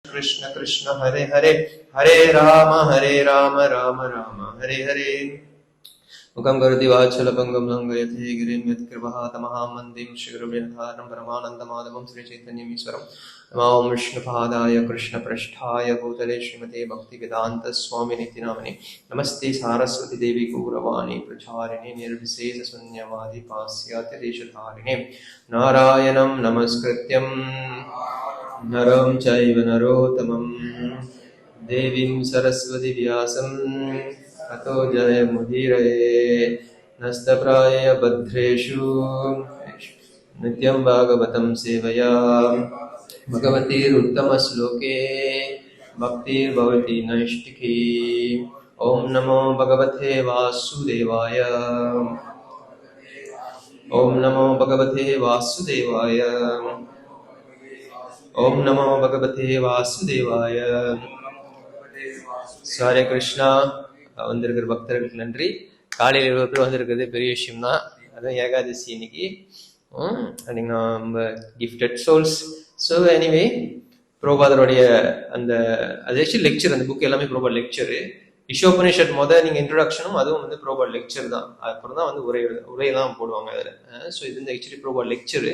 कृष्ण कृष्ण हरे हरे हरे राम राम राम हरे हरे। मुखं करोति वाचालपङ्गं लङ्घयते गिरिं यत्कृपातमहं वन्दे श्रीगुरुवरदानं परमानन्दमाधवं श्रीचैतन्यमीश्वरं। नमो विष्णुपादाय कृष्णपृष्ठाय भूतले श्रीमते भक्तिवेदान्तस्वामिनिति नामिने। नमस्ते सारस्वती देवी गौरवाणी प्रचारिणे निर्विशेषशून्यवादी पास्यात्यदेशधारिणे। नारायणं नमस्कृत्यं नरं चैव नरोत्तमं देवीं सरस्वती व्यासं ततो जयमुदीरये। नस्तप्राय भद्रेषु नित्यं भागवतं सेवया भगवतीरुत्तमश्लोके भक्तिर्भवति नैष्टिकी। ॐ नमो भगवते वासुदेवाय। ॐ नमो भगवते वासुदेवाय। ओम नमो भगवते वासुदेवाय। ஹரே கிருஷ்ணா. வந்திருக்கிற பக்தர்களுக்கு நன்றி. காலையில் 20 பேர் வந்திருக்கிறது பெரிய விஷயம் தான். அதுவும் ஏகாதசி இன்னைக்கு. நம்ம கிஃப்டட் சோல்ஸ். ஸோ எனிவே பிரபாதருடைய அந்த அது லெக்சர், அந்த புக் எல்லாமே பிரபாத் லெக்சரு. ஈஷோபனிஷத் நீங்கள் இன்ட்ரோடக்ஷனும் அதுவும் பிரபாத் லெக்சர் தான். அப்புறம் தான் உரையெல்லாம் போடுவாங்க அதில். ஸோ இது ஆக்சுவலி பிரபாத் லெக்சரு.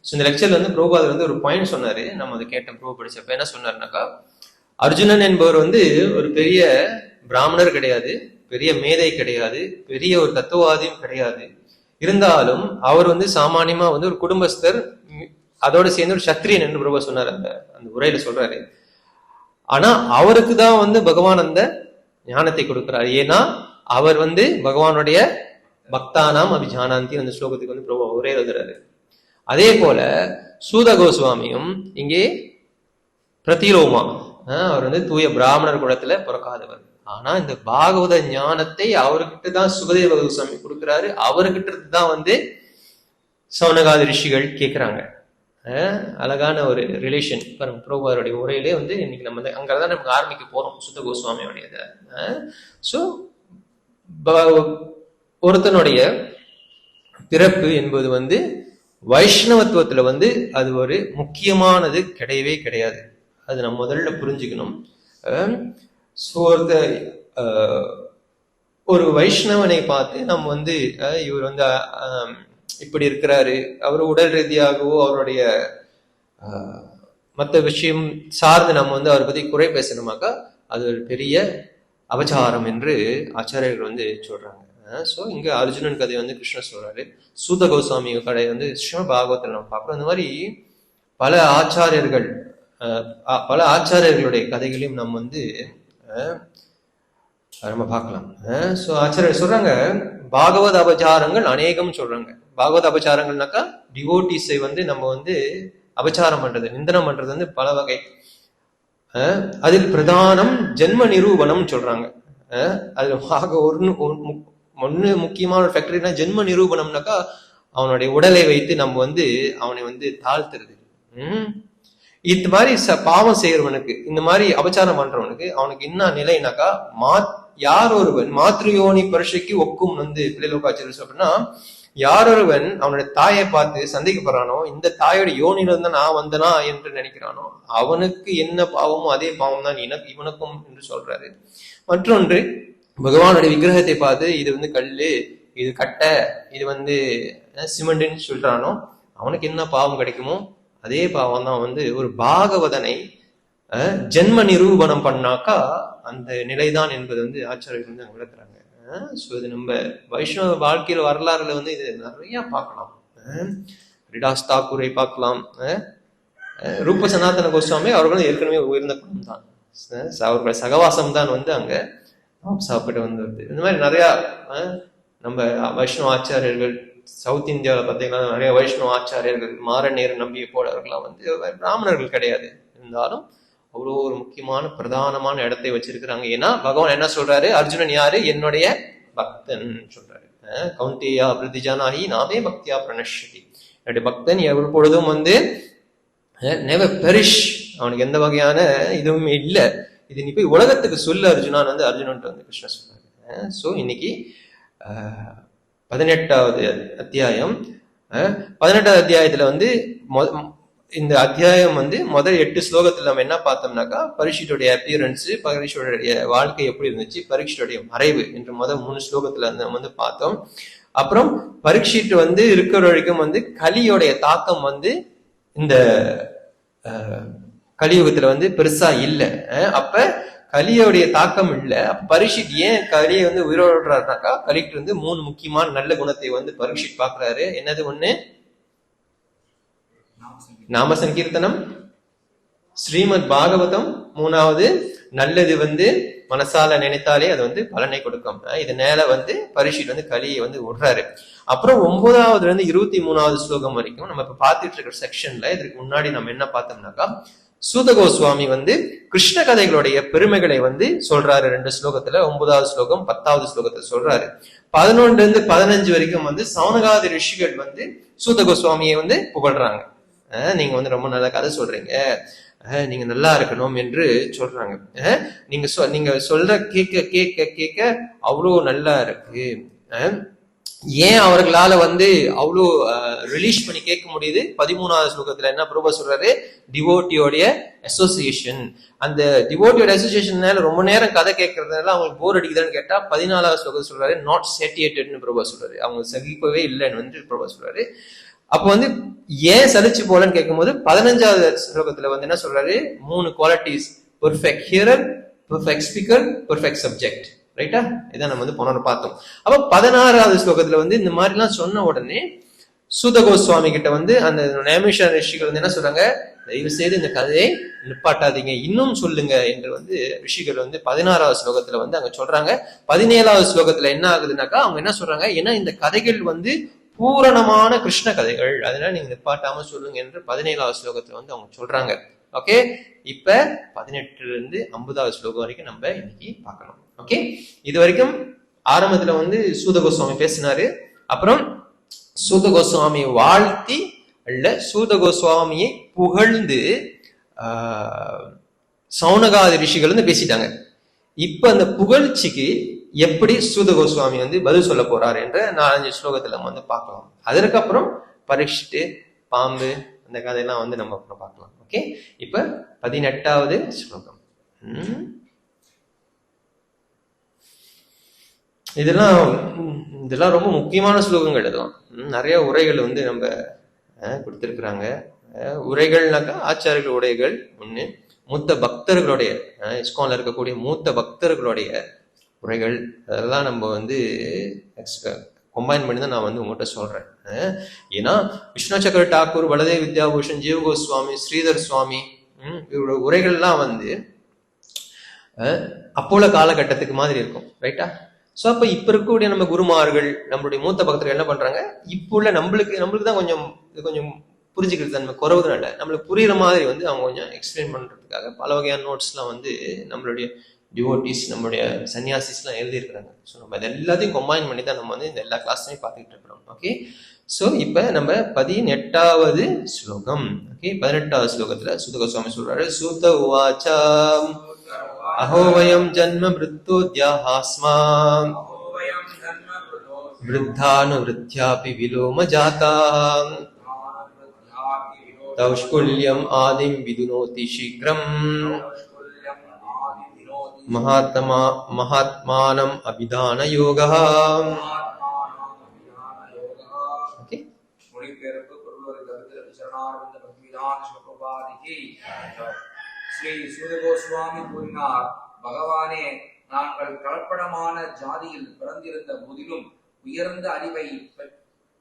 ஸோ இந்த லெக்சர்ல பிரபுபாதர் ஒரு பாயிண்ட் சொன்னாரு. நம்ம அதை கேட்டோம். பிரபு படிச்சப்ப என்ன சொன்னாருனாக்கா, அர்ஜுனன் என்பவர் ஒரு பெரிய பிராமணர் கிடையாது, பெரிய மேதை கிடையாது, பெரிய ஒரு தத்துவவாதியும் கிடையாது. இருந்தாலும் அவர் சாமானியமா ஒரு குடும்பஸ்தர், அதோட சேர்ந்து ஒரு சத்திரியன் என்று பிரபு சொன்னார். அந்த உரையில சொல்றாரு. ஆனா அவருக்கு தான் பகவான் அந்த ஞானத்தை கொடுக்கிறார். ஏன்னா அவர் பகவானுடைய பக்தானாம் அபிஜானாந்தி அந்த ஸ்லோகத்துக்கு பிரபு உரை எழுதுறாரு. அதே போல சூத கோஸ்வாமியும் இங்கே பிரதிலோமா, அவர் தூய பிராமணர் குலத்துல பிறக்காதவர். ஆனா இந்த பாகவத ஞானத்தை அவர்கிட்ட தான் சுகதேவ கோஸ்வாமி கொடுக்கிறாரு. அவர்கிட்ட தான் சௌனகாதி ரிஷிகள் கேட்கிறாங்க. அழகான ஒரு ரிலேஷன் பிரபுவாருடைய உரையிலே இன்னைக்கு நம்ம அங்கதான் நமக்கு ஆரம்பிக்க போறோம் சுத்த கோஸ்வாமியோடைய. சோ ஒருத்தனுடைய பிறப்பு என்பது வைஷ்ணவத்துவத்துல அது ஒரு முக்கியமானது கிடையவே கிடையாது. அது நம்ம முதல்ல புரிஞ்சுக்கணும். ஒரு வைஷ்ணவனை பார்த்து நம்ம இவர் இப்படி இருக்கிறாரு, அவர் உடல் ரீதியாகவோ அவருடைய மற்ற விஷயம் சார்ந்து நம்ம அவரை பத்தி குறை பேசணுமாக்கா அது ஒரு பெரிய அபச்சாரம் என்று ஆச்சாரியர்கள் சொல்றாங்க. ஸோ இங்க அர்ஜுனன் கதை கிருஷ்ணர் சொல்றாரு. சூத கோஸ்வாமி கதை ஸ்ரீமத் பாகவத்தில் நம்ம பார்க்கிறோம். இந்த மாதிரி பல ஆச்சாரியர்களுடைய கதைகளையும் நம்ம நம்ம பார்க்கலாம். ஸோ ஆச்சாரியர் சொல்றாங்க, பாகவத அபச்சாரங்கள் அநேகம் சொல்றாங்க. பாகவத அபச்சாரங்கள்னாக்கா டிவோட்டிஸை நம்ம அபச்சாரம் பண்றது, நிந்தனம் பண்றது பல வகை. அதில் பிரதானம் ஜென்ம நிரூபணம் சொல்றாங்க. அதுல ஒண்ணு முக்கியமான ஒரு ஃபேக்டரினா ஜென்ம நிரூபணம்னாக்கா அவனுடைய உடலை வைத்து நம்ம அவனை தாழ்த்துறது. இந்த மாதிரி பாவம் செய்யறவனுக்கு, இந்த மாதிரி அபச்சாரம் பண்றவனுக்கு அவனுக்கு என்ன நிலைனாக்கா, யார் ஒருவன் மாத்ருயோனி பரிசைக்கு ஒக்கும் பிள்ளைலோகாச்சாரியர் அப்படின்னா, யார் ஒருவன் அவனுடைய தாயை பார்த்து சந்தேகப்படுறானோ, இந்த தாயோட யோனில இருந்தா நான் வந்தனா என்று நினைக்கிறானோ, அவனுக்கு என்ன பாவமோ அதே பாவம் தான் இவனுக்கும் என்று சொல்றாரு. மற்றொன்று, பகவானுடைய விக்கிரகத்தை பார்த்து இது கல்லு, இது கட்டை, இது சிமெண்ட்னு சொல்றானோ, அவனுக்கு என்ன பாவம் கிடைக்குமோ அதே பாவம் தான் ஒரு பாகவதனை ஜென்ம நிரூபணம் பண்ணாக்கா அந்த நிலைதான் என்பது ஆச்சாரியர்கள் விளக்குறாங்க. ஸோ இது நம்ம வைஷ்ணவ வாழ்க்கையில வரலாறுல இது நிறைய பார்க்கலாம். ஹரிதாஸ் தாக்கூரை பார்க்கலாம். ரூப சனாதன கோஸ்வாமி அவர்கள் ஏற்கனவே உயர்ந்த குணம் தான். அவர்கள் சகவாசம் தான் அங்க சாப்பிட்டு வருது. இந்த மாதிரி நிறைய நம்ம வைஷ்ணவ ஆச்சாரியர்கள் சவுத் இந்தியாவில் பார்த்தீங்கன்னா நிறைய வைஷ்ணவ ஆச்சாரியர்கள், மாரநேர நம்பிய போலவர்கள்லாம் பிராமணர்கள் கிடையாது. இருந்தாலும் அவ்வளோ ஒரு முக்கியமான பிரதானமான இடத்தை வச்சிருக்கிறாங்க. ஏன்னா பகவான் என்ன சொல்றாரு, அர்ஜுனன் யாரு, என்னுடைய பக்தன் சொல்றாரு. கௌந்தேயா பிரதிஜானாகி நாமே பக்தியா பிரணஷதி, என்னுடைய பக்தன் எப்பொழுதும் நெவர் பெரிஷ், அவனுக்கு எந்த வகையான இதுவும் இல்லை. இது நீ போய் உலகத்துக்கு சொல்லு அர்ஜுனான் அர்ஜுனன் கிருஷ்ணன் சொல்றாரு. ஸோ இன்னைக்கு 18வது அத்தியாயம். 18வது அத்தியாயத்துல இந்த அத்தியாயம் வந்து முதல் 8 ஸ்லோகத்துல நம்ம என்ன பார்த்தோம்னாக்கா பரீட்சித்துடைய அப்பியரன்ஸ், பரீட்சித்துடைய வாழ்க்கை எப்படி இருந்துச்சு, பரீட்சித்துடைய மறைவு என்று முதல் 3 ஸ்லோகத்துல நம்ம வந்து பார்த்தோம். அப்புறம் பரீட்சித்து வந்து இருக்கிற வரைக்கும் வந்து கலியோடைய தாக்கம் வந்து இந்த கலியுகத்துல வந்து பெருசா இல்லை. அப்ப கலியோடைய தாக்கம் இல்லை. அப்ப பரீட்சித் ஏன் கலியை வந்து உயிரோடுறாருனாக்கா கலிக்கு வந்து 3 முக்கியமான நல்ல குணத்தை வந்து பரீட்சித் பாக்குறாரு. என்னது? ஒண்ணு நாம சங்கீர்த்தனம், ஸ்ரீமத் பாகவதம். 3வது நல்லது வந்து மனசால நினைத்தாலே அது வந்து பலனை கொடுக்கும். இதனால வந்து பரீட்சித் வந்து கலியை வந்து விடுறாரு. அப்புறம் 9வதுல இருந்து 23வது ஸ்லோகம் வரைக்கும் நம்ம இப்ப பார்த்துட்டு இருக்கிற செக்ஷன்ல இதுக்கு முன்னாடி நம்ம என்ன பார்த்தோம்னாக்கா சூத கோஸ்வாமி வந்து கிருஷ்ண கதைகளுடைய பெருமைகளை வந்து சொல்றாரு 2 ஸ்லோகத்துல. 9வது ஸ்லோகம் 10வது ஸ்லோகத்துல சொல்றாரு. 11 இருந்து 15 வரைக்கும் வந்து சௌனகாதி ரிஷிகள் வந்து சூத கோஸ்வாமியை வந்து புகழ்றாங்க. நீங்க வந்து ரொம்ப நல்ல கதை சொல்றீங்க, நீங்க நல்லா இருக்கணும் என்று சொல்றாங்க. நீங்க சொல்ற கேட்க கேட்க கேட்க அவ்வளோ நல்லா இருக்கு. ஏன் அவர்களால வந்து அவ்வளோ ரிலீஸ் பண்ணி கேட்க முடியுது? 13வது ஸ்லோகத்துல என்ன பிரபா சொல்றாரு? டிவோட்டியோடைய அசோசியேஷன். அந்த டிவோட்டியோட அசோசியேஷன்னால ரொம்ப நேரம் கதை கேட்கறதுனால அவங்களுக்கு போர் அடிக்குதுன்னு கேட்டா 14வது ஸ்லோகத்துல சொல்றாரு நாட் சேட்டியேட்டட்னு பிரபா சொல்றாரு. அவங்க சகிக்கவே இல்லைன்னு வந்து பிரபா சொல்றாரு. அப்ப வந்து ஏன் சலிச்சு போலன்னு கேட்கும் போது 15வது ஸ்லோகத்துல வந்து என்ன சொல்றாரு? 3 qualities: perfect hearer, perfect speaker, perfect subject. ரைட்டா? இதான் நம்ம வந்து போன பார்த்தோம். அப்ப 16வது ஸ்லோகத்துல வந்து இந்த மாதிரி எல்லாம் சொன்ன உடனே சூத கோஸ்வாமி கிட்ட வந்து அந்த நேமிஷ ரிஷிகள் வந்து என்ன சொல்றாங்க? தயவு செய்து இந்த கதையை நிப்பாட்டாதீங்க, இன்னும் சொல்லுங்க என்று வந்து ரிஷிகள் வந்து 16வது ஸ்லோகத்துல வந்து அங்க சொல்றாங்க. 17வது ஸ்லோகத்துல என்ன ஆகுதுனாக்கா அவங்க என்ன சொல்றாங்க? ஏன்னா இந்த கதைகள் வந்து பூரணமான கிருஷ்ண கதைகள், அதனால நீங்க நிப்பாட்டாம சொல்லுங்க என்று 17வது ஸ்லோகத்துல வந்து அவங்க சொல்றாங்க. ஓகே, இப்ப 18 இருந்து 50வது ஸ்லோகம் வரைக்கும் நம்ம இன்னைக்கு பார்க்கணும். ஓகே, இது வரைக்கும் ஆரம்பத்துல வந்து சூத கோஸ்வாமி பேசினாரு. அப்புறம் சூத கோஸ்வாமி வாழ்த்தி அல்ல சூத கோஸ்வாமியை புகழ்ந்து சௌனகாதி ரிஷிகள் வந்து பேசிட்டாங்க. இப்ப அந்த புகழ்ச்சிக்கு எப்படி சூத கோஸ்வாமி வந்து பதில் சொல்ல போறாரு என்ற 4-5 ஸ்லோகத்துல நம்ம வந்து பார்க்கலாம். அதற்கப்புறம் பரீட்சித்து, பாம்பு, அந்த கதையெல்லாம் வந்து நம்ம அப்புறம் பார்க்கலாம். ஓகே, இப்ப 18வது ஸ்லோகம். இதெல்லாம் ரொம்ப முக்கியமான ஸ்லோகங்கள். இதெல்லாம் நிறைய உரைகள் வந்து நம்ம கொடுத்திருக்கிறாங்க. உரைகள்னாக்கா ஆச்சாரியர்கள் உரைகள் ஒண்ணு, மூத்த பக்தர்களுடைய இஸ்கான்ல இருக்கக்கூடிய மூத்த பக்தர்களுடைய உரைகள், அதெல்லாம் நம்ம வந்து கம்பைன் பண்ணி தான் நான் வந்து உங்கள்கிட்ட சொல்றேன். ஏன்னா விஷ்ணு சக்கர டாக்கூர், பலதேவ் வித்யாபூஷன், ஜீவ கோஸ்வாமி, ஸ்ரீதர் சுவாமி இவரோட உரைகள்லாம் வந்து அப்போல காலகட்டத்துக்கு மாதிரி இருக்கும். ரைட்டா? ஸோ அப்ப இப்ப இருக்கக்கூடிய நம்ம குருமார்கள், நம்மளுடைய மூத்த பக்தர்கள் என்ன பண்றாங்க? இப்போ உள்ள நம்மளுக்கு தான் கொஞ்சம் புரிஞ்சுக்கிறது நம்ம குறவுனால நம்மளுக்கு புரியுற மாதிரி வந்து அவங்க கொஞ்சம் எக்ஸ்பிளைன் பண்றதுக்காக பல வகையான நோட்ஸ்லாம் வந்து நம்மளுடைய டிவோட்டிஸ், நம்மளுடைய சன்னியாசிஸ்லாம் எழுதியிருக்கிறாங்க. ஸோ நம்ம இது எல்லாத்தையும் கம்பைன் பண்ணி தான் நம்ம வந்து இந்த எல்லா கிளாஸ்லையும் பார்த்துக்கிட்டு இருக்கிறோம். ஓகே, ஸோ இப்போ நம்ம 18வது ஸ்லோகம். ஓகே, 18வது ஸ்லோகத்துல சூத கோஸ்வாமி சொல்றாரு, சூத உவாச்சா அஹோவயம் ஜன்ம மிருத்யோத்யாஹாஸ்மா விருத்தானுவிருத்யாபி விலோம ஜாதாம் தௌஷ்குல்யம் ஆதிம் விதுனோதி சீக்ரம் மகாத்மானம் அபிதான யோகா. ஓகே, ஸ்ரீ சூத கோஸ்வாமி கூறினார், பகவானே, நாங்கள் கலப்படமான ஜாதியில் பிறந்திருந்த போதிலும் உயர்ந்த அறிவை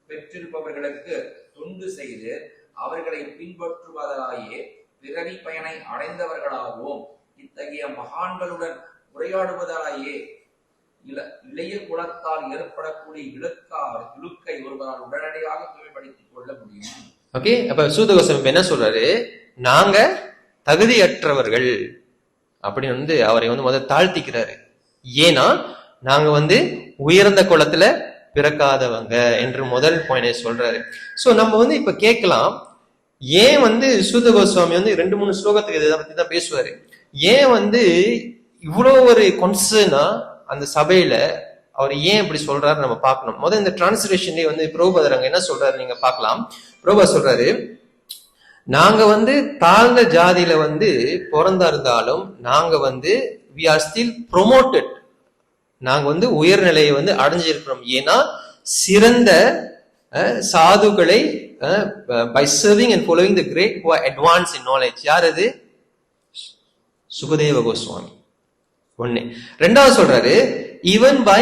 பெற்றிருப்பவர்களுக்கு தொண்டு செய்து அவர்களை பின்பற்றுவதாலேயே பிறவி பயனை அடைந்தவர்களாகவும் இத்தகைய மகான்களுடன் உரையாடுவதாலேயே இளைய குலத்தால் ஏற்படக்கூடிய இழுக்கை ஒருவரால் உடனடியாக தூய்மைப்படுத்திக் கொள்ள முடியும். ஓகே, அப்ப சூத கோஸ்வாமி என்ன சொல்றாரு? நாங்க தகுதியற்றவர்கள் அப்படின்னு வந்து அவரை வந்து முதல்ல தாழ்த்திக்கிறாரு. ஏன்னா நாங்க வந்து உயர்ந்த குலத்துல பிறக்காதவங்க என்று முதல் பாயிண்ட் சொல்றாரு. சோ நம்ம வந்து இப்ப கேட்கலாம், ஏன் வந்து சூத கோஸ்வாமி வந்து 2-3 ஸ்லோகத்துக்கு இதை பத்தி தான் பேசுவாரு. ஏன் வந்து இவ்வளோ ஒரு கன்சர்னா அந்த சபையில அவர் ஏன் இப்படி சொல்றாரு நம்ம பார்க்கணும். முதல் இந்த டிரான்ஸ்லேஷன்லயே வந்து பிரபுபதர் அங்க என்ன சொல்றாரு நீங்க பார்க்கலாம். பிரபுபா சொல்றாரு, நாங்க வந்து தாழ்ந்த ஜாதியில வந்து பிறந்தா இருந்தாலும் நாங்க வந்து we are still promoted. நாங்க வந்து உயர்நிலையை வந்து அடைஞ்சிருக்கிறோம். ஏன்னா சிறந்த சாதுக்களை by serving and following the great who are advanced in knowledge. யார் அது? சுகதேவ கோஸ்வாமி. ஒண்ணு. ரெண்டாவது சொல்றாரு even by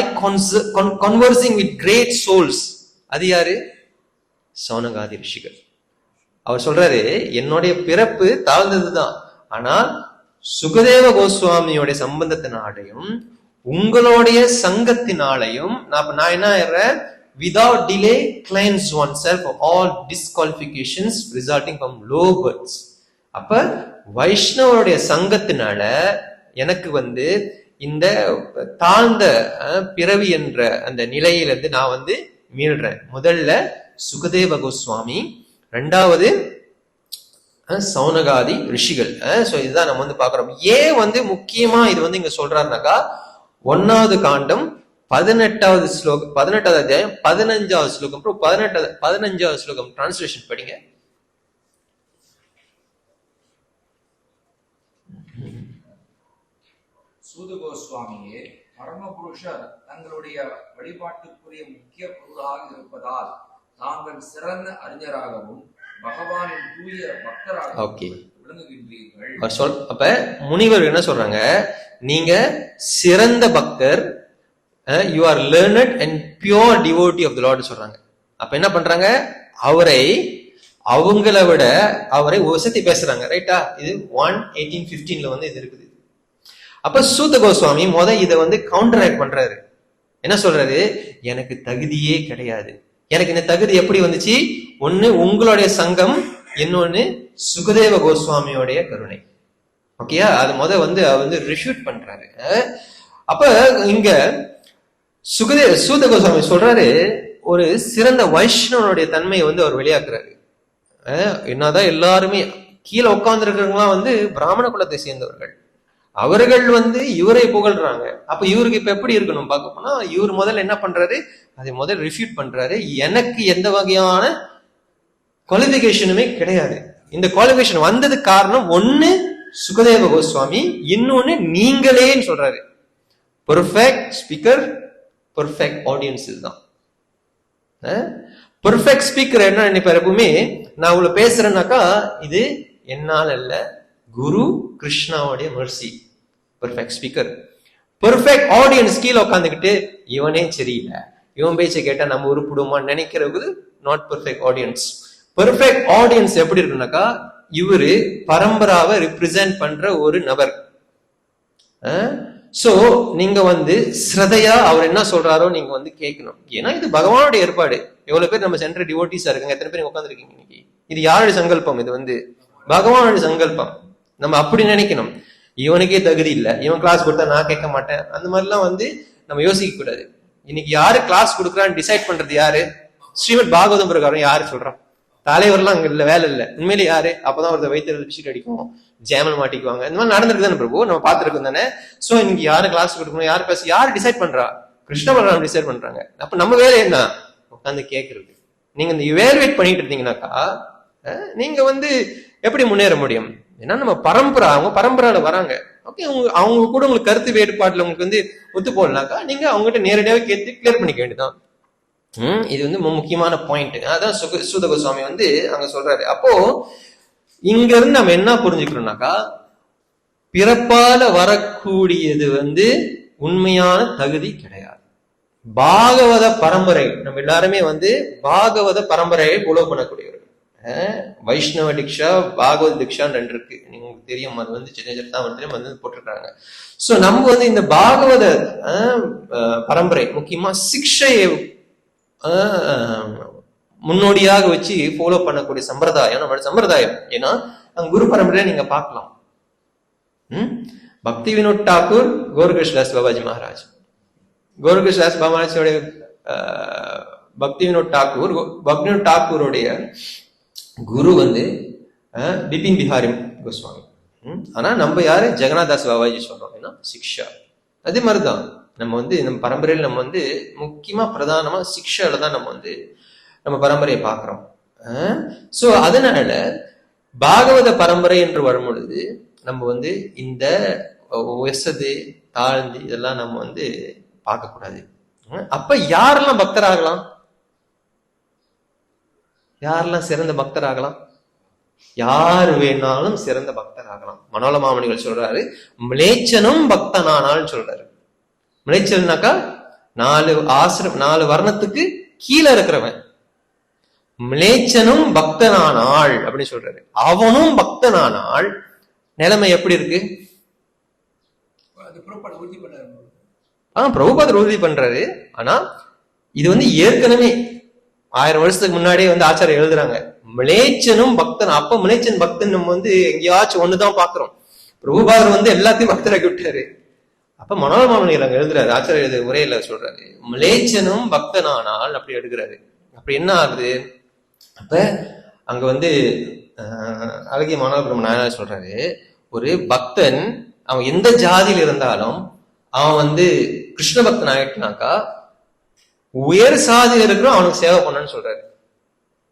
conversing with great souls. அது யாரு? சௌனகாதி ரிஷிகள். அவர் சொல்றாரு என்னுடைய பிறப்பு தாழ்ந்ததுதான், ஆனால் சுகதேவ கோஸ்வாமியோட சம்பந்தத்தினாலையும் உங்களுடைய சங்கத்தினாலையும் நான் என்ன ஆயிடுறேன், without delay cleanse oneself of all disqualifications resulting from low births. அப்ப வைஷ்ணவருடைய சங்கத்தினால எனக்கு வந்து இந்த தாழ்ந்த பிறவி என்ற அந்த நிலையிலிருந்து நான் வந்து மீள்றேன். முதல்ல சுகதேவ கோஸ்வாமி, ரெண்டாவது சௌனகாதி ரிஷிகள். சோ இதுதான் நம்ம வந்து பாக்குறோம். ஏன் வந்து முக்கியமா இது வந்து இங்க சொல்றாருனாக்கா 1வது காண்டம் 18வது ஸ்லோகம், 18வது அத்தியாயம் 15வது ஸ்லோகம், 15வது ஸ்லோகம் டிரான்ஸ்லேஷன் படிங்க. சூத கோஸ்வாமியே, பரமபுருஷர் தங்களுடைய வழிபாட்டுக்குரிய முக்கிய பொருளாக இருப்பதால் தாங்கள் சிறந்த அறிஞராகவும் பகவானின் தூய பக்தராகவும் விளங்குகின்றீர்கள். அப்ப முனிவர் என்ன சொல்றாங்க, நீங்க சிறந்த பக்தர், you are learned and pure devotee of the Lord சொல்றாங்க. அப்ப என்ன பண்றாங்க, அவங்களை விட அவரை உசத்தி பேசுறாங்க. ரைட்டா? இது 1:18-15 வந்து இது இருக்குது. அப்ப சூத கோஸ்வாமி இதை வந்து கவுண்டர் ஆக்ட் பண்றாரு. என்ன சொல்றாரு, எனக்கு தகுதியே கிடையாது. எனக்கு இந்த தகுதி எப்படி வந்துச்சு? ஒண்ணு உங்களுடைய சங்கம், இன்னொன்னு சுகதேவ கோஸ்வாமியோடைய கருணை. ஓகேயா? அது வந்து அவர் வந்து ரிஃப்யூட் பண்றாரு. அப்ப இங்க சூத கோஸ்வாமி சொல்றாரு, ஒரு சிறந்த வைஷ்ணவனுடைய தன்மையை வந்து அவர் வெளியாக்குறாரு. என்னதான் எல்லாருமே கீழே உட்கார்ந்து இருக்கிறவங்களாம் வந்து பிராமண குலத்தை சேர்ந்தவர்கள், அவர்கள் வந்து இவரை புகழ்றாங்க. அப்ப இவருக்கு இப்ப எப்படி இருக்கணும் பார்க்க போனா, இவர் முதல்ல என்ன பண்றாரு, அதை முதல்ல ரிஃப்யூட் பண்றாரு. எனக்கு எந்த வகையான குவாலிபிகேஷனுமே கிடையாது. இந்த குவாலிபிகேஷன் வந்தது காரணம் ஒண்ணு சுகதேவ கோஸ்வாமி, இன்னொன்னு நீங்களேன்னு சொல்றாரு. Perfect speaker, perfect audience. இதுதான் பெர்ஃபெக்ட் ஸ்பீக்கர். என்ன நினைப்பாரு எப்பவுமே, நான் இவ்வளவு பேசுறேன்னாக்கா இது என்னால அல்ல, குரு கிருஷ்ணாவுடைய mercy. Perfect speaker. Perfect audience கீழே உட்காந்துக்கிட்டு இவனே சரியில்லை, இவன் பேச்சை கேட்டா நம்ம உருப்பிடுமான்னு நினைக்கிறது not perfect audience. Perfect audience எப்படி இருக்குனாக்கா, இவரு பரம்பராவை ரிப்ரசென்ட் பண்ற ஒரு நபர். சோ நீங்க வந்து ஸ்ரதையா அவர் என்ன சொல்றாரோ நீங்க வந்து கேட்கணும். ஏன்னா இது பகவானுடைய ஏற்பாடு. எவ்வளவு பேர் நம்ம சென்டர் டிவோட்டிஸா இருக்காங்க, எத்தனை பேர் உட்காந்துருக்கீங்க இன்னைக்கு? இது யாருடைய சங்கல்பம்? இது வந்து பகவானுடைய சங்கல்பம். நம்ம அப்படி நினைக்கணும். இவனுக்கே தகுதி இல்லை, இவன் கிளாஸ் கொடுத்தா நான் கேட்க மாட்டேன், அந்த மாதிரிலாம் வந்து நம்ம யோசிக்க கூடாது. இன்னைக்கு யாரு கிளாஸ் கொடுக்குறான்னு டிசைட் பண்றது யாரு? ஸ்ரீமத் பாகவதம் பிரகாரம் யாரு சொல்றான்? தலைவர்லாம் அங்க இல்ல, வேலை இல்லை. உண்மையிலே யாரு? அப்பதான் ஒரு வயிற்று பிச்சுட்டு அடிக்கும், ஜேமல் மாட்டிக்குவாங்க. இந்த மாதிரி நடந்திருக்கு தானே பிரபு, நம்ம பார்த்துருக்கோம் தானே. சோ இன்னைக்கு யாரு கிளாஸ் கொடுக்கணும், யாரு பேச, யாரு டிசைட் பண்றா? கிருஷ்ண பகவான் டிசைட் பண்றாங்க. அப்ப நம்ம வேலை என்ன? உட்காந்து கேட்கறது. நீங்க இந்த இவேலுவேட் பண்ணிட்டு இருந்தீங்கன்னாக்கா நீங்க வந்து எப்படி முன்னேற முடியும்? ஏன்னா நம்ம பரம்பரா, அவங்க பரம்பரால வராங்க. ஓகே, அவங்க கூட உங்களுக்கு கருத்து வேறுபாட்டுல உங்களுக்கு வந்து ஒத்து போடலாக்கா நீங்க அவங்ககிட்ட நேரடியாவே கேட்டு கிளியர் பண்ணிக்க வேண்டியதான். இது வந்து முக்கியமான பாயிண்ட். அதான் சூத கோஸ்வாமி வந்து அங்க சொல்றாரு. அப்போ இங்க இருந்து நம்ம என்ன புரிஞ்சுக்கிறோம்னாக்கா, பிறப்பால வரக்கூடியது வந்து உண்மையான தகுதி கிடையாது. பாகவத பரம்பரை, நம்ம எல்லாருமே வந்து பாகவத பரம்பரையை ஃபாலோ பண்ணக்கூடியவர்கள். வைஷ்ணவ டிக்ஷா, பாகவத டிக்ஷான்னு 2 இருக்கு, நீங்க தெரியும். அது வந்து சின்ன வந்து போட்டிருக்காங்க. சோ நம்ம வந்து இந்த பாகவத பரம்பரை முக்கியமா சிக்ஷையை முன்னோடியாக வச்சு ஃபாலோ பண்ணக்கூடிய சம்பிரதாயம் நம்மளோட சம்பிரதாயம். ஏன்னா குரு பரம்பரையை நீங்க பார்க்கலாம். பக்தி வினோத் டாக்கூர், கோரகிருஷ்ணதாஸ் பாபாஜி மகாராஜ். கோரகிருஷ்ணதாஸ் பாபாஜியோடைய பக்தி வினோத் டாக்கூருடைய குரு வந்து பிபின் பிஹாரி கோஸ்வாமி. ஆனா நம்ம யாரு? ஜெகநாதாஸ் பாபாஜி சொல்றோம். ஏன்னா சிக்ஷா. அதே மாதிரிதான் நம்ம வந்து நம்ம பரம்பரையில் நம்ம வந்து முக்கியமா பிரதானமா சிக்ஷால தான் நம்ம வந்து நம்ம பரம்பரையை பார்க்கிறோம். சோ அதனால பாகவத பரம்பரை என்று வரும் பொழுது நம்ம வந்து இந்த உயர்சது தாழ்ந்து இதெல்லாம் நம்ம வந்து பார்க்க கூடாது. அப்ப யாரெல்லாம் பக்தராகலாம், யாரெல்லாம் சிறந்த பக்தராகலாம்? யார் வேணாலும் சிறந்த பக்தராகலாம். மனோல மாமணிகள் சொல்றாரு, மிலேச்சனும் பக்தனானான்னு சொல்றாரு. மிலேச்சல்னாக்கா 4 வர்ணத்துக்கு கீழே இருக்கிறவன். மிலேச்சனும் பக்தனானாள் அப்படின்னு சொல்றாரு. அவனும் பக்தனானாள். நிலைமை எப்படி இருக்கு? பிரபுபாதர் உறுதி பண்றாரு. ஆனா இது வந்து ஏற்கனவே 1000 வருஷத்துக்கு முன்னாடியே வந்து ஆச்சாரம் எழுதுறாங்க, மிலேச்சனும் பக்தன். அப்ப மிலேச்சன் பக்தன் நம்ம வந்து எங்கேயாச்சும் ஒண்ணுதான் பாக்குறோம். பிரபுபாதர் வந்து எல்லாத்தையும் பக்தராக்கி விட்டாரு. அப்ப மனோல மாமணிகள் அங்க எழுதுறாரு, ஆச்சாரிய உரையில சொல்றாரு, மிலேச்சனும் பக்தனானால் அப்படி எடுக்கிறாரு. அப்படி என்ன ஆகுது? அப்ப அங்க வந்து அழகிய மனோல பிரம்ம நாயனார் சொல்றாரு, ஒரு பக்தன் அவன் எந்த ஜாதியில் இருந்தாலும் அவன் வந்து கிருஷ்ண பக்தன் ஆயிட்டுனாக்கா உயர் சாதியில் இருக்கிறோம் அவனுக்கு சேவை பண்ணன்னு சொல்றாரு.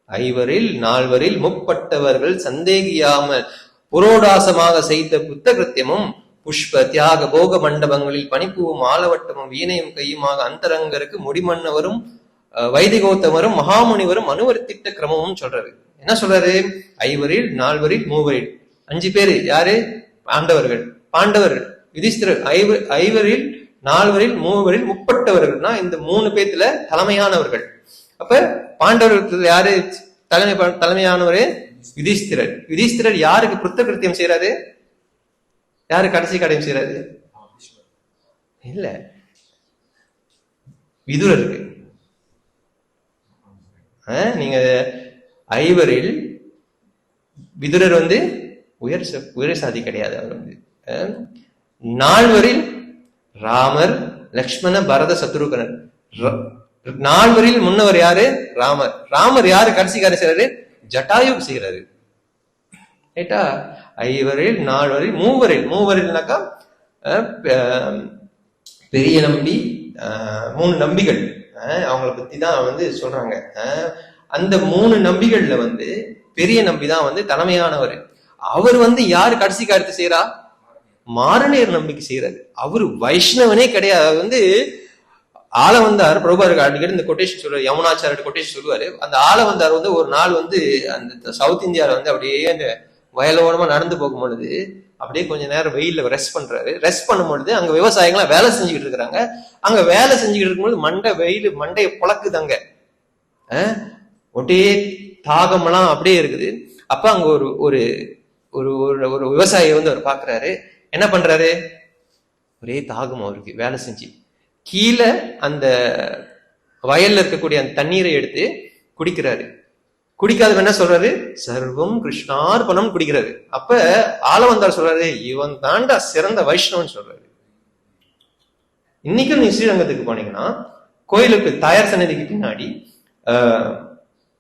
5வரில் 4வரில் முப்பட்டவர்கள் சந்தேகியாமல் புரோடாசமாக செய்த புத்த கிருத்தியமும் புஷ்ப தியாக போக மண்டபங்களில் பனிப்பூவும் ஆலவட்டமும் வீணையும் கையுமாக அந்தரங்கருக்கு முடிமன்னவரும் வைதிகோத்தமரும் மகாமுனிவரும் அனுவர்த்திட்ட கிரமமும் சொல்றாரு. என்ன சொல்றாரு? 5வரில் 4வரில் 3வரில் 5 பேரு யாரு? பாண்டவர்கள் யுதிஷ்டிரர். 5வரில் 4வரில் 3வரில் முப்பட்டவர்கள்னா இந்த 3 பேத்துல தலைமையானவர்கள். அப்ப பாண்டவர்கள் யாரு தலைமையானவரு? யுதிஷ்டிரர். யுதிஷ்டிரர் யாருக்கு புத்த கிருத்தியம் செய்யறாரு? யாரு கடைசி கடையும் செய்யறாரு? இல்ல, விதுரருக்கு. நீங்க 5வரில் விதுரர் வந்து உயர் சாதி கிடையாது. அவர் வந்து 4வரில் ராமர், லக்ஷ்மண, பரத, சத்ருகனர். 4வரில் முன்னவர் யாரு? ராமர் யாரு கடைசி காரியம் செய்யறாரு? ஜட்டாயு செய்யறாரு. ரைட்டா? 5வரில் 4வரில் 3வரில்னாக்கா பெரிய நம்பி, 3 நம்பிகள் அவங்களை பத்தி தான் வந்து சொல்றாங்க. அந்த 3 நம்பிகள்ல வந்து பெரிய நம்பி தான் வந்து தலைமையானவர். அவர் வந்து யாரு கடைசி காரியத்தை செய்யறா? மாரநேர் நம்பிக்கை செய்யறாரு. அவரு வைஷ்ணவனே கிடையாது. அது வந்து ஆளவந்தார் பிரபுபாருக்கு அடிக்கடி இந்த கொட்டேஷன் சொல்லுவாரு, யமுனாச்சாரிய கொட்டேஷன் சொல்லுவாரு. அந்த ஆளவந்தார் வந்து ஒரு நாள் வந்து அந்த சவுத் இந்தியாவில வந்து அப்படியே அந்த வயலோரமா நடந்து போகும் பொழுது அப்படியே கொஞ்ச நேரம் வெயில்ல ரெஸ்ட் பண்றாரு. ரெஸ்ட் பண்ணும் பொழுது அங்க விவசாயிகள்லாம் வேலை செஞ்சுக்கிட்டு இருக்கிறாங்க. அங்க வேலை செஞ்சுக்கிட்டு இருக்கும்போது மண்டையை புழக்குது. ஒட்டே தாகமெல்லாம் அப்படியே இருக்குது. அப்ப அங்க ஒரு ஒரு விவசாயி வந்து அவர் பாக்குறாரு. என்ன பண்றாரு? ஒரே தாகம் அவருக்கு, வேலை செஞ்சு கீழே அந்த வயல்ல இருக்கக்கூடிய அந்த தண்ணீரை எடுத்து குடிக்கிறாரு. குடிக்காத என்ன சொல்றாரு? சர்வம் கிருஷ்ணார்பணம் குடிக்கிறாரு. அப்ப ஆளவந்தார் சொல்றாரு, இவன் தாண்டா சிறந்த வைஷ்ணவன் சொல்றாரு. இன்னைக்கும் நீ ஸ்ரீரங்கத்துக்கு போனீங்கன்னா கோயிலுக்கு தாயார் சன்னதிக்கு பின்னாடி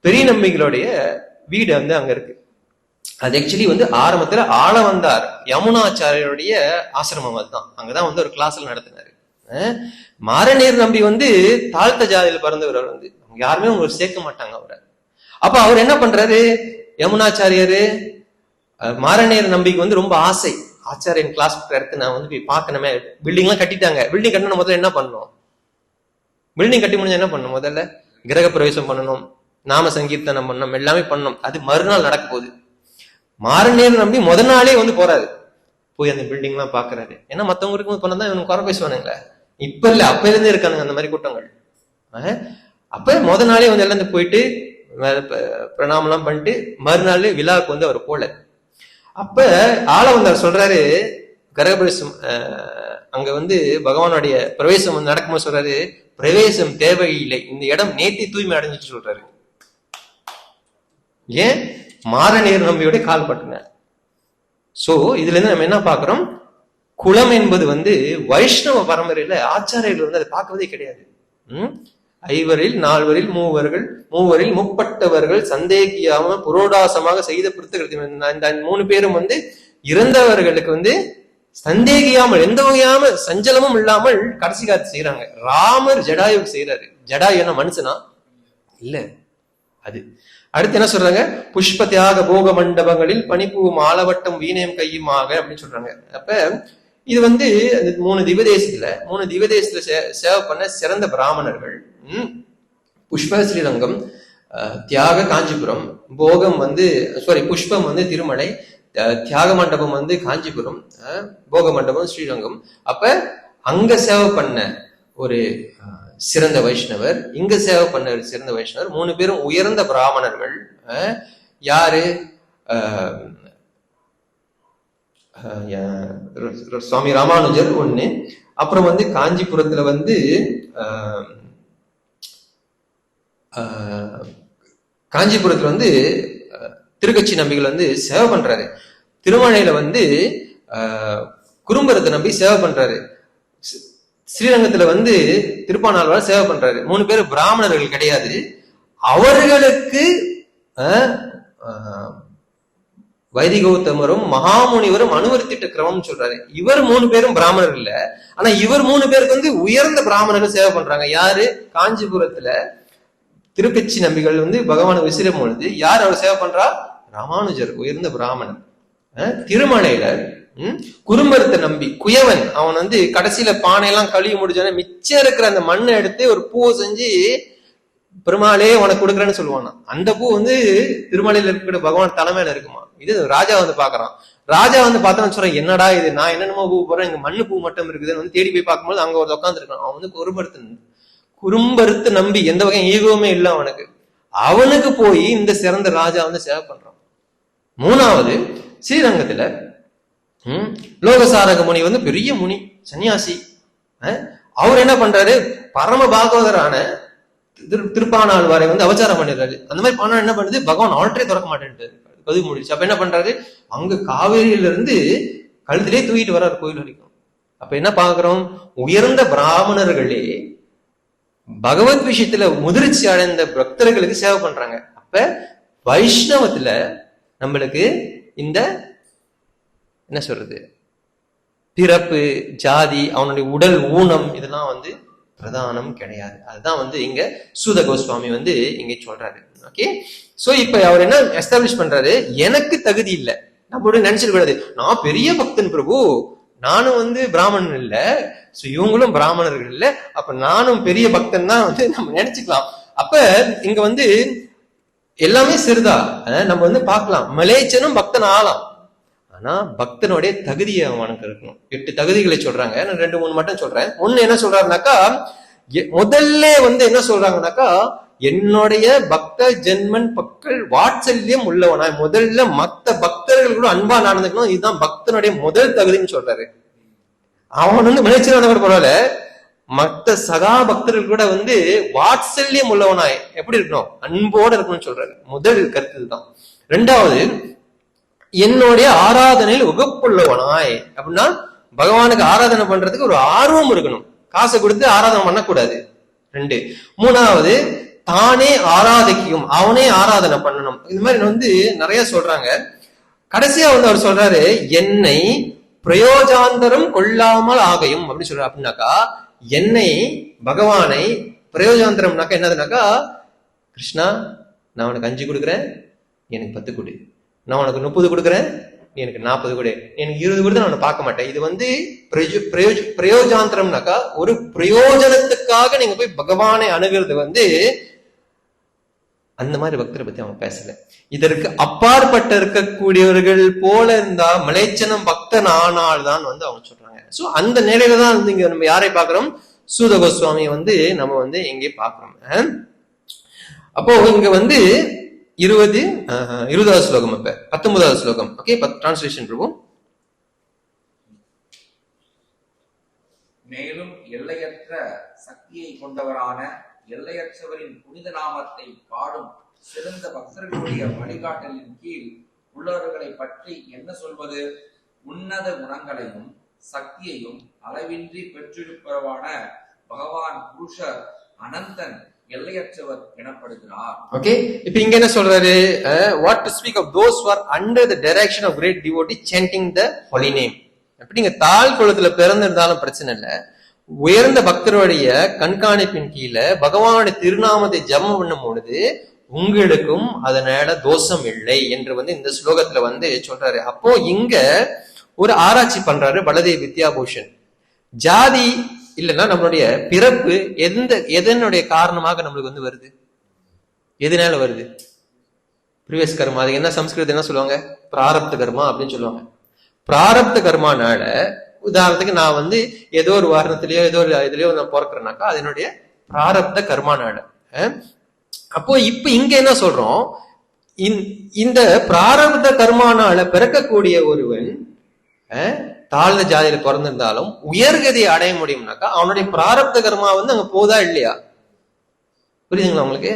பெரிய நம்பிகளுடைய வீடு வந்து அங்க இருக்கு. அது ஆக்சுவலி வந்து ஆரம்பத்துல ஆளவந்தார் யமுனாச்சாரியருடைய ஆசிரமம். அதுதான் அங்கதான் வந்து ஒரு கிளாஸ்ல நடத்தினாரு. மாரநேர் நம்பி வந்து தாழ்த்த ஜாதியில பிறந்தவர். அவர் வந்து யாருமே உங்களுக்கு சேர்க்க மாட்டாங்க அவரை. அப்ப அவர் என்ன பண்றாரு? யமுனாச்சாரியரு மாரநேர் நம்பிக்கு வந்து ரொம்ப ஆசை, ஆச்சாரியன் கிளாஸ் எடுத்து நான் வந்து போய் பார்க்கணுமே. பில்டிங் எல்லாம் கட்டிட்டாங்க. பில்டிங் கட்டணும், முதல்ல என்ன பண்ணணும்? பில்டிங் கட்டி முடிஞ்சா என்ன பண்ணணும்? முதல்ல கிரக பிரவேசம் பண்ணணும், நாம சங்கீர்த்தனம் பண்ணணும், எல்லாமே பண்ணணும். அது மறுநாள் நடக்க போகுது. மாரநேர் நம்பி முதல் நாளே வந்து போறாரு, போய் அந்த பில்டிங் எல்லாம் பாக்குறாரு. ஏன்னா மத்தவங்களுக்கு பண்ணதான் இவனுக்கு குறை பேசுவானுங்களே. இப்ப இல்ல, அப்ப இருந்தே இருக்கானுங்க அந்த மாதிரி கூட்டங்கள். அப்ப முதல் நாளே வந்து எல்லாம் போயிட்டு பிரணாமம் எல்லாம் பண்ணிட்டு மறுநாள் விழாவுக்கு வந்து அவர் போல. அப்ப ஆளவந்தார் சொல்றாரு, கிரகபிரவேசம் அங்க வந்து பகவானுடைய பிரவேசம் வந்து நடக்கும்போது சொல்றாரு, பிரவேசம் தேவையில்லை, இந்த இடம் நேத்தி தூய்மை அடைஞ்சிட்டு சொல்றாரு. ஏன்? மாரநேர் நம்பியோட கால் பட்டுங்க. சோ இதுல இருந்து நம்ம என்ன பாக்குறோம்? குலம் என்பது வந்து வைஷ்ணவ பரம்பரையில ஆச்சாரியர்கள் வந்து அதை பார்க்கவே கிடையாது. 5வரில் 4வரில் 3வரில் முப்பட்டவர்கள் சந்தேகியாம புரோடாசமாக செய்த பிருத்தகிருத்தியம். இந்த 3 பேரும் வந்து இறந்தவர்களுக்கு வந்து சந்தேகியாமல், எந்த வகையான சஞ்சலமும் இல்லாமல் கடைசி காத்து செய்யறாங்க. ராமர் ஜடாயுக்கு செய்யறாரு. ஜடாயு என்ன மனுஷனா? இல்ல, அது அடுத்து என்ன சொல்றாங்க, புஷ்ப தியாக போக மண்டபங்களில் பனிப்பூவும் ஆலவட்டம் வீணையும் கையுமாக அப்படின்னு சொல்றாங்க. அப்ப இது வந்து 3 திவதேசத்துல சேவை பண்ண சிறந்த பிராமணர்கள். புஷ்ப ஸ்ரீரங்கம், தியாக காஞ்சிபுரம், போகம் வந்து புஷ்பம் வந்து திருமலை, தியாக மண்டபம் வந்து காஞ்சிபுரம், போக மண்டபம் ஸ்ரீரங்கம். அப்ப அங்க சேவை பண்ண ஒரு சிறந்த வைஷ்ணவர், இங்க சேவை பண்ண ஒரு சிறந்த வைஷ்ணவர், 3 பேரும் உயர்ந்த பிராமணர்கள். யாரு? சுவாமி ராமானுஜர் ஒண்ணு, அப்புறம் வந்து காஞ்சிபுரத்துல வந்து காஞ்சிபுரத்துல வந்து திருக்கட்சி நம்பிகள் வந்து சேவை பண்றாரு. திருமலையில வந்து குறும்பரத்தை நம்பி சேவை பண்றாரு. ஸ்ரீரங்கத்துல வந்து திருப்பானாழ்வார் சேவை பண்றாரு. 3 பேர் பிராமணர்கள் கிடையாது. அவர்களுக்கு வைதிகௌத்தமரும் மகாமுனிவரும் அனுவர்த்திட்ட கிரமம் சொல்றாரு. இவர் 3 பேரும் பிராமணர்கள் இல்ல, ஆனா இவர் 3 பேருக்கு வந்து உயர்ந்த பிராமணர்கள் சேவை பண்றாங்க. யாரு? காஞ்சிபுரத்துல திருக்கட்சி நம்பிகள் வந்து பகவானை விசிறும் பொழுது யார் அவர் சேவை பண்றா? ராமானுஜர், உயர்ந்த பிராமணன். திருமலையில குறும்பரத்தை நம்பி குயவன், அவன் வந்து கடைசியில பானையெல்லாம் கழுவி முடிச்சானே மிச்சம் இருக்கிற அந்த மண்ணை எடுத்து ஒரு பூவை செஞ்சு பெருமாளே உனக்கு கொடுக்குறேன்னு சொல்லுவானா. அந்த பூ வந்து திருமலையில இருக்கிற பகவான் தலைமையில இருக்குமா. இது ராஜா வந்து பாக்குறான். ராஜா வந்து பார்த்தோன்னு சொல்றேன், என்னடா இது, நான் என்னென்னமோ பூ போறேன், இங்க மண்ணு பூ மட்டும் இருக்குதுன்னு வந்து தேடி போய் பார்க்கும்போது அங்க ஒரு உட்காந்து இருக்கான். அவன் வந்து குறும்பருத்து நம்பி, எந்த வகை ஈகோவுமே இல்லை அவனுக்கு. அவனுக்கு போய் இந்த சிறந்த ராஜா வந்து சேவை பண்றான். 3வது ஸ்ரீரங்கத்துல லோகசாரக முனி வந்து பெரிய முனி, சன்னியாசி. அவர் என்ன பண்றாரு? பரம பாகவதரான திருப்பானாழ்வாரை வந்து அவச்சாரம் பண்ணிடுறாரு. அந்த மாதிரி பண்ணா என்ன பண்ணுது? பகவான் ஆல்டரே திறக்க மாட்டேன்ட்டு கது முடிச்சு. அப்ப என்ன பண்றாரு? அங்க காவேரியில இருந்து கழுத்திலே தூக்கிட்டு வர்றாரு கோயில் வரைக்கும். அப்ப என்ன பாக்குறோம்? உயர்ந்த பிராமணர்களே பகவத் விஷயத்துல முதிர்ச்சி அடைந்த பக்தர்களுக்கு சேவை பண்றாங்க. அப்ப வைஷ்ணவத்துல நம்மளுக்கு இந்த என்ன சொல்றது, பிறப்பு, ஜாதி, அவனுடைய உடல் ஊனம் இதெல்லாம் வந்து பிரதானம் கிடையாது. அதுதான் வந்து இங்க சூத கோஸ்வாமி வந்து இங்க சொல்றாரு. ஓகே, சோ இப்ப அவர் என்ன எஸ்டாப்ளிஷ் பண்றாரு? எனக்கு தகுதி இல்லை. நம்ம நினைச்சிட கூடாது, நான் பெரிய பக்தன் பிரபு, நானும் வந்து பிராமணன் இல்ல, சோ இவங்களும் பிராமணர்கள் இல்ல, அப்ப நானும் பெரிய பக்தன் தான் வந்து நம்ம நினைச்சுக்கலாம். அப்ப இங்க வந்து எல்லாமே சிறுதா நம்ம வந்து பார்க்கலாம். மலேச்சனும் பக்தன் ஆகலாம், ஆனா பக்தனுடைய தகுதியை அவனுக்கு இருக்கணும். 8 தகுதிகளை சொல்றாங்க, நான் 2-3 மட்டும் சொல்றேன். ஒண்ணு என்ன சொல்றாருனாக்கா, முதல்ல வந்து என்ன சொல்றாங்கனாக்கா, என்னுடைய பக்த ஜென்மன் பக்கள் வாட்சல்யம் உள்ளவனாய் முதல்ல மத்த பக்தர்கள் கூட அன்பா நடந்துக்கணும். இதுதான் பக்தனுடைய முதல் தகுதின்னு சொல்றாரு. அவன் வந்து மலேச்சன் கூட பரவாயில்ல, மத்த சகா பக்தர்கள் கூட வந்து வாட்சல்யம் உள்ளவனாய் எப்படி இருக்கணும்? அன்போட இருக்கணும்னு சொல்றாரு. முதல் கருத்து தான். 2வது, என்னுடைய ஆராதனையில் உகப்புள்ளவனாய், அப்படின்னா பகவானுக்கு ஆராதனை பண்றதுக்கு ஒரு ஆர்வம் இருக்கணும், காசை கொடுத்து ஆராதனை பண்ணக்கூடாது. 2. 3வது, தானே ஆராதிக்கும், அவனே ஆராதனை பண்ணணும். இது மாதிரி வந்து நிறைய சொல்றாங்க. கடைசியா வந்து அவர் சொல்றாரு, என்னை பிரயோஜாந்தரம் கொள்ளாமல் ஆகையும் அப்படின்னு சொல்ற. அப்படின்னாக்கா என்னை பகவானை பிரயோஜாந்தரம்னாக்கா என்னதுனாக்கா, கிருஷ்ணா நான் உனக்கு 5 கொடுக்குறேன், எனக்கு 10 கொடு, நான் உனக்கு 30 கொடுக்குறேன், நீ எனக்கு 40 கொடு, எனக்கு 20 கொடுத்து நான் உன்னை பார்க்க மாட்டேன். இது வந்து பிரயோஜாந்தரம்னாக்கா ஒரு பிரயோஜனத்துக்காக நீங்க போய் பகவானை அணுகிறது வந்து அந்த மாதிரி பக்தரை பத்தி அவங்க பேசல. இதற்கு அப்பாற்பட்ட இருக்கக்கூடியவர்கள் போல இருந்தா மலேச்சனம் பக்தன் ஆனால் தான் வந்து அவங்க சொல்றாங்க. சோ அந்த நிலையில தான் வந்து இங்க நம்ம யாரை பார்க்கிறோம்? சூத கோஸ்வாமி வந்து நம்ம வந்து இங்கே பார்க்கிறோம். அப்போ இங்க வந்து 20வது ஸ்லோகம், அப்ப 19வது ஸ்லோகம். ஓகே, டிரான்ஸ்லேஷன் பிரபு. மேலும் எல்லையற்ற சக்தியை கொண்டவரான எல்லையற்றவரின் புனித நாமத்தை பாடும் சிறந்த பக்தர்களுடைய வழிகாட்டலின் கீழ் உள்ளவர்களை பற்றி என்ன சொல்வது? உன்னத குணங்களையும் சக்தியையும் அளவின்றி பெற்றிருப்பவரான பகவான் புருஷர் அனந்தன் எல்லையற்றவர் எனப்படுகிறார். ஓகே, இப்ப இங்க என்ன சொல்றாரு? what to speak of those who are under the direction of great devotee chanting the holy name. அப்படிங்க தாழ் குலத்துல பிறந்திருந்தாலும் பிரச்சனை இல்லை, உயர்ந்த பக்தருடைய கண்காணிப்பின் கீழே பகவானுடைய திருநாமத்தை ஜபம் பண்ணும் பொழுது உங்களுக்கும் அதனால தோஷம் இல்லை என்று வந்து இந்த ஸ்லோகத்துல வந்து சொல்றாரு. அப்போ இங்க ஒரு ஆராய்ச்சி பண்றாரு பலதேவ் வித்யாபூஷன். ஜாதி இல்லைன்னா நம்மளுடைய பிறப்பு எதனுடைய காரணமாக நம்மளுக்கு வந்து வருது, எதனால வருது? ப்ரீவியஸ் கர்மா. அது என்ன சம்ஸ்கிருதம் என்ன சொல்லுவாங்க? பிராரப்த கர்மா அப்படின்னு சொல்லுவாங்க. பிராரப்த கர்மானால உதாரணத்துக்கு நான் வந்து ஏதோ ஒரு வாரணத்திலயோ ஏதோ ஒரு இதுலயோ நான் பிறக்கிறேன்னாக்கா அதனுடைய பிராரப்த கர்மானால. அப்போ இப்ப இங்க என்ன சொல்றோம், இந்த பிராரப்த கர்மானால பிறக்கக்கூடிய ஒருவன் தாழ்ந்த ஜாதியில பிறந்திருந்தாலும் உயர்கதியை அடைய முடியும்னாக்கா அவனுடைய பிராரப்த கர்மா வந்து அங்க போதா இல்லையா? புரியுதுங்களா உங்களுக்கு?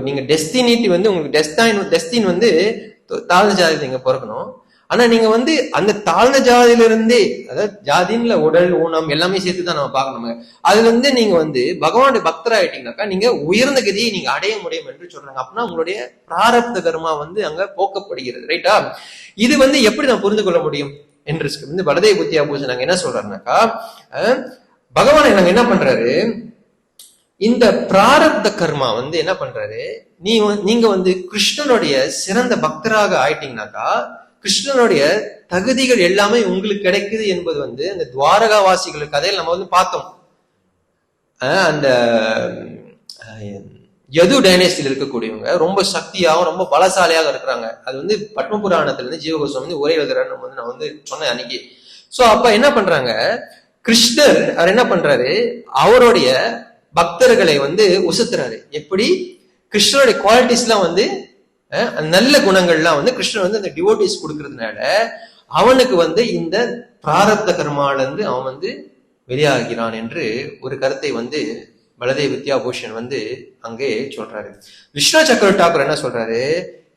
நீங்க டெஸ்டினிட்டி வந்து உங்களுக்கு டெஸ்டின் வந்து தாழ்ந்த ஜாதியில நீங்க பிறக்கணும். ஆனா நீங்க வந்து அந்த தாழ்ந்த ஜாதியில இருந்தே, அதாவது ஜாதின்ல உடல் ஊனம் எல்லாமே சேர்த்துதான் நம்ம பார்க்கணும். அதுல இருந்து நீங்க வந்து பகவானுடைய பக்தர் ஆயிட்டீங்கன்னாக்கா நீங்க உயர்ந்த கதியை நீங்க அடைய முடியும் என்று சொல்றாங்க. அப்படின்னா உங்களுடைய பிராரப்த கர்மா வந்து அங்க போக்கப்படுகிறது. ரைட்டா? இது வந்து எப்படி நான் புரிந்து கொள்ள முடியும் என்று வந்து பலதேவ வித்யாபூஷன் நாங்க என்ன சொல்றாருனாக்கா, பகவான் நாங்க என்ன பண்றாரு, இந்த பிராரப்த கர்மா வந்து என்ன பண்றாரு, நீங்க வந்து கிருஷ்ணனுடைய சிறந்த பக்தராக ஆயிட்டீங்கன்னாக்கா கிருஷ்ணனுடைய தகுதிகள் எல்லாமே உங்களுக்கு கிடைக்குது என்பது வந்து அந்த துவாரகாவாசிகள் கதையில் நம்ம வந்து பார்த்தோம். அந்த யது டைனஸ்டியில் இருக்கக்கூடியவங்க ரொம்ப சக்தியாகவும் ரொம்ப பலசாலியாக இருக்கிறாங்க. அது வந்து பத்ம புராணத்துல இருந்து ஜீவகோஸ்வாமி வந்து உரை எழுதுறாருன்னு வந்து நான் வந்து சொன்னேன் அன்னைக்கு. சோ அப்ப என்ன பண்றாங்க, கிருஷ்ணர் அவர் என்ன பண்றாரு, அவருடைய பக்தர்களை வந்து உசுத்துறாரு. எப்படி? கிருஷ்ணருடைய குவாலிட்டிஸ் எல்லாம் வந்து நல்ல குணங்கள்லாம் வந்து கிருஷ்ணன் வந்து அந்த டிவோட்டிஸ் கொடுக்கறதுனால அவனுக்கு வந்து இந்த பிராரப்த கர்மால இருந்து அவன் வந்து வெளியாகிறான் என்று ஒரு கருத்தை வந்து பலதேவ் வித்யாபூஷன் வந்து அங்கே சொல்றாரு. விஷ்ணு சக்கர டாக்கூர் என்ன சொல்றாரு,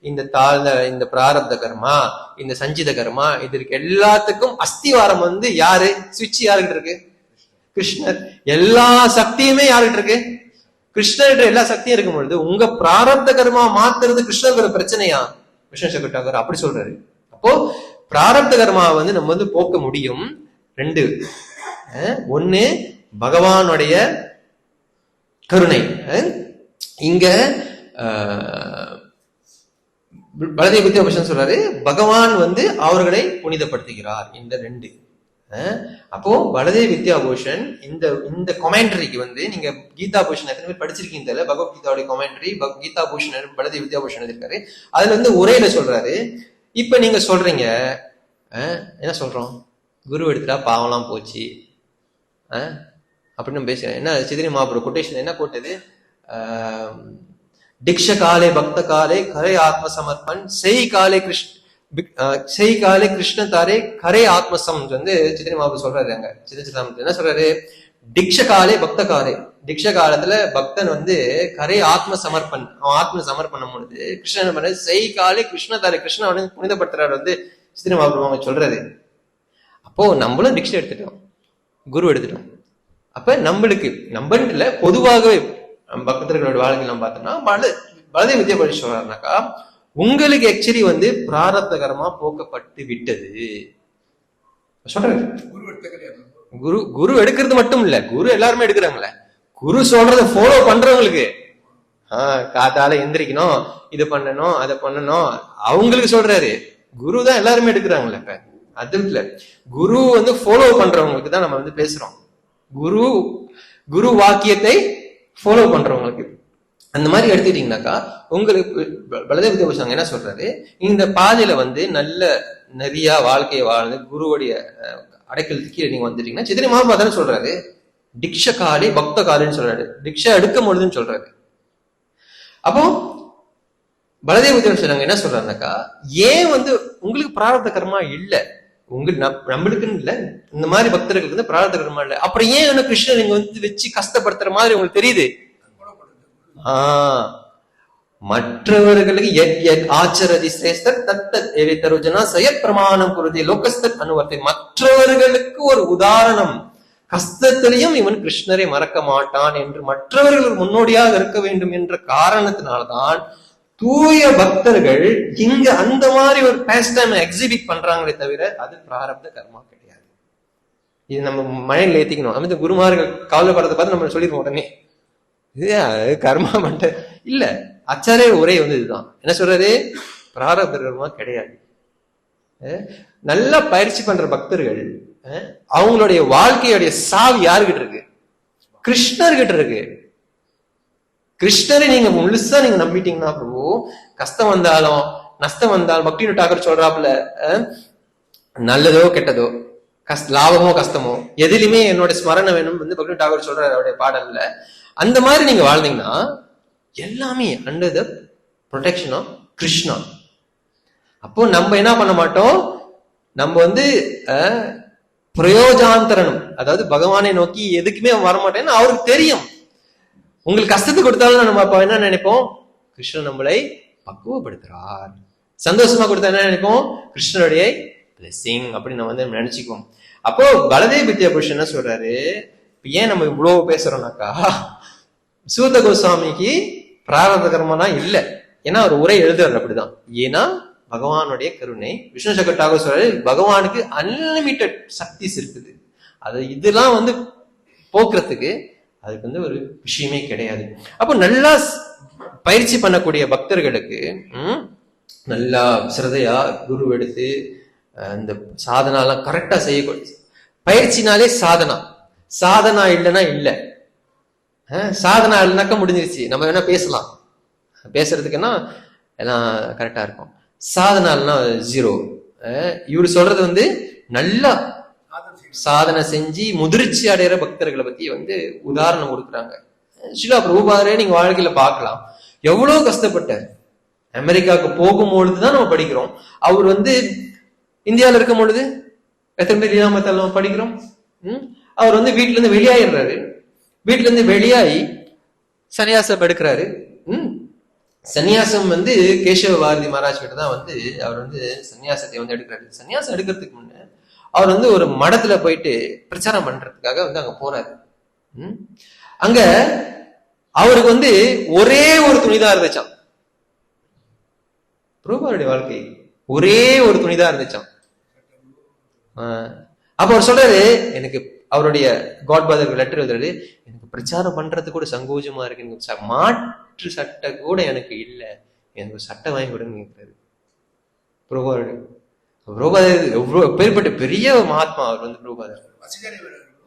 இந்த பிராரப்த கர்மா, இந்த சஞ்சித கர்மா, இதற்கு எல்லாத்துக்கும் அஸ்திவாரம் வந்து யாரு, சுவிட்ச் யாருக்கிட்ட இருக்கு? கிருஷ்ணர். எல்லா சக்தியுமே யாருக்கிட்ட இருக்கு? கிருஷ்ணர்கிட்ட எல்லா சக்தியும் இருக்கும் பொழுது உங்க பிராரப்த கர்மா மாத்துறது கிருஷ்ணர் பிரச்சனையா? விஷ்ணு சக்கர டாக்கூர் அப்படி சொல்றாரு. அப்போ பிராரப்த கர்மா வந்து நம்ம வந்து போக்க முடியும். ரெண்டு, ஒண்ணு பகவானுடைய கருணை. இங்க பலதேவ வித்யாபூஷன் சொல்றாரு, பகவான் வந்து அவர்களை புனிதப்படுத்துகிறார். இந்த ரெண்டு. அப்போ பலதேவ வித்யாபூஷன் இந்த கொமெண்ட்ரிக்கு வந்து நீங்க கீதா பூஷன் எத்தனை பேர் படிச்சிருக்கீங்க தெரியல, பகவத்கீதாவுடைய கொமெண்ட்ரி கீதா பூஷன் பலதேவ வித்யாபூஷன் இருக்காரு. அதுல வந்து உரையில சொல்றாரு, இப்ப நீங்க சொல்றீங்க என்ன சொல்றோம், குரு எடுத்துட்டா பாவம்லாம் போச்சு அப்படின்னு பேசுறேன். என்ன சிதறி மாபுரம் கொட்டேஷன் என்ன போட்டது, டிக்ஷ காலே பக்த காலே கரை ஆத்ம சமர்ப்பன் செய் காலே கிருஷ்ண தாரே கரை ஆத்மசம் வந்து சிதறி மாபுரம் சொல்றாரு. அங்க சிதம்பரம் என்ன சொல்றாரு, டிக்ஷ காலே பக்த காலே, டிக்ஷ காலத்துல பக்தன் வந்து கரை ஆத்ம சமர்ப்பன், அவன் ஆத்ம சமர்ப்பணம் பொழுது கிருஷ்ணன் பண்ண செய் காலே கிருஷ்ண தாரே, கிருஷ்ணன் வந்து புனிதப்படுத்துறாரு வந்து சிதறி மாபுரம் அவங்க சொல்றாரு. அப்போ நம்மளும் டிக்ஷ எடுத்துட்டோம், குரு எடுத்துட்டோம். அப்ப நம்மளுக்கு பொதுவாகவே பக்தர்களோட வாழ்க்கை நம்ம பார்த்தோம்னா பலதேவ வித்யாபூஷன் சொல்றாருனாக்கா உங்களுக்கு ஆக்சுவலி வந்து பிராரப்த கர்மா போக்கப்பட்டு விட்டது சொல்றாரு. குரு எடுக்கிறது மட்டும் இல்ல, குரு எல்லாருமே எடுக்கிறாங்களே, குரு சொல்றத ஃபாலோ பண்றவங்களுக்கு காத்தால எந்திரிக்கணும், இது பண்ணணும் அதை பண்ணணும் அவங்களுக்கு சொல்றாரு. குரு தான் எல்லாருமே எடுக்கிறாங்களே. இப்ப அது இல்ல, குரு வந்து ஃபாலோ பண்றவங்களுக்கு தான் நம்ம வந்து பேசுறோம். குரு வாக்கியத்தை ஃபாலோ பண்றவங்களுக்கு அந்த மாதிரி எடுத்துட்டீங்கன்னாக்கா உங்களுக்கு பலதேவ வித்யாபூஷன் என்ன சொல்றாரு, இந்த பாதையில வந்து நல்ல நிறைய வாழ்க்கையை வாழ்ந்து குருவுடைய அடைக்கலத்துக்கு கீழே நீங்க வந்துட்டீங்கன்னா சிதறி மாபாதான சொல்றாரு, டிக்ஷ காலே பக்த காலேன்னு சொல்றாரு, டிக்ஷா எடுக்கும் பொழுதுன்னு சொல்றாரு. அப்போ பலதேவ வித்யாபூஷன் என்ன சொல்றாருனாக்கா, ஏன் வந்து உங்களுக்கு பிராரப்த கர்மா இல்ல, நம்மளுக்குன்னு இல்ல, இந்த மாதிரி பக்தர்களுக்கு வந்து பிராரப்த கர்மா இல்ல, அப்புறம் ஏன் கிருஷ்ணன் நீங்க வந்து வச்சு கஷ்டப்படுத்துற மாதிரி உங்களுக்கு தெரியுது? மற்றவர்களுக்கு ஆச்சரதி சிரேஷ்டர் தத்தத் ஏவிதருஜனா சயத் பிரமாணம் குருதி லோகஸ்தத் அனுவர்த்தி, மற்றவர்களுக்கு ஒரு உதாரணம், கஷ்டத்திலையும் இவன் கிருஷ்ணரை மறக்க மாட்டான் என்று மற்றவர்கள் முன்னோடியாக இருக்க வேண்டும் என்ற காரணத்தினால்தான் தூய பக்தர்கள் இங்க அந்த மாதிரி ஒரு பேஸ்டைம் எக்ஸிபிட் பண்றாங்களே தவிர அது பிராரப்த கர்மா கிடையாது. இது நம்ம மழையில ஏத்திக்கணும். அந்த குருமார்கள் கவலைப்படுறத பார்த்து நம்ம சொல்லிடுவோம் உடனே, இது கர்மா மட்டும் இல்ல, ஆச்சாரியர் உரை வந்து இதுதான். என்ன சொல்றாரு? பிராரப்த கர்மா கிடையாது. நல்லா பயிற்சி பண்ற பக்தர்கள் அவங்களுடைய வாழ்க்கையுடைய சாவி யாருகிட்ட இருக்கு? கிருஷ்ணர்கிட்ட இருக்கு. கிருஷ்ணரை நீங்க முழுசா நீங்க நம்பிட்டீங்கன்னா பிரபு, கஷ்டம் வந்தாலும் நஷ்டம் வந்தாலும், பக்தி டாக்கர் சொல்றாப்புல, நல்லதோ கெட்டதோ, லாபமோ கஷ்டமோ, எதிலுமே என்னோட ஸ்மரணை வேணும் வந்து பக்தி டாக்கர் சொல்றாரு அவருடைய பாடல்ல. அந்த மாதிரி நீங்க வாழ்ந்தீங்கன்னா எல்லாமே under the protection of Krishna. அப்போ நம்ம என்ன பண்ண மாட்டோம், நம்ம வந்து பிரயோஜாந்தரணும், அதாவது பகவானை நோக்கி எதுக்குமே வரமாட்டேன்னு அவருக்கு தெரியும். உங்களுக்கு கஷ்டத்தை கொடுத்தாலும் நம்ம அப்ப என்ன நினைப்போம்? கிருஷ்ணன் நம்மளை பக்குவப்படுத்துறார். சந்தோஷமா கொடுத்தா என்ன நினைப்போம்? கிருஷ்ணனுடைய பிளெஸிங் அப்படின்னு நம்ம வந்து நினைச்சுக்குவோம். அப்போ பலதேவ வித்யாபுருஷன் என்ன சொல்றாரு, ஏன் நம்ம இவ்வளவு பேசுறோம்னாக்கா, சூத கோஸ்வாமிக்கு பிராரப்த கர்மனா இல்ல, ஏன்னா அவர் உரை எழுதுறாரு அப்படிதான். ஏன்னா பகவானுடைய கருணை. விஷ்ணு சங்கர் டாகூர் சொல்றாரு, பகவானுக்கு அன்லிமிட்டெட் சக்திஸ் இருக்குது. அது இதெல்லாம் வந்து போக்குறதுக்கு அதுக்கு வந்து ஒரு விஷயமே கிடையாது. அப்போ நல்லா பயிற்சி பண்ணக்கூடிய பக்தர்களுக்கு நல்லா சிரதையா குரு எடுத்து இந்த சாதனாலாம் கரெக்டா செய்யக்கூடிய பயிற்சினாலே சாதனா. சாதனா இல்லைன்னா இல்லை, சாதனா இல்லைனாக்கா முடிஞ்சிருச்சு, நம்ம வேணா பேசலாம், பேசுறதுக்குன்னா எல்லாம் கரெக்டா இருக்கும். சாதனால்னா ஜீரோ. இவரு சொல்றது வந்து நல்லா சாதனை செஞ்சு முதிர்ச்சி அடைகிற பக்தர்களை பத்தி வந்து உதாரணம் கொடுக்குறாங்க. ஸ்ரீலா பிரபுபாதரே நீங்க வாழ்க்கையில பார்க்கலாம், எவ்வளவு கஷ்டப்பட்டார். அமெரிக்காவுக்கு போகும்பொழுதுதான் நம்ம படிக்கிறோம். அவர் வந்து இந்தியாவில இருக்கும் பொழுது எத்தனை பேர் இல்லாமத்தால் நம்ம படிக்கிறோம். அவர் வந்து வீட்டுல இருந்து வெளியாயிடுறாரு. வீட்டுல இருந்து வெளியாகி சன்னியாசம் எடுக்கிறாரு. சன்னியாசம் வந்து கேசவ பாரதி மகாராஜ் கிட்ட தான் வந்து அவர் வந்து சன்னியாசத்தை வந்து எடுக்கிறாரு. சன்னியாசம் எடுக்கிறதுக்கு முன்ன அவர் வந்து ஒரு மடத்துல போயிட்டு பிரச்சாரம் பண்றதுக்காக வந்து அங்க போறாரு. அங்க அவருக்கு வந்து ஒரே ஒரு துணிதான் இருந்துச்சான். பிரபுபாதருடைய வாழ்க்கை ஒரே ஒரு துணிதான் இருந்துச்சான். அப்ப அவர் சொல்றாரு, எனக்கு அவருடைய காட்பாதருக்கு லெட்டர் எழுதுறாரு, எனக்கு பிரச்சாரம் பண்றது கூட சங்கோஜமா இருக்கு, எனக்கு மாற்று சட்டை கூட எனக்கு இல்ல, எனக்கு சட்டை வாங்கி கொடுன்னு கேட்கிறாரு. பிரபுபாதர் எவ்வளவு பேர்பட்ட பெரிய மகாத்மா அவர் வந்து பிரபுபாதர்.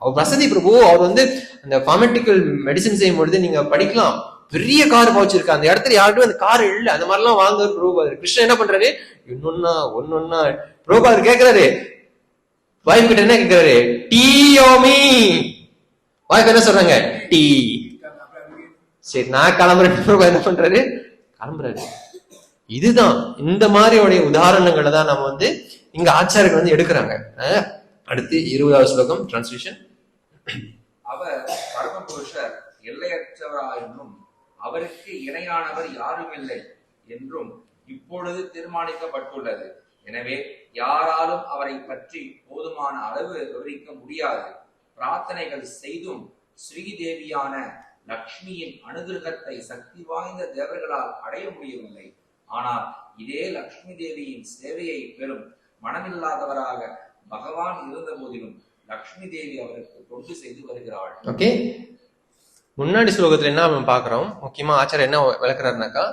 அவர் வசதி பிரபு. அவர் வந்து அந்த பார்மட்டிக்கல் மெடிசன் செய்யும் பொழுது நீங்க படிக்கலாம், பெரிய கார் வச்சிருக்க, அந்த இடத்துல யாருக்கும் அந்த கார் இல்ல, அந்த மாதிரி எல்லாம் வாங்குவார் பிரபுபாதர். கிருஷ்ணன் என்ன பண்றாரு, ஒன்னொன்னா பிரபுபாதர் கேட்கிறாரு, வாய்ப்பு கிட்ட என்ன கேட்கிறாரு, டீ யோமி. வாய்ப்பு என்ன சொல்றாங்க, டீ. சரி நான் கிளம்புறேன். என்ன பண்றாரு, கிளம்புறாரு. இதுதான் இந்த மாதிரியோடைய உதாரணங்களை தான் நம்ம வந்து இங்க ஆச்சாரியர்கள் வந்து எடுக்கிறாங்க. அடுத்து 20வது ஸ்லோகம் டிரான்ஸ்லேஷன். அவர் பரமபுருஷர் எல்லையற்றவராயினும் அவருக்கு இணையானவர் யாரும் இல்லை என்றும் இப்பொழுது தீர்மானிக்கப்பட்டுள்ளது. எனவே யாராலும் அவரை பற்றி போதுமான அளவு விவரிக்க முடியாது. பிரார்த்தனைகள் செய்தும் ஸ்ரீதேவியான லக்ஷ்மியின் அனுகிரகத்தை சக்தி வாய்ந்த தேவர்களால் அடைய முடியவில்லை. ஆனால் இதே லக்ஷ்மி தேவியின் சேவையை பெறும் மனமில்லாதவராக பகவான் இருந்த போதிலும் லக்ஷ்மி தேவி அவருக்கு தொண்டு செய்து வருகிறாள். ஓகே, முன்னாடி ஸ்லோகத்துல என்ன நம்ம பாக்குறோம், முக்கியமா ஆச்சாரியர் என்ன விளக்குறாருனாக்கா,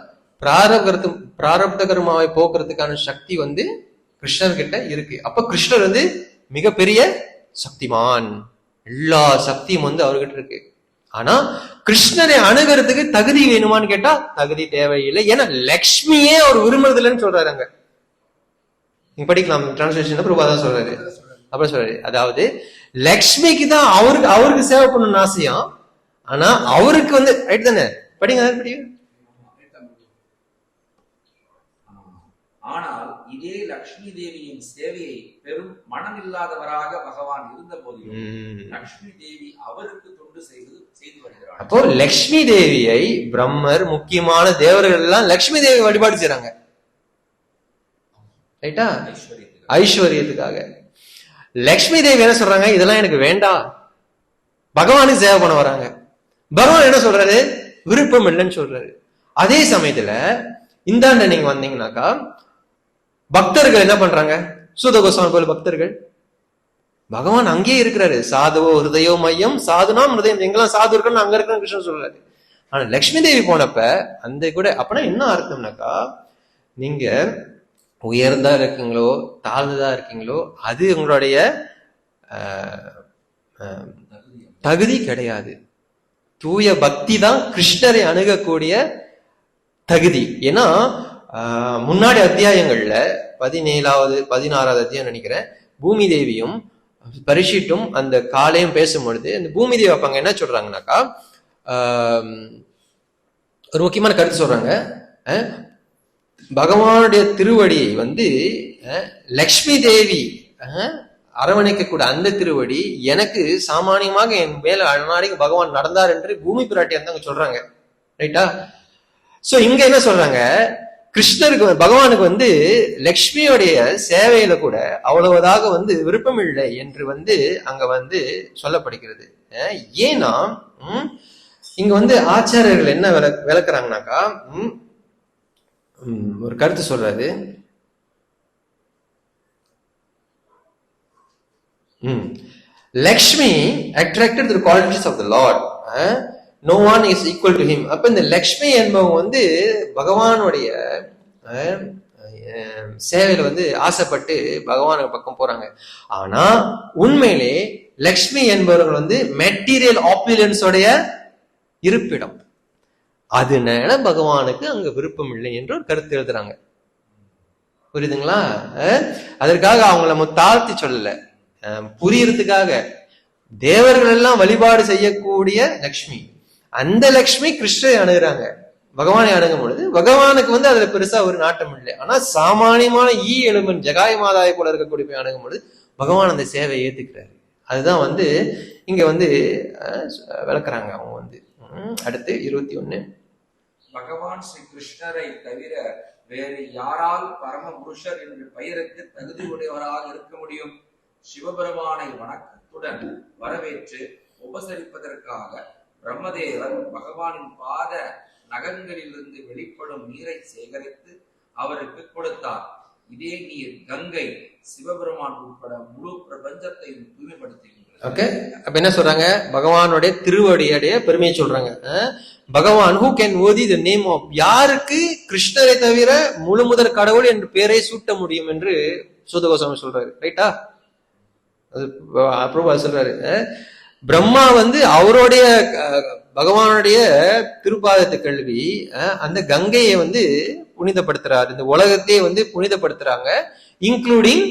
பிராரப்த கர்மாவை போக்குறதுக்கான சக்தி வந்து கிருஷ்ணர்கிட்ட இருக்கு. அப்ப கிருஷ்ணர் வந்து மிகப்பெரிய சக்திமான், எல்லா சக்தியும் வந்து அவர்கிட்ட இருக்கு. ஆனா கிருஷ்ணரை அணுகிறதுக்கு தகுதி வேணுமான்னு கேட்டா தகுதி தேவையில்லை. ஏன்னா லக்ஷ்மியே அவர் விரும்புறதில்லைன்னு சொல்றாரு. அங்க நீங்க படிக்கலாம் டிரான்ஸ்லேஷன், பிரபுபாதா சொல்றாரு. அப்புறம் சொல்றாரு, அதாவது லக்ஷ்மிக்கு தான் அவருக்கு சேவை பண்ணணும்னு ஆசையம், ஆனா அவருக்கு வந்து ரைட் தானே, படிங்க படிங்க. ஆனால் இதே லக்ஷ்மி தேவியின் சேவையை பெரும் மனமில்லாதவராக பகவான் இருந்த போதிலும் லக்ஷ்மி தேவி அவருக்கு தொண்டு செய்து வருகிறார். அப்போ லக்ஷ்மி தேவியை பிரம்மர் முக்கியமான தேவர்கள் எல்லாம் லக்ஷ்மி தேவி வழிபாடு செய்றாங்க, ரைட்டா, ஐஸ்வர்யத்துக்காக. லக்ஷ்மி தேவி என்ன சொல்றாங்க, இதெல்லாம் எனக்கு வேண்டாம், பகவானுக்கு சேவை பண்ண வராங்க. பகவான் என்ன சொல்றாரு, விருப்பம் இல்லைன்னு சொல்றாரு. அதே சமயத்துல இந்தாண்ட நீங்க வந்தீங்கன்னாக்கா பக்தர்கள் என்ன பண்றாங்க, சூத கோஸ்வாமி போல பக்தர்கள், பகவான் அங்கேயே இருக்கிறாரு. சாதுவோ ஹிருதயோ மையம் சாதுனாம் ஹிருதயம், எங்கெல்லாம் சாது இருக்குன்னு அங்க இருக்கிற கிருஷ்ணன் சொல்றாரு. ஆனா லக்ஷ்மி தேவி போனப்ப அந்த கூட அப்படின்னா என்ன அர்த்தம்னாக்கா, நீங்க உயர்ந்தா இருக்கீங்களோ தாழ்ந்ததா இருக்கீங்களோ அது உங்களுடைய தகுதி கிடையாது. தூய பக்தி தான் கிருஷ்ணரை அணுகக்கூடிய தகுதி. ஏன்னா முன்னாடி அத்தியாயங்கள்ல 17வது 16வது அத்தியாயம் நினைக்கிறேன், பூமி தேவியும் பரிஷிட்டும் அந்த காலையும் பேசும் பொழுது அந்த பூமி தேவி அப்ப அங்க என்ன சொல்றாங்கன்னாக்கா, ஒரு முக்கியமான கருத்து சொல்றாங்க. பகவானுடைய திருவடியை வந்து லக்ஷ்மி தேவி அரவணைக்கக்கூடிய அந்த திருவடி எனக்கு சாமானியமாக என் மேல அன்னாடிக்கு பகவான் நடந்தார் என்று பூமி பிராட்டி வந்து சொல்றாங்க. ரைட்டா? சோ இங்க என்ன சொல்றாங்க, கிருஷ்ணருக்கு பகவானுக்கு வந்து லக்ஷ்மியோடைய சேவையில கூட அவ்வளவுதாக வந்து விருப்பம் இல்லை என்று வந்து அங்க வந்து சொல்லப்படுகிறது. ஏன்னா இங்க வந்து ஆச்சாரியர்கள் என்ன விளக்குறாங்கனாக்கா, ஒரு கருத்து சொல்றாரு. Lakshmi attracted the qualities of the Lord. No one is equal to him. அப்ப இந்த லக்ஷ்மி என்பவங்க வந்து பகவானுடைய சேவையில வந்து ஆசைப்பட்டு பகவானுக்கு பக்கம் போறாங்க. ஆனா உண்மையிலே லக்ஷ்மி என்பவர்கள் வந்து மெட்டீரியல் ஆப்புலன்ஸோடைய இருப்பிடம். அதனால பகவானுக்கு அங்க விருப்பம் இல்லை என்று ஒரு கருத்து எழுதுறாங்க. புரியுதுங்களா? அதற்காக அவங்கள தாழ்த்தி சொல்லல, புரியறதுக்காக. தேவர்கள் எல்லாம் வழிபாடு செய்யக்கூடிய லக்ஷ்மி, அந்த லக்ஷ்மி கிருஷ்ணரை அணுகுறாங்க. பகவானை அணுகும் பொழுது பகவானுக்கு வந்து அதுல பெருசா ஒரு நாட்டம் இல்லை. ஆனா சாமானியமான எலும்பன் ஜகாய் மாதாவை போல இருக்கக்கூடிய போய் அணுகும் பொழுது பகவான் அந்த சேவையை ஏத்துக்கிறாரு. அதுதான் வந்து இங்க வந்து விளக்குறாங்க அவங்க வந்து. அடுத்து 21. பகவான் ஸ்ரீ கிருஷ்ணரை தவிர வேறு யாரால் பரம புருஷர் என்று பெயருக்கு தகுதி உடையவராக இருக்க முடியும்? சிவபெருமானை வணக்கத்துடன் வரவேற்று உபசரிப்பதற்காக பிரம்மதேவர் பகவானின் பாத நகங்களிலிருந்து வெளிப்படும் நீரை சேகரித்து அவருக்கு கொடுத்தார். இதே நீர் கங்கை சிவபெருமான் உட்பட முழு பிரபஞ்சத்தை தூய்மைப்படுத்துகின்றது. ஓகே, அப்ப என்ன சொல்றாங்க, பகவானுடைய திருவடியுடைய பெருமையை சொல்றாங்க. பகவான் who can worthy the name of, யாருக்கு கிருஷ்ணரை தவிர முழு முதற் கடவுள் என்று பெயரை சூட்ட முடியும் என்று சூதகோசாமி சொல்றாரு. ரைட்டா? அது சொல்றாரு. பிரம்மா வந்து அவருடைய பகவானுடைய திருப்பாதத்தை கழுவி அந்த கங்கையை வந்து புனிதப்படுத்துறாரு. இந்த உலகத்தையே வந்து புனிதப்படுத்துறாங்க, இன்க்ளூடிங்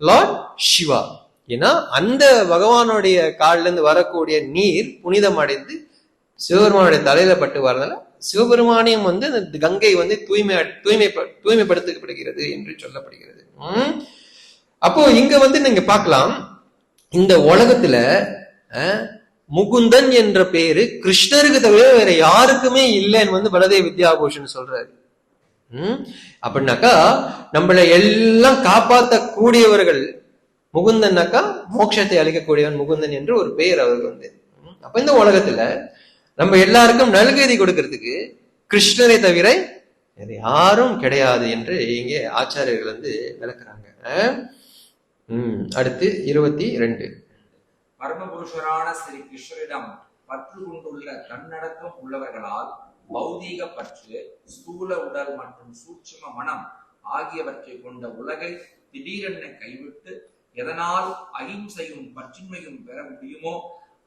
லார்ட் சிவா. ஏன்னா அந்த பகவானுடைய காலில இருந்து வரக்கூடிய நீர் புனிதம் அடைந்து சிவபெருமானுடைய தலையில பட்டு வரதுனால சிவபெருமானியம் வந்து அந்த கங்கை வந்து தூய்மைப்படுத்தப்படுகிறது என்று சொல்லப்படுகிறது. அப்போ இங்க வந்து நீங்க பார்க்கலாம், இந்த உலகத்துல முகுந்தன் என்ற பேரு கிருஷ்ணருக்கு தவிர வேற யாருக்குமே இல்லைன்னு வந்து பலதேவ வித்யாபூஷன் சொல்றாரு. அப்படின்னாக்கா நம்மளை எல்லாம் காப்பாற்ற கூடியவர்கள் முகுந்தன்னாக்கா மோட்சத்தை அளிக்கக்கூடியவன் முகுந்தன் என்று ஒரு பெயர் அவருக்கு வந்து. அப்ப இந்த உலகத்துல நம்ம எல்லாருக்கும் நல்கதி கொடுக்கறதுக்கு கிருஷ்ணரை தவிர வேற யாரும் கிடையாது என்று இங்கே ஆச்சாரியர்கள் வந்து விளக்குறாங்க. அடுத்து 22. பரமபுருஷரான ஸ்ரீ கிருஷ்ணரிடம் பற்று கொண்டுள்ள தன்னடக்கம் உள்ளவர்களால் பௌதீக பற்று, ஸ்தூல உடல் மற்றும் சூட்சும மனம் ஆகியவற்றை கொண்ட உலகை திடீரென கைவிட்டு எதனால் அகிம்சையும் பற்றின்மையும் பெற முடியுமோ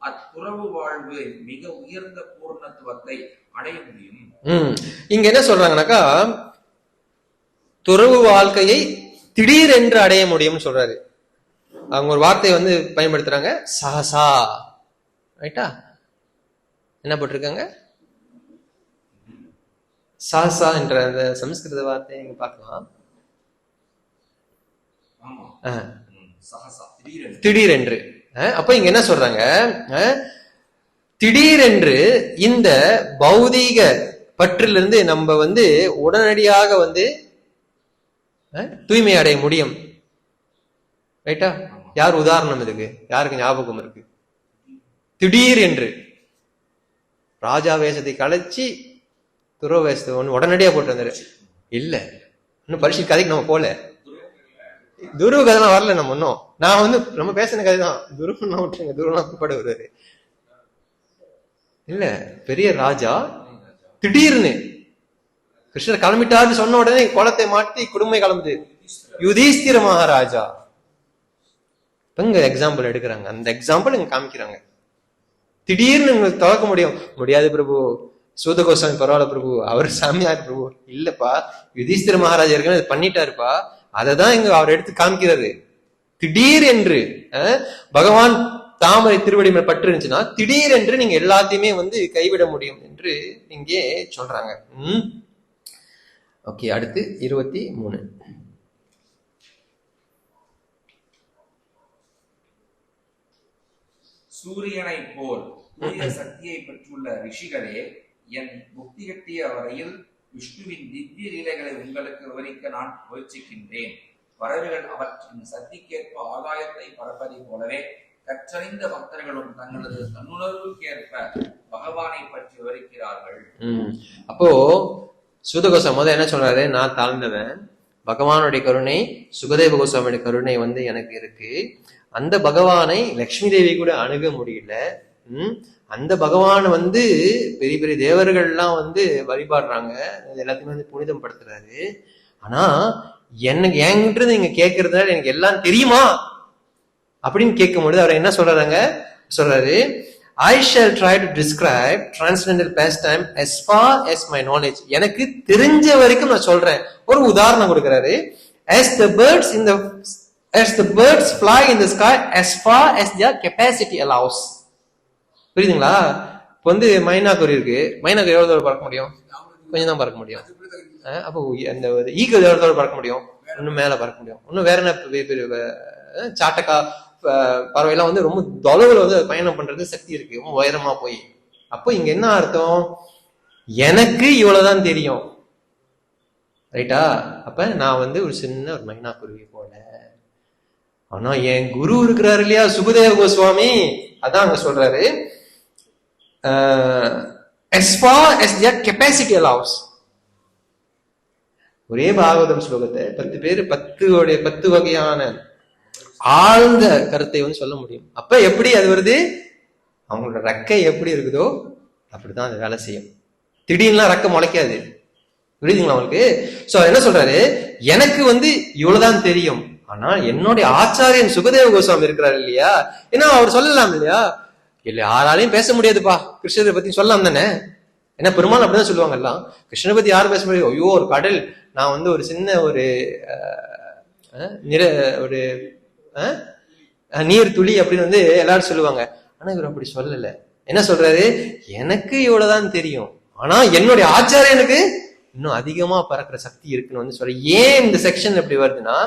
அத்துறவு வாழ்வு மிக உயர்ந்த பூர்ணத்துவத்தை அடைய முடியும். இங்க என்ன சொல்றாங்கன்னாக்கா, துறவு வாழ்க்கையை திடீரென்று அடைய முடியும்னு சொல்றாரு. அவங்க ஒரு வார்த்தையை வந்து பயன்படுத்துறாங்க, சஹசா. ரைட்டா? என்ன போட்டிருக்காங்க? சஹசா என்ற அந்த சமஸ்கிருத வார்த்தையை நீங்க பார்க்கலாம். திடீரென்று. அப்ப இங்க என்ன சொல்றாங்க, திடீரென்று இந்த பௌதீக பற்றிலிருந்து நம்ம வந்து உடனடியாக வந்து தூய்மை அடைய முடியும். ரைட்டா? யார் உதாரணம் இதுக்கு? யாருக்கு ஞாபகம் இருக்கு? திடீர் என்று ராஜா வேஷத்தை கலைச்சி துறவு வேஷத்தை ஒண்ணு உடனடியா போட்டு வந்தாரு. இல்ல, இன்னும் பரிசு கதைக்கு நம்ம போல, துருவ கதைலாம் வரல. நம்ம இன்னும் நான் வந்து நம்ம பேசின கதை தான். துருவெல்லாம் விட்டுருங்க, துருவெல்லாம் கூப்பாடு வருவாரு. இல்ல, பெரிய ராஜா திடீர்னு கிருஷ்ணர் கிளம்பிட்டாருன்னு சொன்ன உடனே குளத்தை மாட்டி குடும்பம் கிளம்புது. யுதிஷ்டிர மகாராஜா இங்க எக்ஸாம்பிள் எடுக்கிறாங்க, அந்த எக்ஸாம்பிள் இங்க காமிக்கிறாங்க. திடீர்னு உங்களுக்கு துவக்க முடியாது பிரபு, சூத கோஸ்வாமி பரவாயில்ல பிரபு, அவர் சாமியார் பிரபு. இல்லப்பா, யுதிஷ்டிர மகாராஜா ஏற்கனவே பண்ணிட்டாருப்பா, அததான் இங்க அவர் எடுத்து காமிக்கிறாரு. திடீர் என்று பகவான் தாமரை திருவடி மேல் பற்று இருந்துச்சுன்னா திடீர் என்று நீங்க எல்லாத்தையுமே கைவிட முடியும் என்று இங்கே சொல்றாங்க. ஓகே, அடுத்து 23. சூரியனை போல் தூய சக்தியை பெற்றுள்ள ரிஷிகளே, என் முக்தி கட்டிய வரையில் விஷ்ணுவின் திவ்ய லீலைகளை உங்களுக்கு விவரிக்க நான் முயற்சிக்கின்றேன். பறவைகள் அவற்றின் சக்திக்கேற்ப ஆகாயத்தை பறப்பதை போலவே கற்றறிந்த பக்தர்களும் தங்களது தன்னுணர்வுக்கேற்ப பகவானை பற்றி விவரிக்கிறார்கள். அப்போ சூத கோஸ்வாமி என்ன சொல்றாரு, நான் தாழ்ந்தவன், பகவானுடைய கருணை, சுகதேவ கோஸ்வாமியுடைய கருணை எனக்கு இருக்கு. அந்த பகவானை லட்சுமி தேவி கூட அணுக முடியல. அந்த பகவான் பெரிய பெரிய தேவர்கள் எல்லாம் வழிபாடுறாங்க, எல்லாத்தையுமே புனிதம் படுத்துறாரு. ஆனா எனக்கு என்கிட்ட நீங்க கேட்கறதுனால எனக்கு எல்லாம் தெரியுமா அப்படின்னு கேட்கும் பொழுது அவர் என்ன சொல்றாரு, I shall try to describe transcendental pastime as far as my knowledge. எனக்கு தெரிஞ்ச வரைக்கும் நான் சொல்றேன். ஒரு உதாரணம் கொடுக்கிறாரு. As the birds fly in the sky as far as their capacity allows. புரியுதுங்களா? இப்போ மைனாக்குரி இருக்கு, மைனாக்குரி எவ்வளவு தூரம் பறக்க முடியும்? கொஞ்சம் தான் பறக்க முடியும். அப்போ அந்த ஈக்கள் எவ்வளவு தூரம் பறக்க முடியும்? இன்னும் மேல பறக்க முடியும். இன்னும் வேற என்ன சாட்டக்கா பறவை எல்லாம் ரொம்ப தொலைவுல பயணம் பண்றது சக்தி இருக்கு, ரொம்ப உயரமா போய். அப்போ இங்க என்ன அர்த்தம், எனக்கு இவ்வளவுதான் தெரியும், ரைட்டா? அப்ப நான் ஒரு சின்ன ஒரு மைனாக்குருவி போல. ஆனா என் குரு இருக்கிறாரு இல்லையா, சுகதேவ கோஸ்வாமி, அதான் அங்க சொல்றாரு, as far as their capacity allows. ஒரே பாகவதம் ஸ்லோகத்தை 10 பேர் 10 வகையான ஆழ்ந்த கருத்தை சொல்ல முடியும். அப்ப எப்படி அது வருது, அவங்களோட ரெக்கை எப்படி இருக்குதோ அப்படிதான் அது வேலை செய்யும். திடீர்னுலாம் ரெக்கை முளைக்காது, புரியுதுங்களா உங்களுக்கு? சோ என்ன சொல்றாரு, எனக்கு இவ்வளவுதான் தெரியும், ஆனா என்னுடைய ஆச்சாரியன் சுகதேவ கோஸ்வாமி இருக்கிறாரு இல்லையா, ஏன்னா அவர் சொல்லலாம் இல்லையா, இல்ல யாராலையும் பேச முடியாதுப்பா கிருஷ்ணரை பத்தி சொல்லலாம் தானே. ஏன்னா பெருமாள் அப்படிதான் சொல்லுவாங்க, எல்லாம் கிருஷ்ணரை பத்தி யாரும் பேச முடியாது. ஐயோ ஒரு கடல், நான் ஒரு சின்ன ஒரு ஒரு நீர் துளி அப்படின்னு எல்லாரும் சொல்லுவாங்க. ஆனா இவர் அப்படி சொல்லல. என்ன சொல்றாரு, எனக்கு இவ்வளவுதான் தெரியும், ஆனா என்னுடைய ஆச்சாரியனுக்கு இன்னும் அதிகமா பறக்கிற சக்தி இருக்குன்னு சொல்ற. ஏன் இந்த செக்ஷன் எப்படி வருதுன்னா,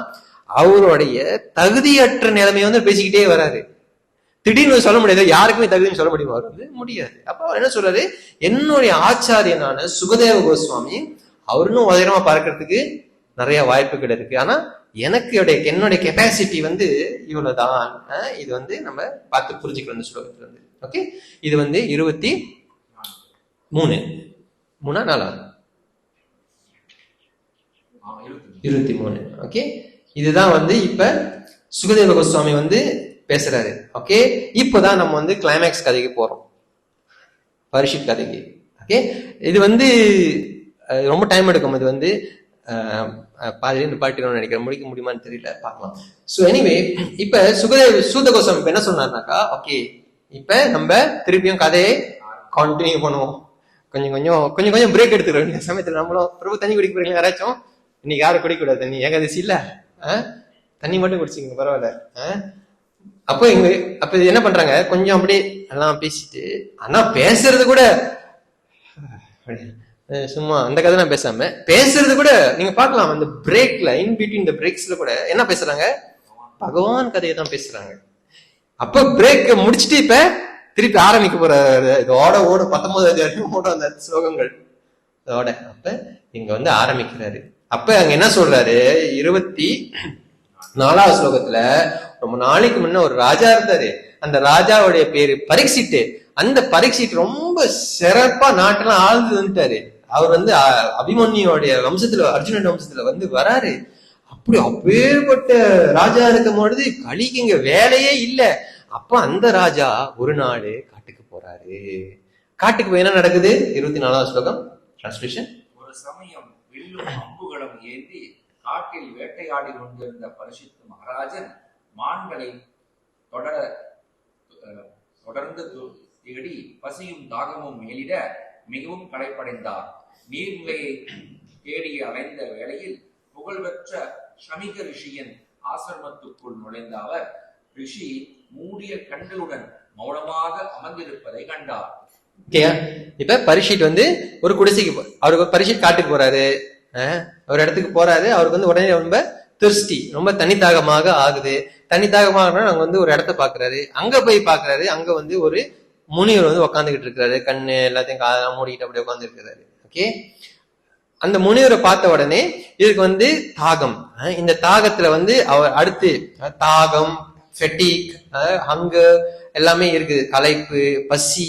அவருடைய தகுதியற்ற நிலைமையை பேசிக்கிட்டே வராரு. திடீர்னு சொல்ல முடியாது, யாருக்குமே தகுதின்னு சொல்ல முடியுமா? முடியாது. அப்ப அவர் என்ன சொல்றாரு, என்னுடைய ஆச்சாரியனான சுகதேவ கோஸ்வாமி அவர் இன்னும் உயரமா பறக்கிறதுக்கு நிறைய வாய்ப்புகள் இருக்கு. ஆனா எனக்கு என்னுடைய கெப்பாசிட்டி இவ்வளவுதான். இது நம்ம பார்த்து புரிஞ்சுக்கணும் இந்த ஸ்லோகத்துல ஓகே. இது 23 23. ஓகே, இதுதான் இப்ப சுகதேவ கோஸ்வாமி பேசுறாரு. ஓகே, இப்பதான் நம்ம கிளைமேக்ஸ் கதைக்கு போறோம், பரிஷித் கதைக்கு. ஓகே, இது ரொம்ப டைம் எடுக்கும். இது பாதியில நிப்பாட்டிடணும்னு நினைக்கிறேன், முடிக்க முடியுமான்னு தெரியல, பார்க்கலாம். சோ எனிவே, இப்ப சூத கோஸ்வாமி இப்ப என்ன சொன்னார்னாக்கா, ஓகே இப்ப நம்ம திருப்பியும் கதையை கண்டினியூ பண்ணுவோம். கொஞ்சம் பிரேக் எடுத்துக்கிறோம். இந்த சமயத்துல நம்மளும் பிரபு தண்ணி குடிக்க போறீங்களா யாராச்சும்? இன்னைக்கு யாரும் குடிக்க கூடாது தண்ணி, ஏகாதசி இல்ல, தண்ணி மட்டும் குடிச்சிங்க பரவாயில்ல. அப்ப என்ன பண்றாங்க, கொஞ்சம் அப்படியே எல்லாம் பேசிட்டு, ஆனா பேசுறது கூட சும்மா அந்த கதை நான் பேசாம பேசுறது கூட நீங்க பாக்கலாம். அந்த பிரேக்ல, இன் பிட்வீன் த பிரேக்ஸ்ல கூட என்ன பேசுறாங்க, பகவான் கதையை தான் பேசுறாங்க. அப்ப பிரேக் முடிச்சுட்டு இப்ப திருப்பி ஆரம்பிக்க போற இதோட 19 அந்த ஸ்லோகங்கள் இதோட அப்ப இங்க ஆரம்பிக்கிறாரு. அப்ப அங்க என்ன சொல்றாரு, 24வது ஸ்லோகத்துல, ரொம்ப நாளைக்கு முன்ன ஒரு ராஜா இருந்தாரு, அந்த ராஜாவுடைய பேரு பரீட்சித்து. அந்த பரீட்சித் ரொம்ப சிறப்பா நாட்டெல்லாம் ஆழ்ந்து வந்துட்டாரு. அவர் அபிமன்யுடைய வம்சத்துல, அர்ஜுனன் வம்சத்துல வராரு. அப்படி அப்பேற்பட்ட ராஜா இருக்கும் பொழுது கலிக்கு இங்க வேலையே இல்ல. அப்ப அந்த ராஜா ஒரு நாள் காட்டுக்கு போறாரு. காட்டுக்கு போய் என்ன நடக்குது, 24வது ஸ்லோகம், டிரான்ஸ்லேஷன். ஒரு சமயம் வில்லும் அம்புகளும் ஏந்தி காட்டில் வேட்டையாடி கொண்டிருந்த பரிசுத்த மகாராஜன் மான்களை தொடர்ந்து தேடி பசியும் தாகமும் மேலிட மிகவும் களைப்படைந்தார். நீர்நிலையை தேடி அலைந்த வேளையில் புகழ்பெற்ற ஷமிக ரிஷியின் ஆசிரமத்துக்குள் நுழைந்த அவர் ரிஷி மூடிய கண்களுடன் மௌனமாக அமர்ந்திருப்பதை கண்டார். இப்ப பரீட்சித் வந்து ஒரு குடிசைக்கு அவருக்கு பரீட்சித் காட்டுக்கு போறாரு, ஒரு இடத்துக்கு போறாரு. அவருக்கு வந்து உடனே ரொம்ப திர்ஸ்டி, ரொம்ப தனித்தாகமாக ஆகுது. தனித்தாகமாக அங்க வந்து ஒரு இடத்த பாக்குறாரு. அங்க போய் பாக்குறாரு, அங்க வந்து ஒரு முனிவர் வந்து உட்காந்துக்கிட்டு இருக்காரு. கண்ணு எல்லாத்தையும் காதெல்லாம் மூடிக்கிட்டு அப்படியே உட்காந்து இருக்கிறாரு. ஓகே, அந்த முனிவரை பார்த்த உடனே இதுக்கு வந்து தாகம். இந்த தாகத்துல வந்து அவர் அடுத்து தாகம், ஃபெட்டிக், ஹங்கர் எல்லாமே இருக்குது. களைப்பு, பசி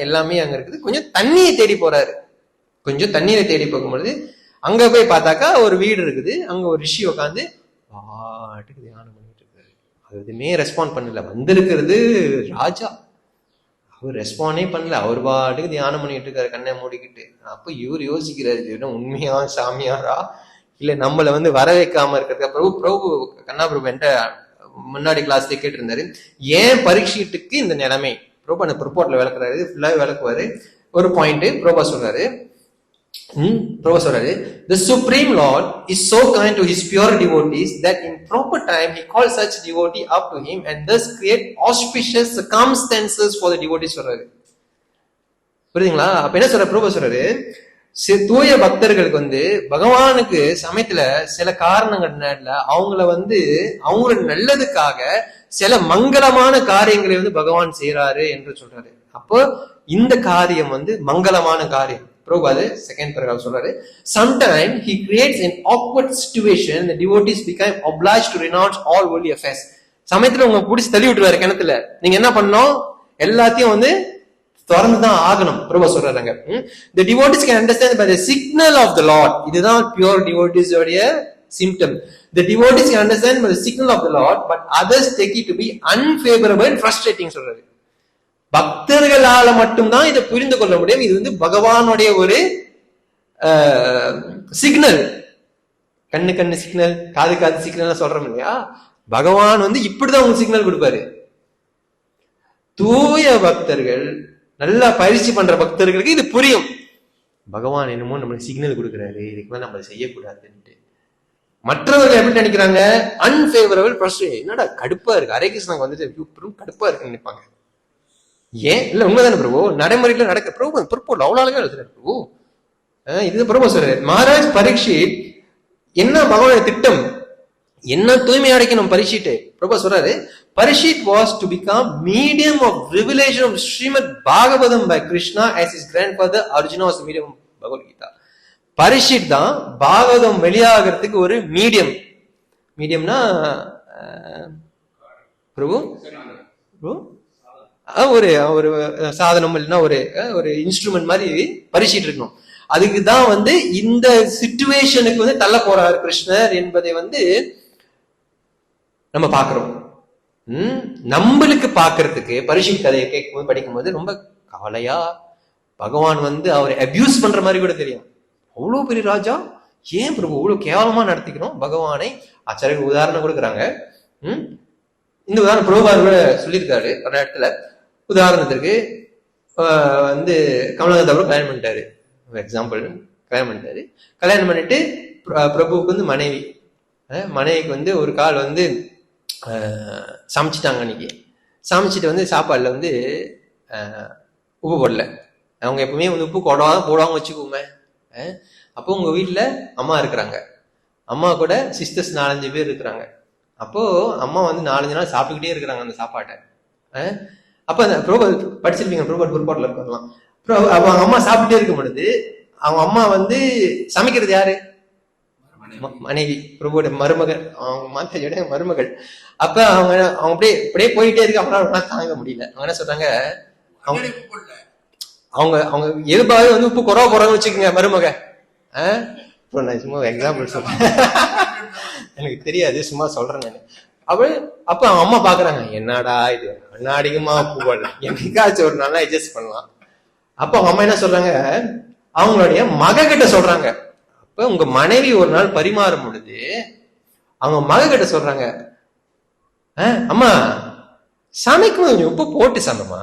எல்லாமே அங்க இருக்குது. கொஞ்சம் தண்ணியை தேடி போறாரு. கொஞ்சம் தண்ணீரை தேடி போகும்பொழுது அங்க போய் பார்த்தாக்கா ஒரு வீடு இருக்குது. அங்க ஒரு ரிஷி உட்காந்து பாட்டுக்கு தியானம் பண்ணிட்டு இருக்காரு. அது எதுவுமே ரெஸ்பாண்ட் பண்ணல. வந்திருக்கிறது ராஜா, அவர் ரெஸ்பாண்டே பண்ணல. அவர் பாட்டுக்கு தியானம் பண்ணிட்டு இருக்காரு கண்ணை மூடிக்கிட்டு. அப்ப இவர் யோசிக்கிறாரு, உண்மையா சாமியாரா இல்ல நம்மள வந்து வர வைக்காம இருக்கிறது. பிரபு கண்ணா பிரபு என்கிட்ட முன்னாடி கிளாஸ்ல கேட்டு இருந்தாரு, ஏன் பரீட்சித்துக்கு இந்த நிலைமை. பிரபு அந்த ப்ரிப்போர்ட்ல விளக்குறாரு, ஃபுல்லாவே விளக்குவாரு. ஒரு பாயிண்ட் பிரபா சொல்றாரு, the Supreme Lord is so kind to his pure devotees that in proper time he calls such devotee up to him and thus create auspicious circumstances for the devotees. சொல்றாரு, புரியுதுங்களா? அப்ப என்ன சொல்ற பிரபு சொல்றாரு, தூய பக்தர்களுக்கு வந்து பகவானுக்கு சமயத்துல சில காரணங்கள்ல அவங்கள வந்து அவங்களோட நல்லதுக்காக சில மங்களமான காரியங்களை வந்து பகவான் செய்யறாரு என்று சொல்றாரு. அப்போ இந்த காரியம் வந்து மங்களமான காரியம். பிரபுபாது செகண்ட் பேராகிராஃப் சொல்றாரு, sometime he creates an awkward situation the devotees become obliged to renounce all worldly affairs. சமயத்துல உங்க புடிச்சு தள்ளி விட்டுருவாரு கிணத்துல, நீங்க என்ன பண்ணணும், எல்லாத்தையும் வந்து திறந்துதான் ஆகணும். பிரபு சொல்றாங்க, the devotees can understand by the signal of the Lord. இதுதான் pure devotees உடைய symptom. The devotees can understand by the signal of the Lord, but others take it to be unfavorable and frustrating சொல்றாரு. பக்தர்களால மட்டும்தான் இதை புரிந்து கொள்ள முடியும். இது வந்து பகவானுடைய ஒரு சிக்னல். கண்ணு கண்ணு சிக்னல், காது காது சிக்னல் சொல்றோம் இல்லையா, பகவான் வந்து இப்படிதான் உங்களுக்கு சிக்னல் கொடுப்பாரு. தூய பக்தர்கள், நல்லா பயிற்சி பண்ற பக்தர்களுக்கு இது புரியும். பகவான் என்னமோ நம்மளுக்கு சிக்னல் கொடுக்குறாரு, இதுக்கு மேல நம்ம செய்யக்கூடாதுன்ட்டு. மற்றவர்கள் எப்படி நினைக்கிறாங்க, அன்பேவரபிள் ஃப்ரஸ்ட்ரேஷன். என்னடா கடுப்பா இருக்கு, ஹரே கிருஷ்ணாக்கு வந்துட்டு கடுப்பா இருக்குன்னு நினைப்பாங்க. ஏன் இல்ல, உண்மைதானே பிரபு, நடைமுறையில நடக்க பிரபு பொறுப்பு அவ்வளவு அழகா எழுதுறாரு பிரபு. இது பிரபு சொல்றாரு, மகாராஜ் பரீட்சித் என்ன பகவானுடைய திட்டம், என்ன தூய்மை அடைக்கணும் பரீட்சித். பிரபு சொல்றாரு, Parikshit was to become medium of revelation of Shrimad Bhagavatam by Krishna as his grandfather Arjuna was the medium of Bhagavad Gita. Parikshit தான் பாகவதம் வெளியாகிறதுக்கு ஒரு மீடியம். மீடியம்னா பிரபு ஒரு ஒரு சாதனம் இல்லைன்னா ஒரு இன்ஸ்ட்ருமெண்ட் மாதிரி பரிசிட்டு இருக்கணும். அதுக்குதான் வந்து இந்த சிச்சுவேஷனுக்கு வந்து தள்ள போறாரு கிருஷ்ணர் என்பதை வந்து நம்ம பாக்குறோம். நம்மளுக்கு பாக்குறதுக்கு பரிசித் கதையை கேட்கும்போது படிக்கும்போது ரொம்ப கவலையா, பகவான் வந்து அவரை அபியூஸ் பண்ற மாதிரி கூட தெரியும். அவ்வளவு பெரிய ராஜா, ஏன் பிரபு அவ்வளவு கேவலமா நடத்திக்கிறோம் பகவானை. ஆச்சாரியர்கள் உதாரணம் கொடுக்குறாங்க. இந்த உதாரணம் பிரபுபார் கூட சொல்லியிருக்காரு ஒரு இடத்துல. உதாரணத்திற்கு வந்து கமலநாத் அவரும் கல்யாணம் பண்ணிட்டாரு, எக்ஸாம்பிள் கல்யாணம் பண்ணிட்டாரு. கல்யாணம் பண்ணிட்டு பிரபுவுக்கு வந்து மனைவிக்கு வந்து ஒரு கால் வந்து சமைச்சிட்டாங்க. அன்னைக்கு சமைச்சிட்டு வந்து சாப்பாடுல வந்து உப்பு போடல. அவங்க எப்பவுமே வந்து உப்பு போடாம வச்சுக்கோமே. அப்போ உங்க வீட்டுல அம்மா இருக்கிறாங்க, அம்மா கூட சிஸ்டர்ஸ் 4-5 பேர் இருக்கிறாங்க. அப்போ அம்மா வந்து 4-5 நாள் சாப்பிட்டுக்கிட்டே இருக்கிறாங்க அந்த சாப்பாட்டை. அப்ப அந்த படிச்சிருப்பீங்க, ப்ரோபாட்ல இருக்கலாம். அவங்க அம்மா சாப்பிட்டே இருக்கும் பொழுது அவங்க அம்மா வந்து சமைக்கிறது யாரு, மனைவி, பிரபுவோட மருமகள், அவங்க மாத்தையோட மருமகள். அப்ப அவங்க அப்படியே போயிட்டே இருக்கு. அவங்களால தாங்க முடியல. அவங்க என்ன சொல்றாங்க, அவங்க அவங்க எதுபாவே வந்து உப்பு குறவா போறாங்க வச்சுக்கோங்க மருமக. நான் சும்மா எக்ஸாம்பிள் சொல்றேன், எனக்கு தெரியாது, சும்மா சொல்றேன் நான். அப்ப அவங்க அம்மா பாக்குறாங்க, என்னடா இது அண்ணாடிக்குமா உப்பு போடல, என்னைக்காச்சும் ஒரு நாள் அட்ஜஸ்ட் பண்ணலாம். அப்ப அவங்க அம்மா என்ன சொல்றாங்க, அவங்களுடைய மக கிட்ட சொல்றாங்க. அப்ப உங்க மனைவி ஒரு நாள் பரிமாறும் பொழுது அவங்க மக கிட்ட சொல்றாங்க, அம்மா சமைக்கும் கொஞ்சம் உப்பு போட்டு சமைமா.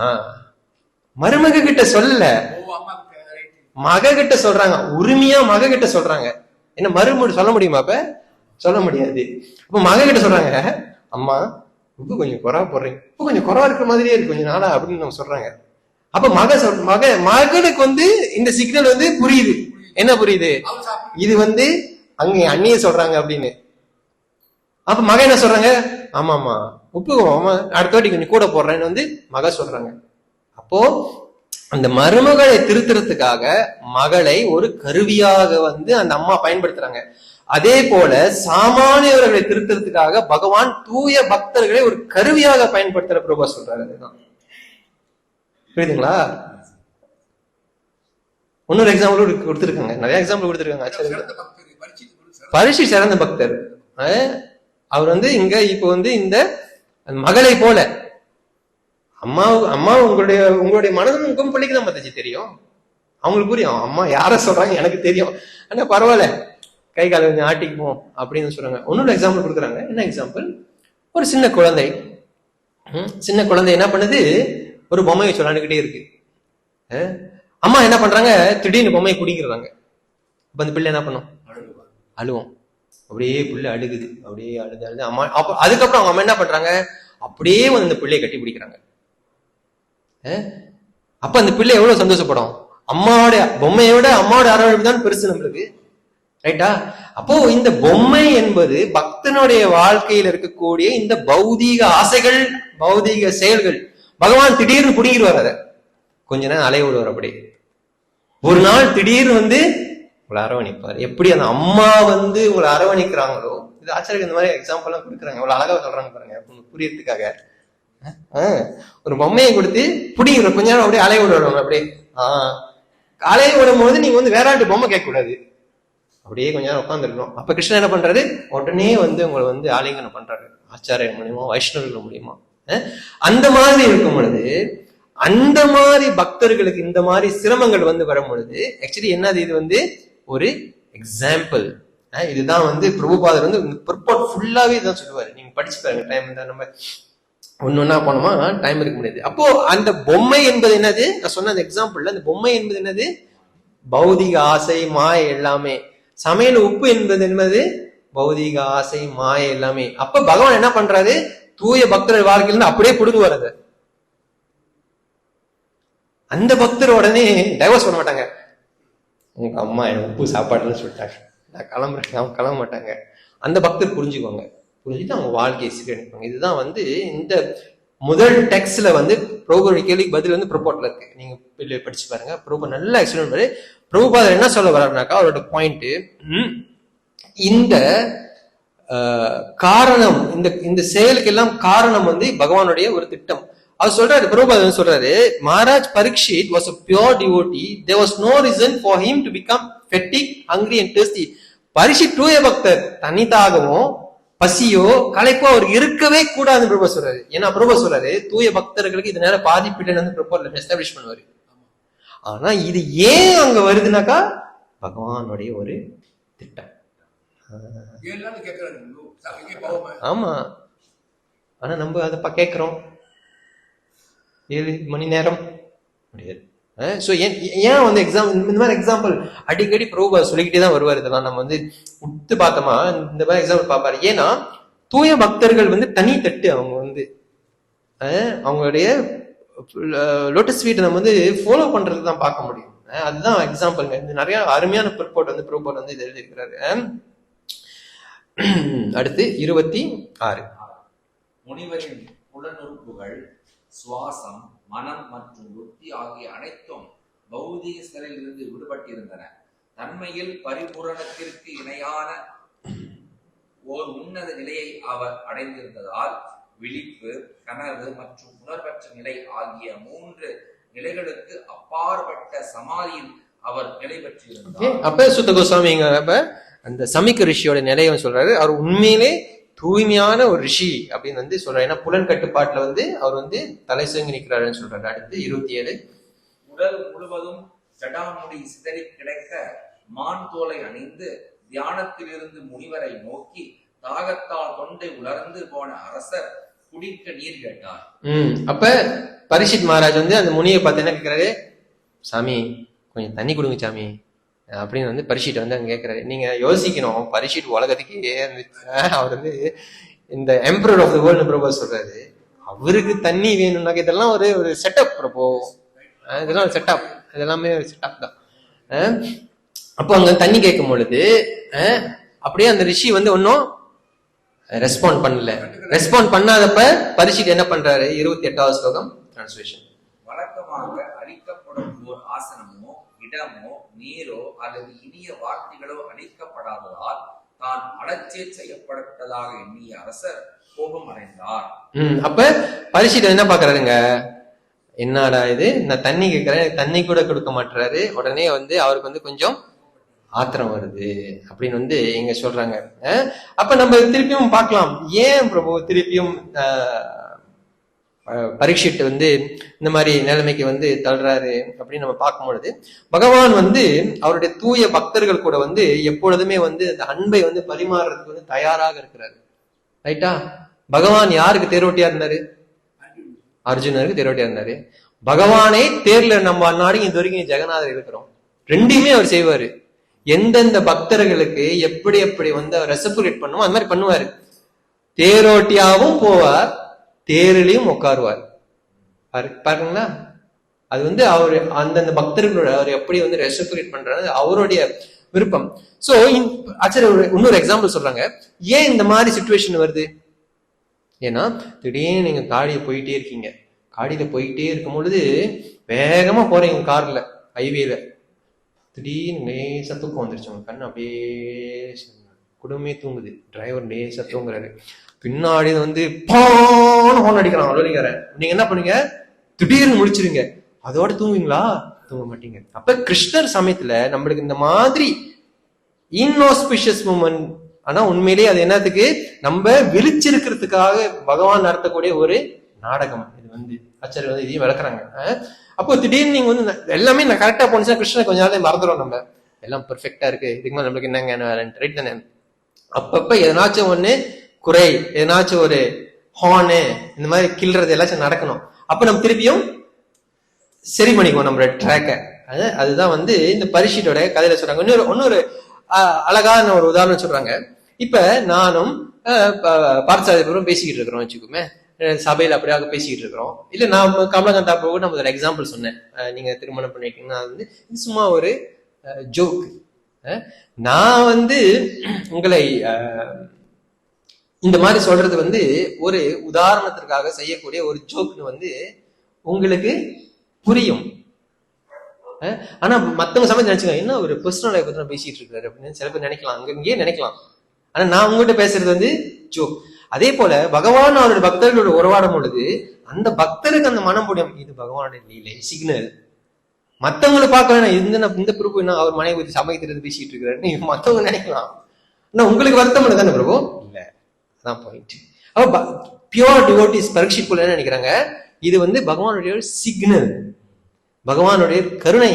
மருமக கிட்ட சொல்லல, மக கிட்ட சொல்றாங்க. உரிமையா மக கிட்ட சொல்றாங்க. என்ன மருமக சொல்ல முடியுமா? அப்ப சொல்ல முடியாது. அப்ப மக கிட்ட சொல்றாங்க, அம்மா உப்பு கொஞ்சம் குறவா போடுறீங்க, உப்பு கொஞ்சம் குறவா இருக்கிற மாதிரியே இருக்கு கொஞ்சம் நாளா அப்படின்னு நம்ம சொல்றாங்க. அப்ப மகனுக்கு வந்து இந்த சிக்னல் வந்து புரியுது. என்ன புரியுது? இது வந்து அங்க அண்ணிய சொல்றாங்க அப்படின்னு. அப்ப மக என்ன சொல்றாங்க, ஆமாமா உப்பு அடுத்த வாட்டி கொஞ்சம் கூட போடுறேன்னு வந்து மக சொல்றாங்க. அப்போ அந்த மருமகளை திருத்துறதுக்காக மகளை ஒரு கருவியாக வந்து அந்த அம்மா பயன்படுத்துறாங்க. அதே போல சாமானியவர்களை திருத்துறதுக்காக பகவான் தூய பக்தர்களை ஒரு கருவியாக பயன்படுத்துற பிரபா சொல்றாரு. அதுதான் புரியுதுங்களா? இன்னொரு எக்ஸாம்பிள் கொடுத்துருக்காங்க, நிறைய எக்ஸாம்பிள் கொடுத்துருக்காங்க. பரிசு சிறந்த பக்தர் அவர் வந்து இங்க இப்ப வந்து இந்த மகளை போல அம்மா உங்களுடைய மனதும் உங்க பிள்ளைக்கு தான் பத்தச்சு தெரியும், அவங்களுக்கு புரியும் அம்மா யார சொல்றாங்க எனக்கு தெரியும், ஆனா பரவாயில்ல கை கால கொஞ்சம் ஆட்டிக்குவோம் அப்படின்னு சொல்றாங்க. இன்னொரு எக்ஸாம்பிள் கொடுக்குறாங்க. என்ன எக்ஸாம்பிள்? ஒரு சின்ன குழந்தை என்ன பண்ணுது, ஒரு பொம்மையை சொல்லாண்டுகிட்டே இருக்கு. அம்மா என்ன பண்றாங்க, திடீர்னு பொம்மையை குடிக்கிறாங்க. அப்ப அந்த பிள்ளை என்ன பண்ணும்? அழுவோம். அப்படியே பிள்ளை அழுகுது, அப்படியே அழுது அம்மா. அதுக்கப்புறம் அவங்க அம்மா என்ன பண்றாங்க, அப்படியே வந்து அந்த பிள்ளையை கட்டி பிடிக்கிறாங்க. அப்ப அந்த பிள்ளை எவ்வளவு சந்தோஷப்படும். அம்மாவோட பொம்மையோட அம்மாவோட அரவணைப்பு தான் பெருசு நம்மளுக்கு, ரைட்டா? அப்போ இந்த பொம்மை என்பது பக்தனுடைய வாழ்க்கையில் இருக்கக்கூடிய இந்த பௌதீக ஆசைகள், பௌதீக செயல்கள். பகவான் திடீர்னு புடிங்கிடுவார், அதை கொஞ்ச நேரம் அலைய விடுவார். அப்படி ஒரு நாள் திடீர்னு வந்து உங்களை அரவணைப்பார். எப்படி அந்த அம்மா வந்து உங்களை அரவணைக்கிறாங்களோ, இது ஆச்சரியம். இந்த மாதிரி எக்ஸாம்பிள் எல்லாம் கொடுக்குறாங்க, இவ்வளவு அழகா சொல்றாங்க பாருங்க புரியறதுக்காக. ஒரு பொம்மையை கொடுத்து புடிங்கிற கொஞ்ச நேரம் அப்படியே அலைய விடுவாங்க. அப்படியே அலைய விடும் போது நீங்க வந்து வேற ஆட்டு பொம்மை கேட்க கூடாது, அப்படியே கொஞ்ச நேரம் உட்காந்துருக்கணும். அப்ப கிருஷ்ணன் என்ன பண்றாரு, உடனே வந்து உங்களை வந்து ஆலிங்கனம் பண்றாரு, ஆச்சாரிய மூலியமா வைஷ்ணவர்கள் மூலியமா. அந்த மாதிரி இருக்கும் பொழுது, அந்த மாதிரி பக்தர்களுக்கு இந்த மாதிரி சிரமங்கள் வந்து வரும் பொழுது ஆக்சுவலி என்னது, இது வந்து ஒரு எக்ஸாம்பிள். இதுதான் வந்து பிரபுபாதர் வந்து பர்போர்ட் ஃபுல்லாவே இதான் சொல்லுவாரு. நீங்க படிச்சு பாருங்க, டைம் தான் நம்ம ஒன்னொன்னா போனோமா டைம் இருக்க முடியாது. அப்போ அந்த பொம்மை என்பது என்னது, நான் சொன்ன அந்த எக்ஸாம்பிள்ல அந்த பொம்மை என்பது என்னது, பௌதிக ஆசை மாய எல்லாமே. சமையல் உப்பு என்பது என்பது பௌதிக ஆசை மாய எல்லாமே. அப்ப பகவான் என்ன பண்றாரு, தூய பக்தர் வாழ்க்கையில அப்படியே புடுங்குவார் அதை. அந்த பக்தர் உடனே டைவர்ஸ் பண்ண மாட்டாங்க. உங்க அம்மா எனக்கு உப்பு சாப்பாடுன்னு சொல்லிட்டாங்க, நான் கிளம்புறேன், அவங்க கிளம்ப மாட்டாங்க. அந்த பக்தர் புரிஞ்சுக்குவாங்க, புரிஞ்சுட்டு அவங்க வாழ்க்கையை சீரழிப்பாங்க. இதுதான் வந்து இந்த முதல் டெக்ஸ்ட்ல வந்து பிரபுவோட கேள்விக்கு பதில் வந்து ப்ரோபோர்ட்ல இருக்கு. நீங்க படிச்சு பாருங்க. பிரபு நல்லா எக்ஸ்பிளைன் பண்ணி பிரபுபாதர் என்ன சொல்ல வர்றாருனாக்கா, அவரோட பாயிண்ட் இந்த காரணம், இந்த செயலுக்கு எல்லாம் காரணம் வந்து பகவானுடைய ஒரு திட்டம். அவர் சொல்றாரு, பிரபுபாதர் சொல்றாரு, Maharaj Parikshit was a pure devotee. There was no reason for him to become fatigue, hungry and thirsty. Parikshit தூய பக்தர், தனித்தாகவும் பசியோ களைப்போ அவர் இருக்கவே கூடாதுன்னு பிரபு சொல்றாரு. ஏன்னா பிரபு சொல்றாரு, தூய பக்தர்களுக்கு இது நேரம் பாதிப்பில்லைன்னு பிரபு எஸ்டாப்ளிஷ் பண்ணுவாரு. ஆனா இது ஏன் அங்க வருதுனாக்கா, பகவானுடைய ஒரு திட்டம். ஆமா, ஆனா நம்ம அதை கேட்கிறோம் 7 மணி நேரம் முடியாது. ஏன் வந்து இந்த மாதிரி எக்ஸாம்பிள் அடிக்கடி பிரபு சொல்லிக்கிட்டே தான் வருவார். இதெல்லாம் நம்ம வந்து உத்து பார்த்தோமா இந்த மாதிரி எக்ஸாம்பிள் பார்ப்பாரு. ஏன்னா தூய பக்தர்கள் வந்து தனி தட்டு, அவங்க வந்து அவங்களுடைய லோட்டஸ் ஸ்வீட் நம்ம வந்து ஃபாலோ பண்றது தான் பார்க்க முடியும். அதுதான் எக்ஸாம்பிள்ங்க. இது நிறைய அருமையான ப்ரிப்போர்ட் வந்து பிரபு வந்து இது எழுதியிருக்கிறாரு. அடுத்து 26. முனிவரின் புலனுறுப்புகள், சுவாசம், மனம் மற்றும் புத்தி ஆகிய அனைத்தும் பௌதிக சிறையிலிருந்து விடுபட்டிருந்தன. தன்மையில் பரிபூரணத்திற்கு இணையான ஓர் உன்னத நிலையை அவர் அடைந்திருந்ததால் விழிப்பு, கனவு மற்றும் உணர்வற்ற நிலை ஆகிய 3 நிலைகளுக்கு அப்பாற்பட்ட சமாதியில் அவர் நிலை பெற்றிருந்தார். அப்ப சுத்த கோஸ்வாமிங்க அந்த சமிக்க ரிஷியோட நிலையை சொல்றாரு. அவர் உண்மையிலே தூய்மையான ஒரு ரிஷி அப்படின்னு வந்து சொல்றாரு. ஏன்னா புலன் கட்டுப்பாட்டுல வந்து அவர் வந்து தலை சுங்கி நிற்கிறாருன்னு சொல்றாரு. அடுத்து 27. உடல் முழுவதும் ஜடாமுடி சிதறி கிடக்க மான் தோலை அணிந்து தியானத்திலிருந்து முனிவரை நோக்கி தாகத்தால் தொண்டை உலர்ந்து போன அரசர் குடிக்க நீர் கேட்டார். அப்ப பரீட்சித் மகாராஜ் வந்து அந்த முனியை பார்த்து என்ன கேட்கிறாரு, சாமி கொஞ்சம் தண்ணி கொடுங்க சாமி அப்படின்னு வந்து பரீட்சித் வந்து அங்க கேட்கிறாரு. நீங்க யோசிக்கணும், பரீட்சித் உலகத்துக்கே அவர் வந்து இந்த எம்பரர் ஆஃப் தி வேர்ல்ட் பிரபு சொல்றாரு, அவருக்கு தண்ணி வேணும்னாக்க இதெல்லாம் ஒரு செட்டப் பிரபு, இதெல்லாம் செட்டப், இதெல்லாமே ஒரு செட்டப் தான். அப்போ அங்க தண்ணி கேட்கும் பொழுது அப்படியே அந்த ரிஷி வந்து ஒன்னும் ரெஸ்பாண்ட் பண்ணல. ரெஸ்பாண்ட் பண்ணாதப்ப பரீட்சித் என்ன பண்றாரு, 28வது ஸ்லோகம் டிரான்ஸ்லேஷன். வழக்கமாக அளிக்கப்படும் ஓர் ஆசனமோ இடமோ நீரோ அல்லது இனிய வார்த்தைகளோ அளிக்கப்படாததால் தான் அலட்சிய செய்யப்பட்டதாக எண்ணிய அரசர் கோபம் அடைந்தார். அப்ப பரீட்சித் என்ன பாக்குறாருங்க, என்னடா இது, நான் தண்ணி கேட்கிறேன், தண்ணி கூட கொடுக்க மாட்டாரு. உடனே வந்து அவருக்கு வந்து கொஞ்சம் ஆத்திரம் வருது அப்படின்னு வந்து இங்க சொல்றாங்க. அப்ப நம்ம திருப்பியும் பார்க்கலாம், ஏன் பிரபு திருப்பியும் பரீட்சித் வந்து இந்த மாதிரி நிலைமைக்கு வந்து தள்ளுறாரு அப்படின்னு நம்ம பார்க்கும்பொழுது, பகவான் வந்து அவருடைய தூய பக்தர்கள் கூட வந்து எப்பொழுதுமே வந்து அந்த அன்பை வந்து பரிமாறுறதுக்கு வந்து தயாராக இருக்கிறாரு. ரைட்டா? பகவான் யாருக்கு தேரோட்டியா இருந்தாரு? அர்ஜுனருக்கு தேரோட்டியா இருந்தாரு. பகவானே தேர்ல நம்ம நாடு இது வரைக்கும் ஜெகநாதர் இருக்கிறோம், ரெண்டையுமே அவர் செய்வாரு. எந்தெந்த பக்தர்களுக்கு எப்படி எப்படி வந்து அவர் ரெசிப்ரோகேட் பண்ணுமோ அந்த மாதிரி பண்ணுவாரு. தேரோட்டியாவும் போவார், தேரிலையும் உட்காருவார். பாருங்களா, அது வந்து அவர் அந்தந்த பக்தர்களோட அவர் எப்படி வந்து ரெசிப்ரோகேட் பண்றாரு, அவருடைய விருப்பம். சோ ஆச்சரிய இன்னொரு எக்ஸாம்பிள் சொல்றாங்க, ஏன் இந்த மாதிரி சிச்சுவேஷன் வருது. ஏன்னா திடீர்னு நீங்க காடியில போயிட்டே இருக்கீங்க, காடியில போயிட்டே இருக்கும் பொழுது வேகமா போறீங்க கார்ல, ஹைவேல, திடீர்னு லேசா தூக்கம் வந்துருச்சு, உங்க கண்ணு அப்படியே குடும்பமே தூங்குது, டிரைவர் லேசா தூங்குறாரு, பின்னாடி வந்து ஹார்ன் அடிக்கிறான் அலுவலிக்காரன். நீங்க என்ன பண்ணுங்க, திடீர்னு முடிச்சிருங்க, அதோட தூங்குவீங்களா? தூங்க மாட்டீங்க. அப்ப கிருஷ்ணர் சமயத்துல நம்மளுக்கு இந்த மாதிரி இன்ஆஸ்பிஷியஸ் மூமெண்ட், ஆனா உண்மையிலேயே அது என்னத்துக்கு, நம்ம விழிச்சிருக்கிறதுக்காக பகவான் நடத்தக்கூடிய ஒரு நாடகம். இது வந்து ஆச்சாரியர் வந்து இதையும் விளக்குறாங்க. அப்போ திடீர்னு நீங்க வந்து எல்லாமே நான் கரெக்டா போனுச்சுன்னா கிருஷ்ணன் கொஞ்ச நாளே மறந்துடும், நம்ம எல்லாம் பெர்ஃபெக்டா இருக்கு, இதுக்கு மேலே நம்மளுக்கு என்னங்க ரைட் தானே. அப்பப்ப எதனாச்சும் ஒண்ணு குறை, எதனாச்சும் ஒரு ஹார்னு இந்த மாதிரி கிள்றது எல்லாச்சும் நடக்கணும். அப்ப நம்ம திருப்பியும் சரி பண்ணிக்குவோம் நம்மளோட ட்ராக்க. அதுதான் வந்து இந்த பரீட்சித்தோட கதையில சொல்றாங்க. இன்னொரு அழகான ஒரு உதாரணம் சொல்றாங்க. இப்ப நானும் பார்த்தசாரதிபுரம் பேசிக்கிட்டு இருக்கிறோம் வச்சுக்கோமே, சபையில அப்படியாக பேசிக்கிட்டு இருக்கிறோம். இல்ல நான் கமலகாந்தா கூட நம்ம ஒரு எக்ஸாம்பிள் சொன்னேன், நீங்க திருமணம் பண்ணிருக்கீங்கன்னா அது வந்து சும்மா ஒரு ஜோக். நான் வந்து உங்களை இந்த மாதிரி சொல்றது வந்து ஒரு உதாரணத்திற்காக செய்யக்கூடிய ஒரு ஜோக்னு வந்து உங்களுக்கு புரியும். ஆனா மத்தவங்க சமயம் நினைச்சுக்கலாம், என்ன ஒரு பர்சனல் லைஃப் பத்தி பேசிட்டு இருக்காரு அப்படின்னு சில பேர் நினைக்கலாம், அங்கேயே நினைக்கலாம். ஆனா நான் உங்ககிட்ட பேசுறது வந்து ஜோக். அதே போல பகவான் அவருடைய பக்தர்களோட உறவாடும் பொழுது அந்த பக்தருக்கு அந்த மனம் முடியும், இது பகவானுடைய லீலை சிக்னல். மத்தவங்களை பார்க்க வேணாம், இந்த பிரபு என்ன அவர் மனைவி பத்தி சமயத்திலிருந்து பேசிட்டு இருக்கிறாரு மத்தவங்க நினைக்கலாம். ஆனா உங்களுக்கு வருத்தம் தானே பிரபு? இல்ல, அதான் பாயிண்ட். அப்ப பியூர் டிவோட்டிஸ் பரீட்சித் போல என்ன நினைக்கிறாங்க, இது வந்து பகவானுடைய சிக்னல், பகவானுடைய கருணை,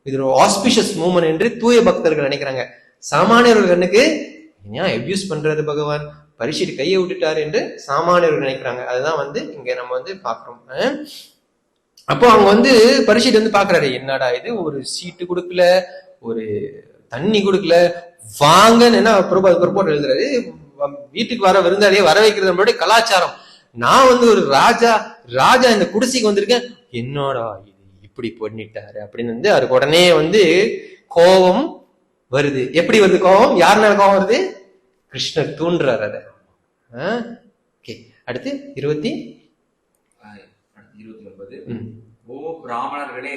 இது ஒரு ஆஸ்பிஷியஸ் மூமெண்ட் என்று தூய பக்தர்கள் நினைக்கிறாங்க. சாமானியர்கள் கண்ணுக்கு ஏன் அபியூஸ் பண்றது பகவான், பரீட்சித் கையை விட்டுட்டாரு என்று சாமானியர்கள் நினைக்கிறாங்க. அதுதான் வந்து இங்க நம்ம வந்து பாக்குறோம். அப்போ அவங்க வந்து பரீட்சித் வந்து பாக்குறாரு, என்னடா இது, ஒரு சீட்டு கொடுக்கல, ஒரு தண்ணி கொடுக்கல, வாங்கன்னு என்ன ப்ரொபோட் எழுதுறாரு, வீட்டுக்கு வர விருந்தாளியே வர வைக்கிறது நம்மளுடைய கலாச்சாரம். நான் வந்து ஒரு ராஜா இந்த குடிசைக்கு வந்திருக்கேன், என்னோடா இப்படி பண்ணிட்டாரு அப்படின்னு வந்து அவருக்கு உடனே வந்து கோபம் வருது. எப்படி வருது கோபம்? யார் மேல கோபம் வருது? கிருஷ்ணர் தூண்டுறாரு அத. அடுத்து 29. ஓ பிராமணர்களே,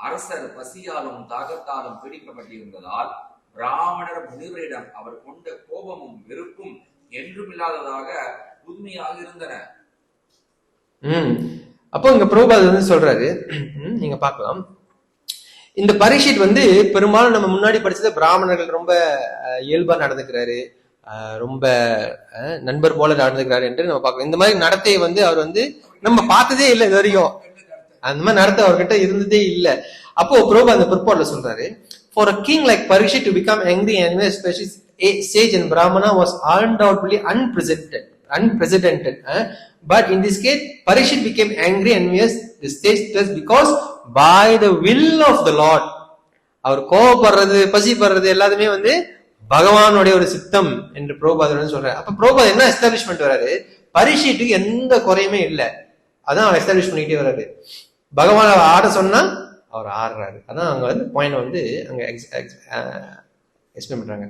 அரசர் பசியாலும் தாகத்தாலும் பிடிக்கப்பட்டிருந்ததால் பிராமணர் முனிவரிடம் அவர் கொண்ட கோபமும் வெறுப்பும் என்றுமில்லாததாக புதுமையாக இருந்தன. அப்போ இங்க பிரபுபாத் வந்து சொல்றாரு, நீங்க பார்க்கலாம், இந்த பரீட்சித் வந்து பெரும்பாலும் நம்ம முன்னாடி படிச்சது பிராமணர்கள் ரொம்ப இயல்பா நடந்துக்கிறாரு, ரொம்ப நண்பர் போல நடந்துக்கிறாரு என்று நம்ம பார்க்கலாம். இந்த மாதிரி நடத்தையை வந்து அவர் வந்து நம்ம பார்த்ததே இல்லை இது வரைக்கும். அந்த மாதிரி நடத்த அவர்கிட்ட இருந்ததே இல்ல. அப்போ பிரபு அந்த பிற்பாடுல சொல்றாரு, for a king like Parikshit to become angry and especially a sage and Brahmana was undoubtedly unprecedented. But in this case, Parikshit became angry and envious the sage just because by the will of the Lord. அவர் கோபப்படுறது, பசிப்படுறது எல்லாத்துமே வந்து பகவானுடைய ஒரு சித்தம் என்று பிரபுபாதர் சொல்றாரு. அப்ப பிரபுபாதர் என்ன எஸ்டாபிஷ்மெண்ட் வராரு, பரீட்சித்துக்கு எந்த குறையுமே இல்லை, அதான் அவர் எஸ்டாபிஷ் பண்ணிக்கிட்டே வர்றாரு. பகவான் ஆட சொன்னா அவர் ஆடுறாரு. அதான் அங்க வந்து பாயிண்ட் வந்து அங்க எக்ஸ்பிளைன் பண்றாங்க.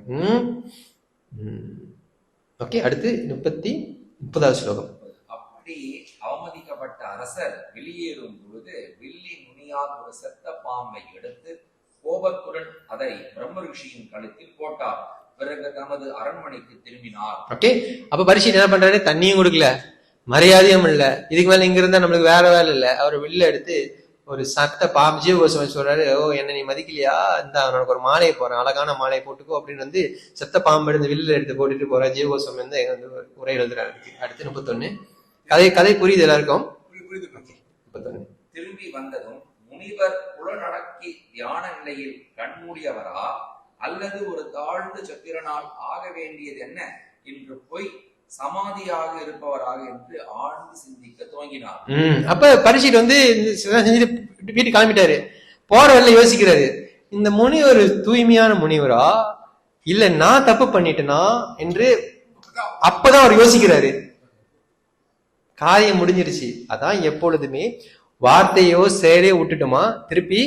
ஓகே, அடுத்து 30வது ஸ்லோகம். அப்படி அவமதிக்கப்பட்ட அரசர் வெளியேறும் பொழுது வில்லி நுனியால் ஒரு செத்த பாம்பை எடுத்து கோபத்துடன் அதை பிரம்ம ரிஷியின் கழுத்தில் போட்டார். பிறகு தமது அரண்மனைக்கு திரும்பினார். ஓகே, அப்ப பரீட்சித் என்ன பண்றாரு, தண்ணியும் கொடுக்கல, மரியாதையும் இல்ல, இதுக்கு மேல இங்க இருந்தா நம்மளுக்கு வேற வேலை இல்ல, அவர் வில்ல எடுத்து ஒரு சத்த பாம்பு ஜீவகோசம் சொல்றாரு, ஓ என்ன நீ மதிக்கலையா, இந்த அவனுக்கு ஒரு மாலையை போறேன், அழகான மாலையை போட்டுக்கோ அப்படின்னு வந்து செத்த பாம்பு எடுத்து வில்ல எடுத்து போட்டுட்டு போற ஜீவகோசம் வந்து உரை எழுதுறாரு. அடுத்து 31. கதை புரியுது எல்லாருக்கும்? 31. திரும்பி வந்ததும் முனிவர் புலனடக்கி தியான நிலையில் கண்மூடியவரா அல்லது ஒரு தாழ்ந்த சத்திரனால் ஆக வேண்டியது என்ன என்று போய் சமாதியாக இருப்பவராக என்று ஆழ்ந்து சிந்திக்க துவங்கினார். அப்ப பரீட்சித் வந்து வீட்டு கிளம்பிட்டாரு. போற வழியில யோசிக்கிறாரு, இந்த முனி ஒரு தூய்மையான முனிவரா இல்ல நான் தப்பு பண்ணிட்டேனா என்று. அப்பதான் அவர் யோசிக்கிறாரு. காரியம் முடிஞ்சிருச்சு. அதான் எப்பொழுதுமே வார்த்தையோ செயலையோ விட்டுட்டோமா திருப்பி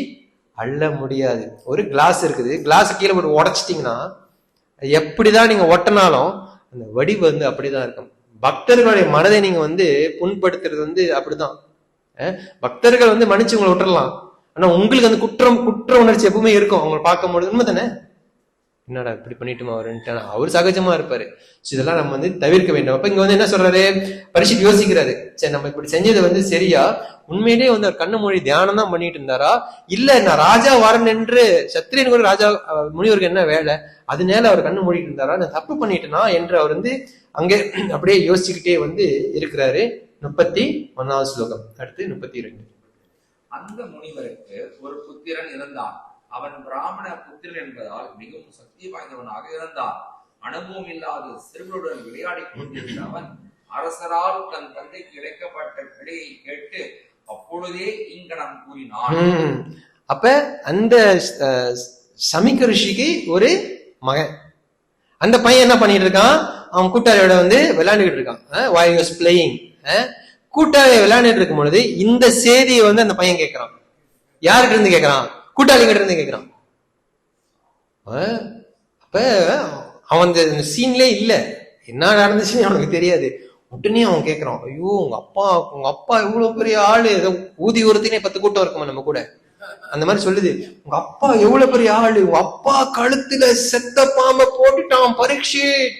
அள்ள முடியாது. ஒரு கிளாஸ் இருக்குது, கிளாஸ் கீழே போட்டு உடைச்சிட்டீங்கன்னா எப்படிதான் நீங்க ஒட்டினாலும் அந்த வடிவு வந்து அப்படிதான் இருக்கும். பக்தர்களுடைய மனதை நீங்க வந்து புண்படுத்துறது வந்து அப்படிதான். பக்தர்கள் வந்து மன்னிச்சு உங்களை விட்டுறலாம், ஆனா உங்களுக்கு அந்த குற்ற உணர்ச்சி எப்பவுமே இருக்கும். அவங்களை பார்க்கும் பொழுது உண்மை தானே, என்னடா இப்படி பண்ணிட்டுமா அவருன்ட்டு அவர் சகஜமா இருப்பாரு. இதெல்லாம் நம்ம வந்து தவிர்க்க வேண்டும். அப்ப இங்க வந்து என்ன சொல்றாரு, பரீட்சித் யோசிக்கிறாரு, சரி நம்ம இப்படி செஞ்சது வந்து சரியா, உண்மையிலேயே வந்து அவர் கண்ணு மொழி தியானம் தான் பண்ணிட்டு இருந்தாரா, இல்ல நான் ராஜா வரன் என்று சத்திரியன் கூட ராஜா முனிவருக்கு என்ன வேலை, அதனால அவர் கண்ணு மூடிட்டு இருந்தாரா, நான் தப்பு பண்ணிட்டேனா என்று அவர் வந்து அங்கே அப்படியே யோசிச்சுக்கிட்டே வந்து இருக்கிறாரு. 31வது ஸ்லோகம். அடுத்து 32. அந்த முனிவருக்கு ஒரு புத்திரன் இருந்தான். அவன் பிராமண புத்திரன் என்பதால் மிகவும் சக்தி வாய்ந்தவனாக இருந்தான். அனுபவம் இல்லாத சிறுவருடன் விளையாடி கொண்டிருந்த அவன் அரசரால் தன் தந்தைக்கு இழைக்கப்பட்ட பிழையை கேட்டு அப்பொழுதே இங்கனம் கூறினான். அப்ப அந்த சமிக்க ரிஷிக்கு ஒரு மகன், அந்த பையன் என்ன பண்ணிட்டு இருக்கான், அவன் கூட்டாளியோட வந்து விளையாண்டுகிட்டு இருக்கான். while he was playing, கூட்டாளி விளையாண்டுட்டு இருக்கும் பொழுது இந்த செய்தியை வந்து அந்த பையன் கேட்கிறான். யாருக்கிட்ட இருந்து கேட்கிறான், கூட்டாளி கிட்ட இருந்து கேட்கிறான். அப்ப அவன் இந்த சீன்லே இல்ல, என்ன நடந்துச்சுன்னு அவனுக்கு தெரியாது. உடனே அவன் கேட்கிறான், ஐயோ உங்க அப்பா இவ்வளவு பெரிய ஆளு, ஏதோ ஊதி ஒருத்தினே 10 கூட்டம் இருக்குமா நம்ம கூட, அந்த மாதிரி சொல்லுது. உங்க அப்பா எவ்வளவு பெரிய ஆளு, உங்க அப்பா கழுத்துல செத்த பாம்பை போட்டுட்டான் பரீட்சித்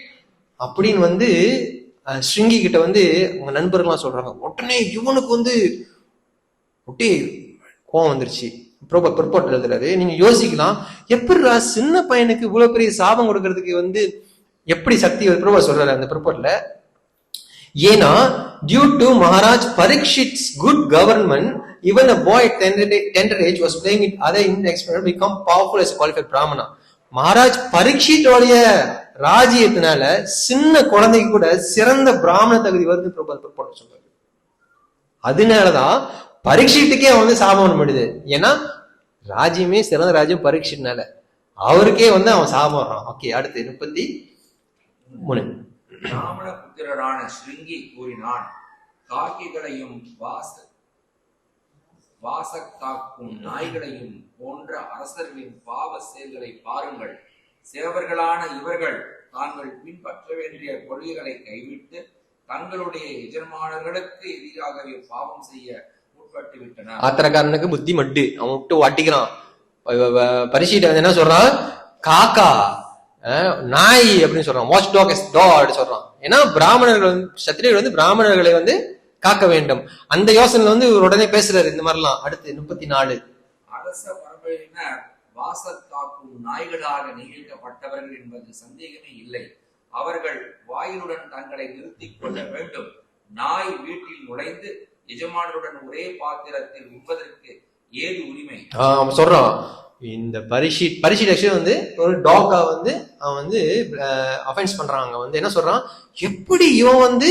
அப்படின்னு வந்து ஸ்ருங்கி கிட்ட வந்து உங்க நண்பர்கள்லாம் சொல்றாங்க. உடனே இவனுக்கு வந்து ஒட்டி கோவம் வந்துருச்சு. பிற்போட்டு எழுதுறாரு, நீங்க யோசிக்கலாம், எப்படிடா சின்ன பையனுக்கு இவ்வளவு பெரிய சாபம் கொடுக்கறதுக்கு வந்து எப்படி சக்தி பிரபா சொல்றாரு அந்த பிற்போட்ல. ஏன்னா due to Maharaj Parikshit's good government even a boy at tender age was playing with other inexperienced become powerful as a qualified brahmana. Maharaj பரீட்சித்தோடைய ராஜ்யத்தினால சின்ன குழந்தைக்கு கூட சிறந்த பிராமண தகுதி வருது பிற்போட்டு சொல்றாரு. அதனாலதான் பரீட்சித்துக்கே வந்து சாபம் முடியுது. ஏன்னா ராஜ்யமே சிறந்த ராஜ்யம் பரீட்சித்னால, அவருக்கே வந்து அவன் சாபம் வர்றான். ஓகே, அடுத்து 33. பிராமண புத்திரரான ஸ்ருங்கி கூறினான், காக்கிகளையும் வாசக்காக்கும் நாய்களையும் போன்ற அரசர்களின் பாவ செயல்களை பாருங்கள். சேவர்களான இவர்கள் தாங்கள் பின்பற்ற வேண்டிய கொள்கைகளை கைவிட்டு தங்களுடைய எஜமானர்களுக்கு எதிராகவே பாவம் செய்ய முற்பட்டு விட்டனர். ஆத்திரக்காரனுக்கு புத்தி மட்டு, அவன் விட்டு வாட்டிக்கிறான். பரீட்சித் வந்து என்ன சொல்றான், காக்கா நாய் அப்படின்னு சொல்றான், வாட்ச் டாக் இஸ் டாட் சொல்றான். ஏன்னா பிராமணர்கள் சத்திரியர்கள் வந்து பிராமணர்களை வந்து காக்க வேண்டும், அந்த யோசனையில வந்து உடனே பேசுறாரு இந்த மாதிரிலாம். அடுத்து 34. அரச பரம்பரையினர் வாசக்காக்கும் நாய்களாக நியமிக்கப்பட்டவர்கள் என்பது சந்தேகமே இல்லை. அவர்கள் வாயிலுடன் தங்களை நிறுத்திக் கொள்ள வேண்டும். நாய் வீட்டில் நுழைந்து எஜமானருடன் ஒரே பாத்திரத்தில் உண்பதற்கு ஏது உரிமை? அவன் சொல்றான், இந்த பரிஷித் ஆக்சுவலி வந்து ஒரு டாகா வந்து அவன் வந்து அஃபென்ஸ் பண்றாங்க. வந்து என்ன சொல்றான், எப்படி இவன் வந்து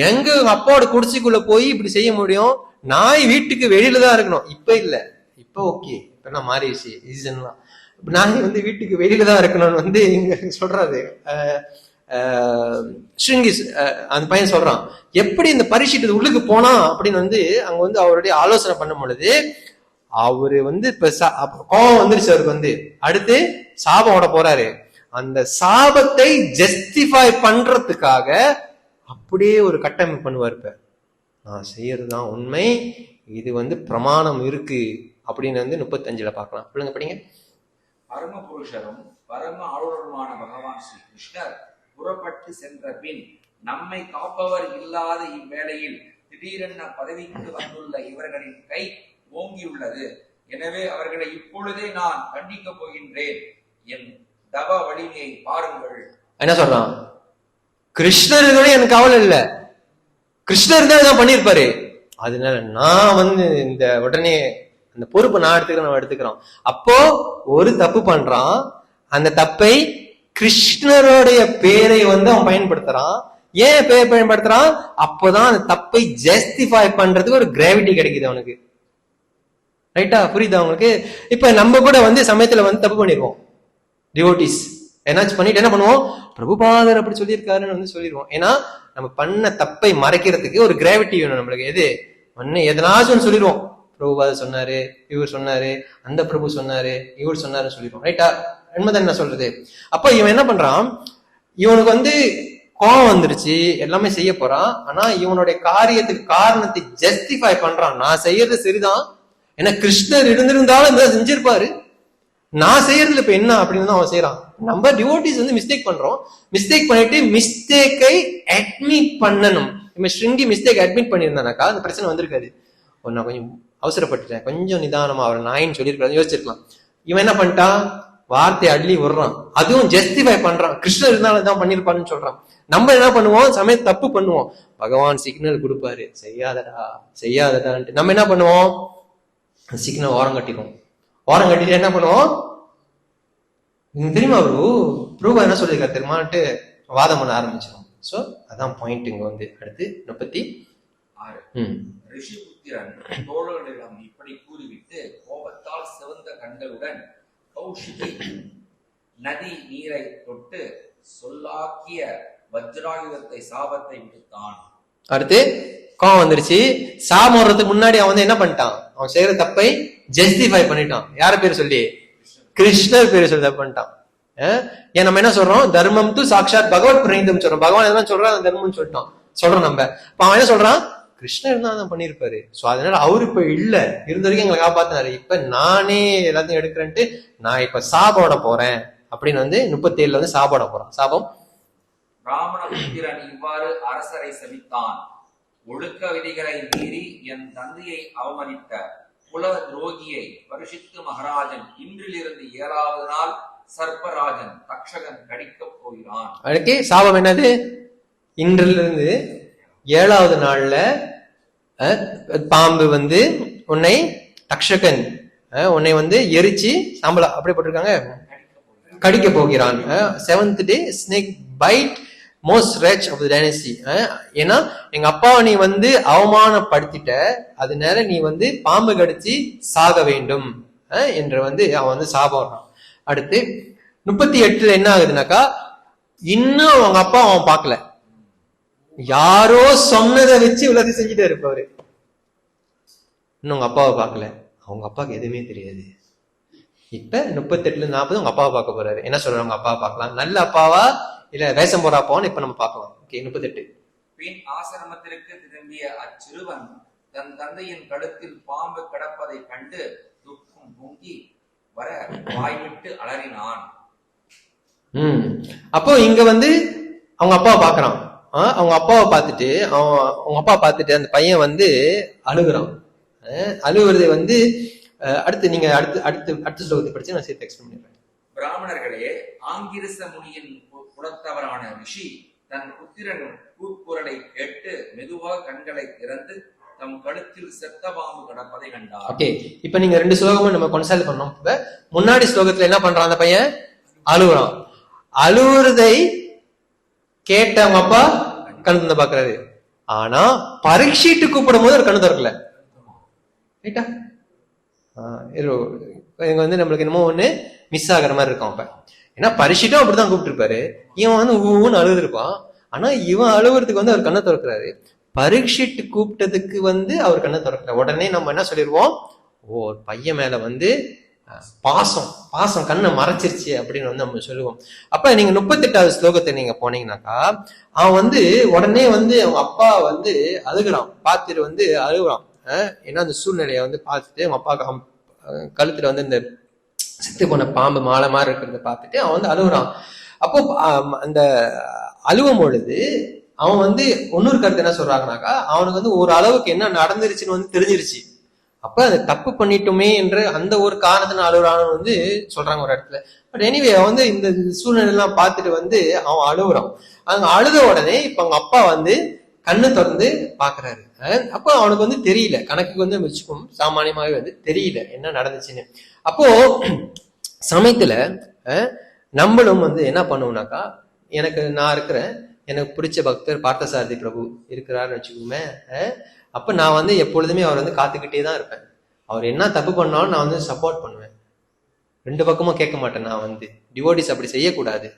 எங்க அப்பாவோட குடிசைக்குள்ள போய் இப்படி செய்ய முடியும், நாய் வீட்டுக்கு வெளியில தான் இருக்கணும். இப்ப இல்ல, இப்ப ஓகே, இப்ப நான் மாறிடுச்சு சீசன்லாம். நாய் வந்து வீட்டுக்கு வெளியில தான் இருக்கணும்னு வந்து இங்க சொல்றாரு ஸ்ருங்கிஸ். அந்த பையன் சொல்றான், எப்படி இந்த பரிஷித்து உள்ளுக்கு போனா அப்படின்னு வந்து அங்க வந்து அவருடைய ஆலோசனை பண்ணும் பொழுது அவரு வந்து இப்ப கோபம் வந்துருச்சு அவருக்கு. வந்து அடுத்து சாபம் ஓட போறாரு. அந்த சாபத்தை ஜஸ்டிஃபை பண்றதுக்காக அப்படியே ஒரு கட்டமைப்பு பண்ணுவார். இப்ப நான் செய்யறதுதான் உண்மை, இது வந்து பிரமாணம் இருக்கு அப்படின்னு வந்து 35 பார்க்கலாம். பிள்ளைங்க படிங்க. பரம புருஷரும் பரம ஆளுநருமான பகவான் ஸ்ரீ கிருஷ்ணர் புறப்பட்டு சென்ற பின் நம்மை காப்பவர் இல்லாத இவ்வேளையில் திடீரென பதவிக்கு வந்துள்ள இவர்களின் கை ஓங்கியுள்ளது. எனவே அவர்களை இப்பொழுதே நான் கண்டிக்க போகின்றேன். என் தவ வலிமையை பாருங்கள். என்ன சொல்றான், கிருஷ்ணர்களே எனக்கு கவலை இல்ல, கிருஷ்ணர் தான் இதான் பண்ணிருப்பாரு, அதனால நான் வந்து இந்த உடனே அந்த பொறுப்பை நான் எடுத்துக்கிறோம். அப்போ ஒரு தப்பு பண்றான், அந்த தப்பை கிருஷ்ணருடைய பேரை வந்து அவன் பயன்படுத்துறான். ஏன் பேர் பயன்படுத்துறான், அப்போதான் அந்த தப்பை ஜஸ்டிஃபை பண்றதுக்கு ஒரு கிராவிட்டி கிடைக்குது அவனுக்கு. ரைட்டா, புரியுதா உங்களுக்கு? இப்ப நம்ம கூட வந்து சமயத்துல வந்து தப்பு பண்ணிடுவோம், டிவோட்டிஸ் என்னாச்சு பண்ணிட்டு என்ன பண்ணுவோம், பிரபுபாதர் அப்படி சொல்லியிருக்காருன்னு வந்து சொல்லிடுவோம். ஏன்னா நம்ம பண்ண தப்பை மறைக்கிறதுக்கு ஒரு கிராவிட்டி வேணும் நம்மளுக்கு. எதனாச்சும் ஒன்று சொல்லிடுவோம், பிரபுபாதர் சொன்னாரு, இவர் சொன்னாரு, அந்த பிரபு சொன்னாரு, இவர் சொன்னாருன்னு சொல்லிடுவோம். ரைட்டா, என்னதான் என்ன சொல்றது. அப்ப இவன் என்ன பண்றான், இவனுக்கு வந்து கோபம் வந்துருச்சு, எல்லாமே செய்ய போறான். ஆனா இவனுடைய காரியத்துக்கு காரணத்தை ஜஸ்டிஃபை பண்றான். நான் செய்யறது சரிதான், ஏன்னா கிருஷ்ணர் இருந்திருந்தாலும் இந்த செஞ்சிருப்பாரு, நான் செய்யறதுல இப்ப என்ன அப்படின்னு அவன் செய்யறான். நம்ம டிவோட்டிஸ் வந்து மிஸ்டேக் பண்றோம், மிஸ்டேக் பண்ணிட்டு மிஸ்டேக்கை அட்மிட் பண்ணணும். இப்ப ஸ்ருங்கி மிஸ்டேக் அட்மிட் பண்ணியிருந்தானாக்கா அந்த பிரச்சனை வந்திருக்காது. நான் கொஞ்சம் அவசரப்பட்டுட்டேன், கொஞ்சம் நிதானமா அவர் நாயின்னு சொல்லியிருக்காரு, யோசிச்சிருக்கலாம். இவன் என்ன பண்ணிட்டான், வார்த்தையை அள்ளி விடுறான், அதுவும் ஜஸ்டிஃபை பண்றான், கிருஷ்ணர் இருந்தாலும் தான் பண்ணிருப்பான்னு சொல்றான். நம்ம என்ன பண்ணுவோம், சமயம் தப்பு பண்ணுவோம், பகவான் சிக்னல் கொடுப்பாரு, செய்யாதடான்ட்டு நம்ம என்ன பண்ணுவோம், சிக்னல் ஓரம் கட்டிடுவோம். ஓரம் கட்டிட்டு என்ன பண்ணுவோம், தெரியுமா ப்ரூவா என்ன சொல்லியிருக்காரு தெரியுமான்ட்டு வாதம் பண்ண ஆரம்பிச்சிடும். சோ அதான் பாயிண்ட் இங்க வந்து. அடுத்து 36. ரிஷிபுத்திரன் தோழர்களிடம் இப்படி கூறிவிட்டு கோபத்தால் சிவந்த கண்களுடன் கௌஷிகை நதி நீரை தொட்டு சொல்லாக்கிய வஜ்ராயுதத்தை சாபத்தை விடுத்தான். அடுத்து கோபம் வந்துருச்சு, சாபம் வர்றதுக்கு முன்னாடி அவன் வந்து என்ன பண்ணிட்டான், அவன் செய்யற தப்பை ஜஸ்டிஃபை பண்ணிட்டான். யார பேர் சொல்லி, கிருஷ்ணர் பேர் சொல்லி தப்பு பண்ணிட்டான். ஏன் நம்ம என்ன சொல்றோம், தர்மம் து சாட்சாத் பகவத் பிரணீதம் சொல்றோம். பகவான் எதனா சொல்றான், அந்த தர்மம்னு சொல்றோம் நம்ம. இப்ப அவன் என்ன சொல்றான், கிருஷ்ணர் தான் பண்ணிருப்பாரு, சோ அதனால அவரு இப்ப இல்ல, இருந்த வரைக்கும் எங்களை காப்பாத்தினாரு, இப்ப நானே எல்லாத்தையும் எடுக்கிறேன்ட்டு நான் இப்ப சாபோட போறேன் அப்படின்னு வந்து 37 வந்து சாபோட போறான். சாபம், பிராமணபுத்திரன் இவ்வாறு அரசரை சபித்தான். ஒழுக்க விதிகளை மீறி என் தந்தையை அவமதித்த குல துரோகியை பரிஷித்து மகாராஜன் இன்றிலிருந்து 7வது நாள் சர்ப்பராஜன் தக்ஷகன் கடிக்கப் போகிறான். அதுக்கு சாபம் என்னது, இன்றிலிருந்து 7வது நாள்ல பாம்பு வந்து உன்னை தக்ஷகன் உன்னை வந்து எரிச்சு சாம்பலா அப்படி போட்டிருக்காங்க, கடிக்க போகிறான். 7th day snake bite most wretch of the dynasty. ஏன்னா எங்க அப்பாவை நீ வந்து அவமானப்படுத்திட்ட, அதனால நீ வந்து பாம்பு கடிச்சு சாக வேண்டும் என்று வந்து அவன் வந்து சாபம். அடுத்து 38 என்ன ஆகுதுனாக்கா, இன்னும் அவங்க அப்பா அவன் பார்க்கல, யாரோ சொன்னதை வச்சு இவ்வளவு செஞ்சுட்டே இருப்பாரு. இன்னும் உங்க அப்பாவை பார்க்கல, அவங்க அப்பாவுக்கு எதுவுமே தெரியாது. இப்ப 38-40 உங்க அப்பாவை பார்க்க போறாரு. என்ன சொல்றாரு, உங்க அப்பாவை பார்க்கலாம், நல்ல அப்பாவா இல்ல வேஷம் போற அப்பாவான்னு இப்ப நம்ம பார்க்கலாம். ஓகே, 38. பின் ஆசிரமத்திற்கு திரும்பிய அச்சிறுவன் தன் தந்தையின் கழுத்தில் பாம்பு கிடப்பதை கண்டு துக்கம் பொங்கி வர வாய்விட்டு அலறினான். அப்போ இங்க வந்து அவங்க அப்பாவை பாக்குறான். அவங்க அப்பாவை பார்த்துட்டு அவங்க அப்பா பார்த்துட்டு அந்த பையன் வந்து அழுகுறான். அழுகுறதை வந்து அடுத்து நீங்க அடுத்த ஸ்லோகத்தை படிச்சு நான் சேர்த்து எக்ஸ்பிளைன் பண்ணிடுறேன். பிராமணர்களே, ஆங்கிரச முனியின் குலத்தவரான ரிஷி தன் புத்திரன் கூக்குரலை கேட்டு மெதுவாக கண்களை திறந்து தம் கழுத்தில் செத்த பாம்பு கிடப்பதை கண்டார். ஓகே, இப்ப நீங்க 2 ஸ்லோகமும் நம்ம கன்சல்ட் பண்ணோம். இப்ப முன்னாடி ஸ்லோகத்துல என்ன பண்றான் அந்த பையன்? அழுகுறான். அழுவுறதை கேட்ட அவங்க அப்பா கண்ணு திறந்து பாக்குறாரு. ஆனா பரீட்சிட்டு கூப்பிடும் போது ஒரு கண்ணு திறக்கல. ரைட்டா? இங்க வந்து நம்மளுக்கு என்னமோ ஒண்ணு மிஸ் ஆகுற மாதிரி இருக்கும். அப்ப ஏன்னா பரீட்சிட்டும் அப்படிதான் கூப்பிட்டு இருப்பாரு. இவன் வந்து ஊன்னு அழுது இருப்பான். ஆனா இவன் அழுவுறதுக்கு வந்து அவர் கண்ணை திறக்கிறாரு. பரீட்சிட்டு கூப்பிட்டதுக்கு வந்து அவர் கண்ணை திறக்கல. உடனே நம்ம என்ன சொல்லிடுவோம்? ஓ, பையன் மேல வந்து பாசம் கண்ணை மறைச்சிருச்சு அப்படின்னு வந்து நம்ம சொல்லுவோம். அப்ப நீங்க 38வது ஸ்லோகத்தை நீங்க போனீங்கன்னாக்கா, அவன் வந்து உடனே வந்து அவங்க அப்பா வந்து அழுகுறான். பார்த்துட்டு வந்து அழுகுறான். ஏன்னா அந்த சூழ்நிலையை வந்து பார்த்துட்டு அவங்க அப்பா கழுத்துல வந்து இந்த செத்து போன பாம்பு மாலை மாதிரி இருக்கிறத பார்த்துட்டு அவன் வந்து அழுகுறான். அப்போ அந்த அழுவும் பொழுது அவன் வந்து இன்னொரு கருத்து என்ன சொல்றாங்கனாக்கா, அவனுக்கு வந்து ஒரு அளவுக்கு என்ன நடந்துருச்சுன்னு வந்து தெரிஞ்சிருச்சு. அப்ப அதை தப்பு பண்ணிட்டோமே என்ற அந்த ஒரு காரணத்தின அழுகுறான்னு வந்து சொல்றாங்க ஒரு இடத்துல. பட் எனிவே அவன் வந்து இந்த சூழ்நிலை எல்லாம் பார்த்துட்டு வந்து அவன் அழுகுறான். அங்க அழுத உடனே இப்ப அவங்க அப்பா வந்து கண்ணு திறந்து பாக்குறாரு. அப்போ அவனுக்கு வந்து தெரியல, கணக்குக்கு வந்து வச்சுக்கும் சாமானியமாவே வந்து தெரியல என்ன நடந்துச்சுன்னு. அப்போ சமயத்துல நம்மளும் வந்து என்ன பண்ணுவோம்னாக்கா, நான் இருக்கிறேன், எனக்கு பிடிச்ச பக்தர் பார்த்தசாரதி பிரபு இருக்கிறாருன்னு வச்சுக்கோமே. அப்ப நான் வந்து எப்பொழுதுமே அவர் வந்து காத்துக்கிட்டே தான் இருப்பேன். அவர் என்ன தப்பு பண்ணாலும் நான் வந்து சப்போர்ட் பண்ணுவேன். 2 பக்கமும் கேட்க மாட்டேன். நான் வந்து டிவோடிஸ் அப்படி செய்யக்கூடாது.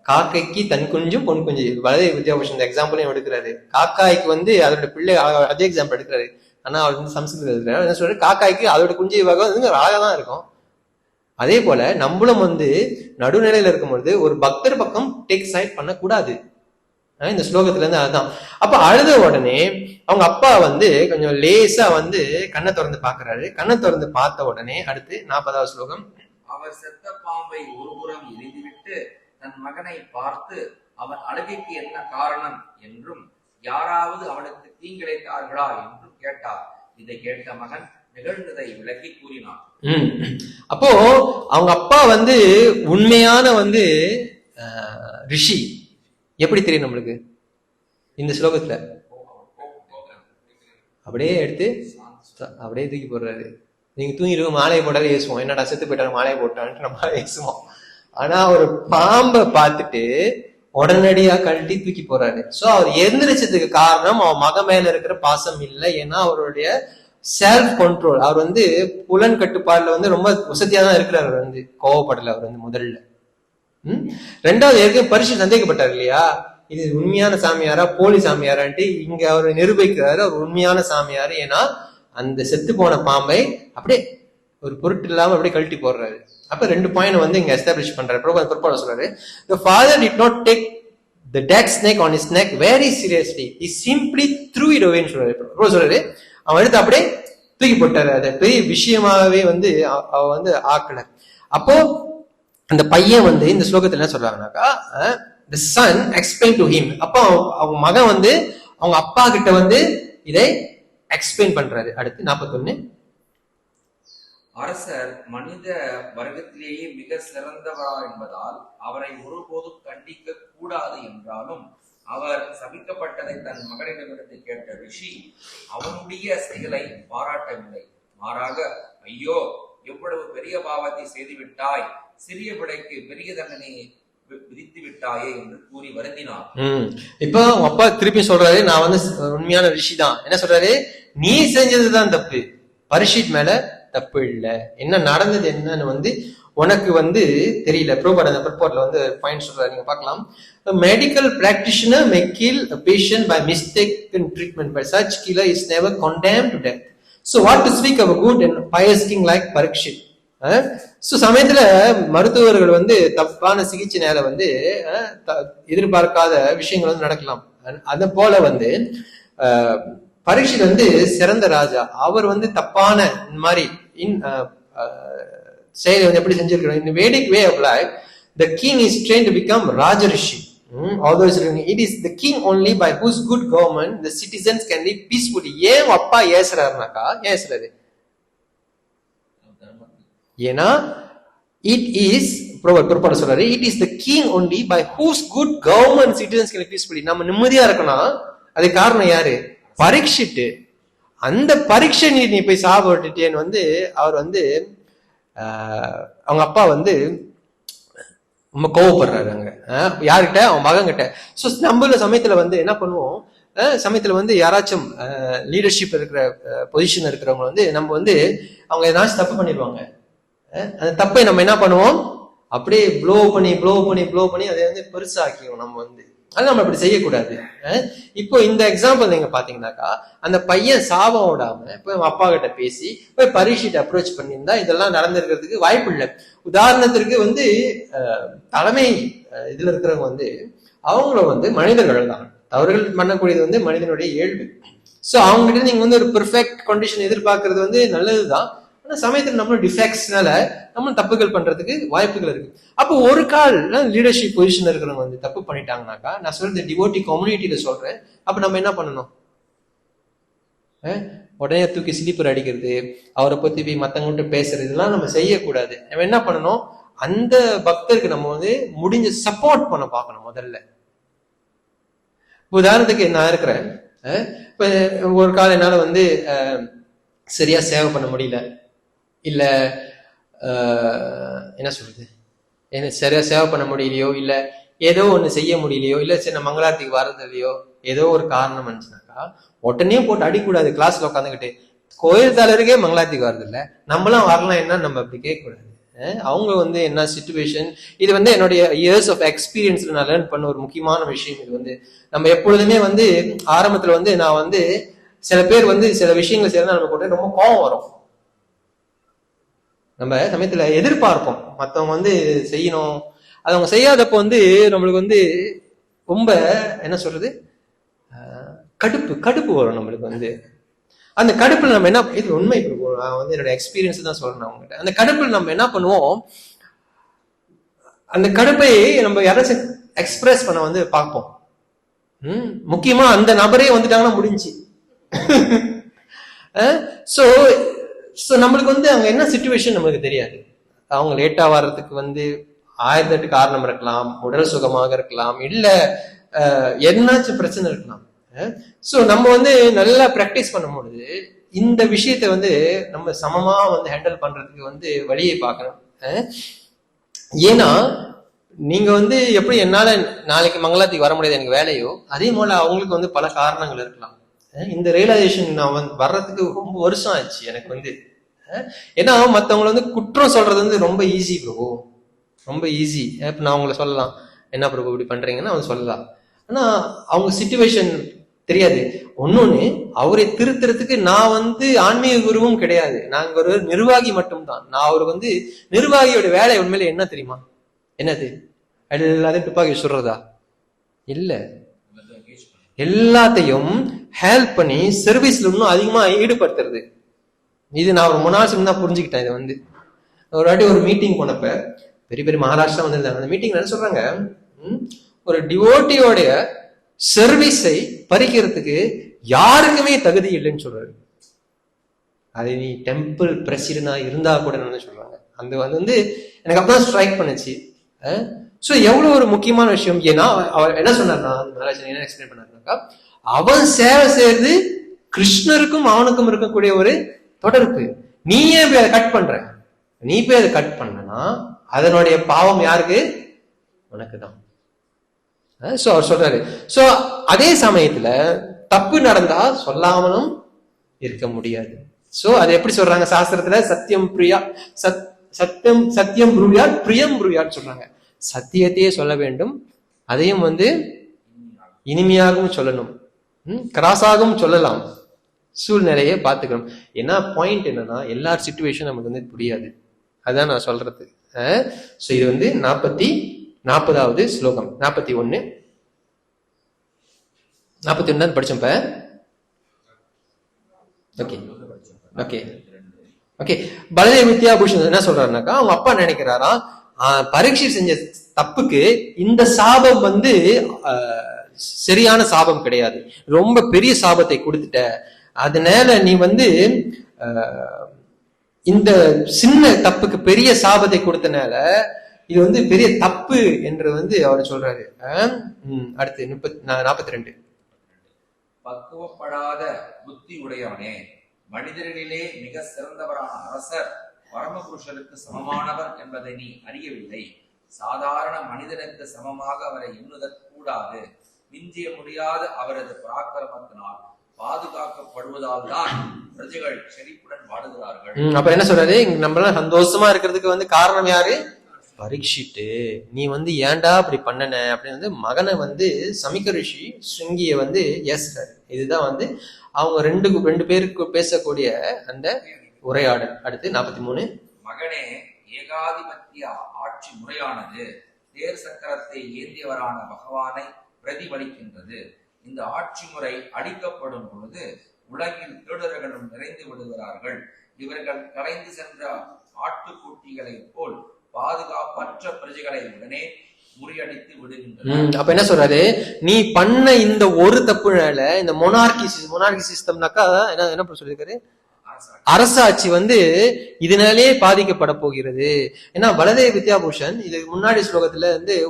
காக்கைக்கு தன் குஞ்சும் பொன் குஞ்சு, வலதை வித்யாபூஷன் இந்த எக்ஸாம்பிளையும் எடுக்கிறாரு. காக்காய்க்கு வந்து அதோட பிள்ளை அதே எக்ஸாம்பிள் எடுக்கிறாரு. ஆனா அவர் வந்து சம்ஸ்கிருதம் எடுக்கிறாரு. என்ன சொல்றாரு? காக்காய்க்கு அதோட குஞ்சு வகை வந்து அழகா தான் இருக்கும். அதே போல நம்மளும் வந்து நடுநிலையில இருக்கும்பொழுது ஒரு பக்தர் பக்கம் டேக் சைட் பண்ணக்கூடாது. இந்த ஸ்லோகத்துல இருந்து அதுதான். அப்ப அழுத உடனே அவங்க அப்பா வந்து கொஞ்சம் லேசா வந்து கண்ணை திறந்து பாக்குறாரு. கண்ணை திறந்து பார்த்த உடனே அடுத்து 40வது ஸ்லோகம். அவர் செத்த பாம்பை ஒருபுறம் எரிந்துவிட்டு தன் மகனை பார்த்து அவன் அழுகைக்கு என்ன காரணம் என்றும் யாராவது அவனுக்கு தீங்கிழைத்தார்களா என்றும் கேட்டார். இதை கேட்ட மகன் நிகழ்ந்ததை விளக்கி கூறினான். அப்போ அவங்க அப்பா வந்து உண்மையான வந்து ரிஷி. எப்படி தெரியும் நம்மளுக்கு? இந்த ஸ்லோகத்துல அப்படியே எடுத்து அப்படியே தூக்கி போடுறாரு. நீங்க தூங்கிடுவோம் மாலையை போட்டாலும் ஏசுவோம், என்னடா செத்து போயிட்டாரு மாலையை போட்டான்ட்டு நம்ம ஏசுவோம். ஆனா ஒரு பாம்பை பார்த்துட்டு உடனடியா கழட்டி தூக்கி போறாரு. சோ அவர் எந்திரிச்சதுக்கு காரணம் அவன் மக மேல இருக்கிற பாசம் இல்லை. ஏன்னா அவருடைய செல்ஃப் கண்ட்ரோல், அவர் வந்து புலன் கட்டுப்பாடுல வந்து ரொம்ப வசதியா தான் இருக்கிறார். அவர் வந்து கோவப்படல. அவர் வந்து முதல்ல 2வது ஏற்கனவே பரிசு சந்தேகப்பட்டார் இல்லையா, இது உண்மையான சாமியாரா போலி சாமியாரான்ட்டு இங்க அவர் நிரூபிக்கிறாரு அவர் உண்மையான சாமியாரு. ஏன்னா அந்த செத்து போன பாம்பை அப்படியே ஒரு பொருட்டு இல்லாம அப்படியே கழட்டி போடுறாரு. அப்ப 2 பாயிண்ட் வந்து இங்க எஸ்டாப்ளிஷ் பண்றாரு. பிற்பாடு சொல்றாரு, the father did not take the dead snake on his neck very seriously, he simply threw it away சொல்றாரு. அவன் எடுத்து அப்படியே தூக்கி போட்டாரு. அதை பெரிய விஷயமாவே வந்து அவ வந்து ஆக்கல. அப்போ அந்த பையன் வந்து இந்த ஸ்லோகத்துல என்ன சொல்றாங்கன்னாக்கா, the son explained to him. அப்போ அவங்க மகன் வந்து அவங்க அப்பா கிட்ட வந்து இதை எக்ஸ்பிளைன் பண்றாரு. அடுத்து 41. அரசர் மனித வர்க்கத்திலேயே மிக சிறந்தவரா என்பதால் அவரை ஒருபோதும் கண்டிக்க கூடாது என்றாலும் அவர் சபிக்கப்பட்டதை தன் மகனிடமிருந்து கேட்ட ரிஷி அவனுடைய செயலை பாராட்டவில்லை. மாறாக, ஐயோ எவ்வளவு பெரிய பாவத்தை செய்துவிட்டாய், சிறிய பிழைக்கு பெரிய தண்டனை விதித்து விட்டாயே என்று கூறி வருந்தினார். இப்போ உங்க அப்பா திருப்பி சொல்றாரு, நான் வந்து உண்மையான ரிஷி தான். என்ன சொல்றாரு? நீ செஞ்சதுதான் தப்பு, பரிஷித் மேல தப்பு இல்ல. என்ன நடந்தது என்னன்னு வந்து உனக்கு வந்து தெரியல. ப்ரோபோர்ட்ல வந்து பாயிண்ட் சொல்றாரு, நீங்க பார்க்கலாம். A medical practitioner may kill a patient by mistaken treatment, but such killer is never condemned to death. So what to speak of a good and pious king like Parikshit? So சமயத்துல மருத்துவர்கள் வந்து தப்பான சிகிச்சை நேர வந்து எதிர்பார்க்காத விஷயங்கள் வந்து நடக்கலாம். அத போல வந்து பரீட்சித் வந்து சிறந்த ராஜா. அவர் வந்து தப்பான இந்த மாதிரி செயலை வந்து எப்படி செஞ்சிருக்கிறோம். In the Vedic way of life, the king is trained to become Rajarishi. Although it is the king only by whose good government the citizens can live peacefully. ஏன் அப்பா ஏசுறாருனாக்கா, ஏசுறாரு ஏன்னா it is ப்ரோபோர்ட் சொல்றாரு, it is the king only by whose good government citizens can live peacefully. நம்ம நிம்மதியா இருக்கணும், அது காரணம் யாரு? பரீட்சிட்டு அந்த பரீட்சை நீ போய் சாப்பிட்டுட்டேன்னு வந்து அவர் வந்து அவங்க அப்பா வந்து ரொம்ப கோவப்படுறாரு அங்க. யாருக்கிட்ட? அவன் மகன் கிட்ட. ஸோ நம்மள சமயத்துல வந்து என்ன பண்ணுவோம், சமயத்துல வந்து யாராச்சும் லீடர்ஷிப் இருக்கிற பொசிஷன் இருக்கிறவங்க வந்து நம்ம வந்து அவங்க ஏதாச்சும் தப்பு பண்ணிடுவாங்க. அந்த தப்பை நம்ம என்ன பண்ணுவோம், அப்படியே ப்ளோ பண்ணி அதை வந்து பெருசாக்கிவோம் நம்ம வந்து. அது நம்ம அப்படி செய்யக்கூடாது. இப்போ இந்த எக்ஸாம்பிள் நீங்க பாத்தீங்கன்னாக்கா, அந்த பையன் சாபம் விடாம போய் அப்பா கிட்ட பேசி போய் பரீட்சைட்டு அப்ரோச் பண்ணியிருந்தா இதெல்லாம் நடந்திருக்கிறதுக்கு வாய்ப்பு இல்லை. உதாரணத்திற்கு வந்து தலைமை இதுல இருக்கிறவங்க வந்து அவங்கள வந்து மனிதர்கள் தான், தவறுகள் பண்ணக்கூடியது வந்து மனிதனுடைய இயல்பு. ஸோ அவங்க கிட்ட நீங்க வந்து ஒரு பெர்ஃபெக்ட் கண்டிஷன் எதிர்பார்க்கறது வந்து நல்லதுதான். ஆனா சமயத்துல நம்மளும் டிஃபெக்ட்ஸ்னால நம்ம தப்புகள் பண்றதுக்கு வாய்ப்புகள் இருக்கு. அப்போ ஒரு கால் லீடர்ஷிப் பொசிஷன் இருக்கிறவங்க வந்து தப்பு பண்ணிட்டாங்கனாக்கா, நான் சொல்றது டிவோட்டி கம்யூனிட்டியில சொல்றேன், அப்ப நம்ம என்ன பண்ணணும்? உடனே தூக்கி ஸ்லீப்பர் அடிக்கிறது, அவரை பத்தி போய் மத்தவங்கள்ட்ட பேசுறது, இதெல்லாம் நம்ம செய்யக்கூடாது. நம்ம என்ன பண்ணணும், அந்த பக்தருக்கு நம்ம வந்து முடிஞ்ச சப்போர்ட் பண்ண பார்க்கணும் முதல்ல. உதாரணத்துக்கு நான் இருக்கிறேன், இப்ப ஒரு காலம் என்னால வந்து சரியா சேவை பண்ண முடியல, இல்ல என்ன சொல்றது, என்ன சரியா சேவை பண்ண முடியலையோ, இல்ல ஏதோ ஒண்ணு செய்ய முடியலையோ, இல்ல சின்ன மங்களாரத்துக்கு வர்றது இல்லையோ, ஏதோ ஒரு காரணம் இருந்துச்சுனாக்கா உடனே போட்டு அடிக்கூடாது. கிளாஸ்ல உட்காந்துக்கிட்டு கோயில் தலைவருக்கே மங்களாரத்துக்கு வர்றது இல்ல, நம்மளாம் வரலாம் என்ன நம்ம அப்படி கேட்கக்கூடாது. அவங்க வந்து என்ன சிச்சுவேஷன், இது வந்து என்னுடைய இயர்ஸ் ஆஃப் எக்ஸ்பீரியன்ஸ்ல நான் லேர்ன் பண்ண ஒரு முக்கியமான விஷயம். இது வந்து நம்ம எப்பொழுதுமே வந்து ஆரம்பத்துல வந்து நான் வந்து சில பேர் வந்து சில விஷயங்களை செய்யறதா நமக்கு ரொம்ப கோபம் வரும். நம்ம சமயத்துல எதிர்பார்ப்போம் மற்றவங்க வந்து செய்யணும், அது அவங்க செய்யாதப்போ வந்து நம்மளுக்கு வந்து ரொம்ப என்ன சொல்றது, கடுப்பு வரும் நம்மளுக்கு வந்து. அந்த கடுப்புல நம்ம என்ன, இது உண்மை, நான் வந்து என்னோட எக்ஸ்பீரியன்ஸ் தான் சொல்றேன் அவங்ககிட்ட. அந்த கடுப்புல நம்ம என்ன பண்ணுவோம், அந்த கடுப்பை நம்ம யாராச்சும் எக்ஸ்பிரஸ் பண்ண வந்து பார்ப்போம். முக்கியமா அந்த நபரே வந்துட்டாங்கன்னா முடிஞ்சு. சோ நம்மளுக்கு வந்து அங்க என்ன சிச்சுவேஷன் நம்மளுக்கு தெரியாது. அவங்க லேட்டா வர்றதுக்கு வந்து 1008 காரணம் இருக்கலாம், உடல் சுகமாக இருக்கலாம், இல்ல என்னாச்சும் பிரச்சனை இருக்கலாம். சோ நம்ம வந்து நல்லா பிராக்டிஸ் பண்ணும்போது இந்த விஷயத்த வந்து நம்ம சமமா வந்து ஹேண்டில் பண்றதுக்கு வந்து வழியை பார்க்கணும். ஏன்னா நீங்க வந்து எப்படி என்னால நாளைக்கு மங்களாத்துக்கு வர முடியாது, எனக்கு வேலையோ, அதே போல அவங்களுக்கு வந்து பல காரணங்கள் இருக்கலாம். இந்த ரியலைசேஷன் நான் வந்து வர்றதுக்கு ரொம்ப வருஷம் ஆச்சு எனக்கு வந்து. ஏன்னா மத்தவங்களை வந்து குற்றம் சொல்றது வந்து ரொம்ப ஈஸி ப்ரோ, ரொம்ப ஈஸி. இப்ப நான் அவங்களை சொல்லலாம், என்ன பிரபு இப்படி பண்றீங்கன்னு அவங்க சொல்லலாம். ஆனா அவங்க சிச்சுவேஷன் தெரியாது. ஒன்னொன்னு, அவரை திருத்துறதுக்கு நான் வந்து ஆன்மீக குருவும் கிடையாது, நாங்க ஒரு நிர்வாகி மட்டும்தான். நான் அவருக்கு வந்து நிர்வாகியோட வேலை உண்மையில என்ன தெரியுமா, என்னது, எல்லாத்தையும் துப்பாக்கி சொல்றதா இல்ல, எல்லாத்தையும் ஹெல்ப் பண்ணி சர்வீஸ்ல இன்னும் அதிகமா ஈடுபடுத்துறது. இது நான் ஒரு 3 நாள் தான் புரிஞ்சுக்கிட்டேன். இது வந்து ஒரு வாட்டி ஒரு மீட்டிங் போனப்ப பெரிய பெரிய மகாராஷ்டிரா வந்திருந்தாங்க. அந்த மீட்டிங் என்ன சொல்றாங்க, ஒரு டிவோட்டியோடைய சர்வீஸை பறிக்கிறதுக்கு யாருக்குமே தகுதி இல்லைன்னு சொல்றாரு. அது நீ டெம்பிள் பிரசிடனா இருந்தா கூட சொல்றாங்க. அந்த வந்து எனக்கு அப்பதான் ஸ்ட்ரைக் பண்ணுச்சு. சோ எவ்வளவு ஒரு முக்கியமான விஷயம். ஏன்னா அவர் என்ன சொன்னார்னா, என்ன எக்ஸ்பிளைன் பண்ணாருனாக்கா, அவன் சேவை செய்யறது கிருஷ்ணருக்கும் அவனுக்கும் இருக்கக்கூடிய ஒரு தொடர்பு. நீயே போய் அதை கட் பண்ற, நீ போய் அதை கட் பண்ணனா அதனுடைய பாவம் யாருக்கு, உனக்கு தான். சோ அவர் சொல்றாரு. சோ அதே சமயத்துல தப்பு நடந்தா சொல்லாமலும் இருக்க முடியாது. சோ அது எப்படி சொல்றாங்க சாஸ்திரத்துல, சத்தியம் பிரியா சத்தியம் புரியார் பிரியம் புரியார் சொல்றாங்க. சத்தியத்தையே சொல்ல வேண்டும், அதையும் வந்து இனிமையாகவும் சொல்லணும், கிராஸாகவும் சொல்லலாம், சூழ்நிலையை பார்த்துக்கணும். ஏன்னா பாயிண்ட் என்னன்னா, எல்லா சிச்சுவேஷன் நமக்கு வந்து புரியாது, அதான் நான் சொல்றது. சோ இது வந்து 40வது ஸ்லோகம். 41 தான் படிச்சோம். Okay okay okay. Baladeva Vidyabhushan என்ன சொல்றாருனாக்கா, அவங்க அப்பா நினைக்கிறாரா, பரீட்சை செஞ்ச தப்புக்கு இந்த சாபம் வந்து சரியான சாபம் கிடையாது, ரொம்ப பெரிய சாபத்தை கொடுத்துட்ட, அதனால நீ வந்து இந்த சின்ன தப்புக்கு பெரிய சாபத்தை கொடுத்தனால இது வந்து பெரிய தப்பு என்று வந்து அவர் சொல்றாரு. அடுத்து 42 பக்குவப்படாத புத்தி உடையவனே, மனிதர்களிலே மிக சிறந்தவரான அரசர் பரமபுருஷருக்கு சமமானவர் என்பதை நீ அறியவில்லை. சாதாரண மனிதனுக்கு சமமாக அவரை எண்ணுதற்கூடாது. மிஞ்சிய முடியாத அவரது பராக்கிரமத்தினால் பாதுகாக்கப்படுவதால் தான் பிரஜைகள் செழிப்புடன் வாடுகிறார்கள். அப்ப என்ன சொல்றாரு, நம்ம சந்தோஷமா இருக்கிறதுக்கு காரணம் யாரு? பரீட்சித்து. நீ ஏன்டா அப்படி பண்ணன அப்படின்னு மகனை சமிக்க ரிஷி ஸ்ருங்கிய ஏசுறாரு. இதுதான் அவங்க ரெண்டு பேருக்கு பேசக்கூடிய அந்த உரையாடல். அடுத்து 43. மகனே, ஏகாதிபத்திய ஆட்சி முறையானது தேர் சக்கரத்தை ஏந்தியவரான பகவானை பிரதிபலிக்கின்றது. இந்த ஆட்சி முறை அளிக்கப்படும் பொழுது உலகில் திருடர்களும் நிறைந்து விடுகிறார்கள். இவர்கள் கலைந்து சென்ற ஆட்டுக்குட்டிகளை போல் பாதுகாப்பற்ற பிரஜைகளை உடனே முறியடித்து விடுகின்றனர். அப்ப என்ன சொல்றாரு, நீ பண்ண இந்த ஒரு தப்புனால இந்த மொனார்கி சிஸ்டம்னாக்கா என்ன சொல்லிருக்காரு, அரசாட்சி இதனாலே பாதிக்கப்பட போகிறது. ஏன்னா பலதேவ வித்யாபூஷன் இதுக்கு முன்னாடி ஸ்லோகத்துல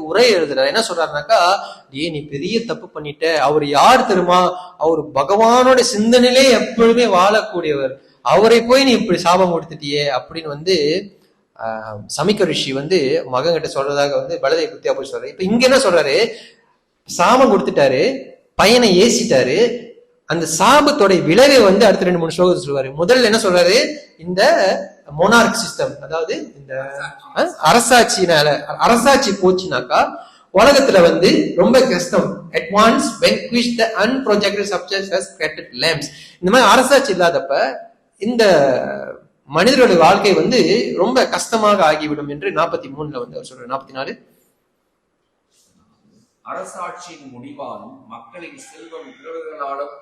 உரை எழுதுறாரு. என்ன சொல்றாருனாக்கா, நீ பெரிய தப்பு பண்ணிட்ட. அவர் யார் தெரியுமா? அவர் பகவானோட சிந்தனையிலே எப்பொழுதுமே வாழக்கூடியவர். அவரை போய் நீ இப்படி சாபம் கொடுத்துட்டியே அப்படின்னு சமிக்க ரிஷி மகன் கிட்ட சொல்றதாக பலதேவ வித்யாபூஷன் சொல்றாரு. இப்ப இங்க என்ன சொல்றாரு, சாபம் கொடுத்துட்டாரு, பையனை ஏசிட்டாரு. அந்த சாபத்தோட விளைவை அடுத்த 2-3 ஸ்லோகத்தில் சொல்லுவாரு. முதல்ல என்ன சொல்றாரு, இந்த மோனார்க் சிஸ்டம், அதாவது இந்த அரசாட்சி போச்சுனாக்கா உலகத்துல ரொம்ப கஷ்டம். Advance vanquish the unprojected subjects as scattered lambs. இந்த மாதிரி அரசாட்சி இல்லாதப்ப இந்த மனிதர்களுடைய வாழ்க்கை ரொம்ப கஷ்டமாக ஆகிவிடும் என்று 43ல அவர் சொல்றாரு. 44. அரசாட்சியின் முடிவாலும் மக்களின் செல்வம் திருடர்களாலும்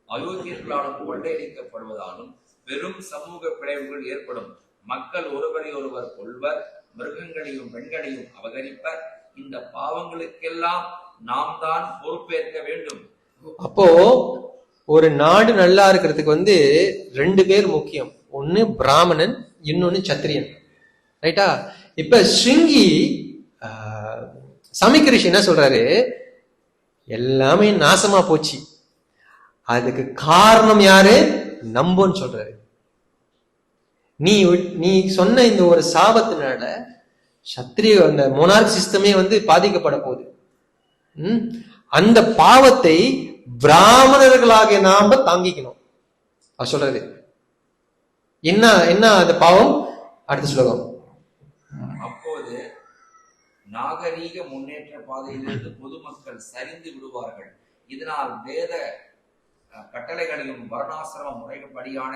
அயோக்கியர்களாலும் கொள்ளையடிக்கப்படுவதாலும் பெரும் சமூக பிளவுகள் ஏற்படும். மக்கள் ஒருவரை ஒருவர் கொள்வர், மிருகங்களையும் பெண்களையும் அபகரிப்பர். இந்த பாவங்களுக்கெல்லாம் நாம் தான் பொறுப்பேற்க வேண்டும். அப்போ ஒரு நாடு நல்லா இருக்கிறதுக்கு 2 பேர் முக்கியம். ஒன்னு பிராமணன், இன்னொன்னு சத்திரியன். ரைட்டா? இப்ப ஸ்ருங்கி சமிக்க ரிஷி என்ன சொல்றாரு, எல்லாமே நாசமா போச்சு, அதுக்கு காரணம் யாரு? நம்போன்னு சொல்றாரு. நீ சொன்ன இந்த ஒரு சாபத்தினால சத்திரிய அந்த மொனார்க் சிஸ்டமே பாதிக்கப்பட போகுது. அந்த பாவத்தை பிராமணர்களாக நாம தாங்கிக்கணும். அவர் சொல்றாரு. என்ன அந்த பாவம்? அடுத்த ஸ்லோகம். அப்போது நாகரீக முன்னேற்ற பாதையிலிருந்து பொதுமக்கள் சரிந்து விடுவார்கள். இதனால் வேத கட்டளைகளிலும் வர்ணாசிரம முறைப்படியான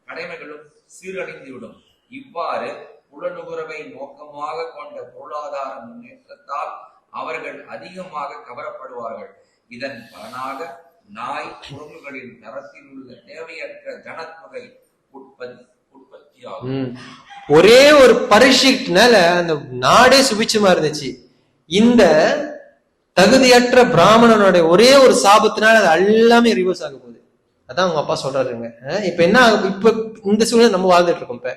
கடமைகளும் சீரழிந்துவிடும். இவ்வாறு புலனுகுரவை நோக்கமாக கொண்ட பொருளாதார முன்னேற்றத்தால் அவர்கள் அதிகமாக கவரப்படுவார்கள். இதன் பலனாக நாய் குரங்குகளின் தரத்தில் உள்ள தேவையற்ற ஜனத்தொகை உற்பத்தியாகும். ஒரே ஒரு பரிசுனால அந்த நாடே சுபிச்சமா இருந்துச்சு. இந்த தகுதியற்ற பிராமணனோட ஒரே ஒரு சாபத்தினால அது எல்லாமே ரிவர்ஸ் ஆக போகுது. அதான் அவங்க அப்பா சொல்றாருங்க. இப்ப என்ன ஆகும்? இப்ப இந்த சூழ்நிலை நம்ம வாழ்ந்துட்டு இருக்கோம். இப்ப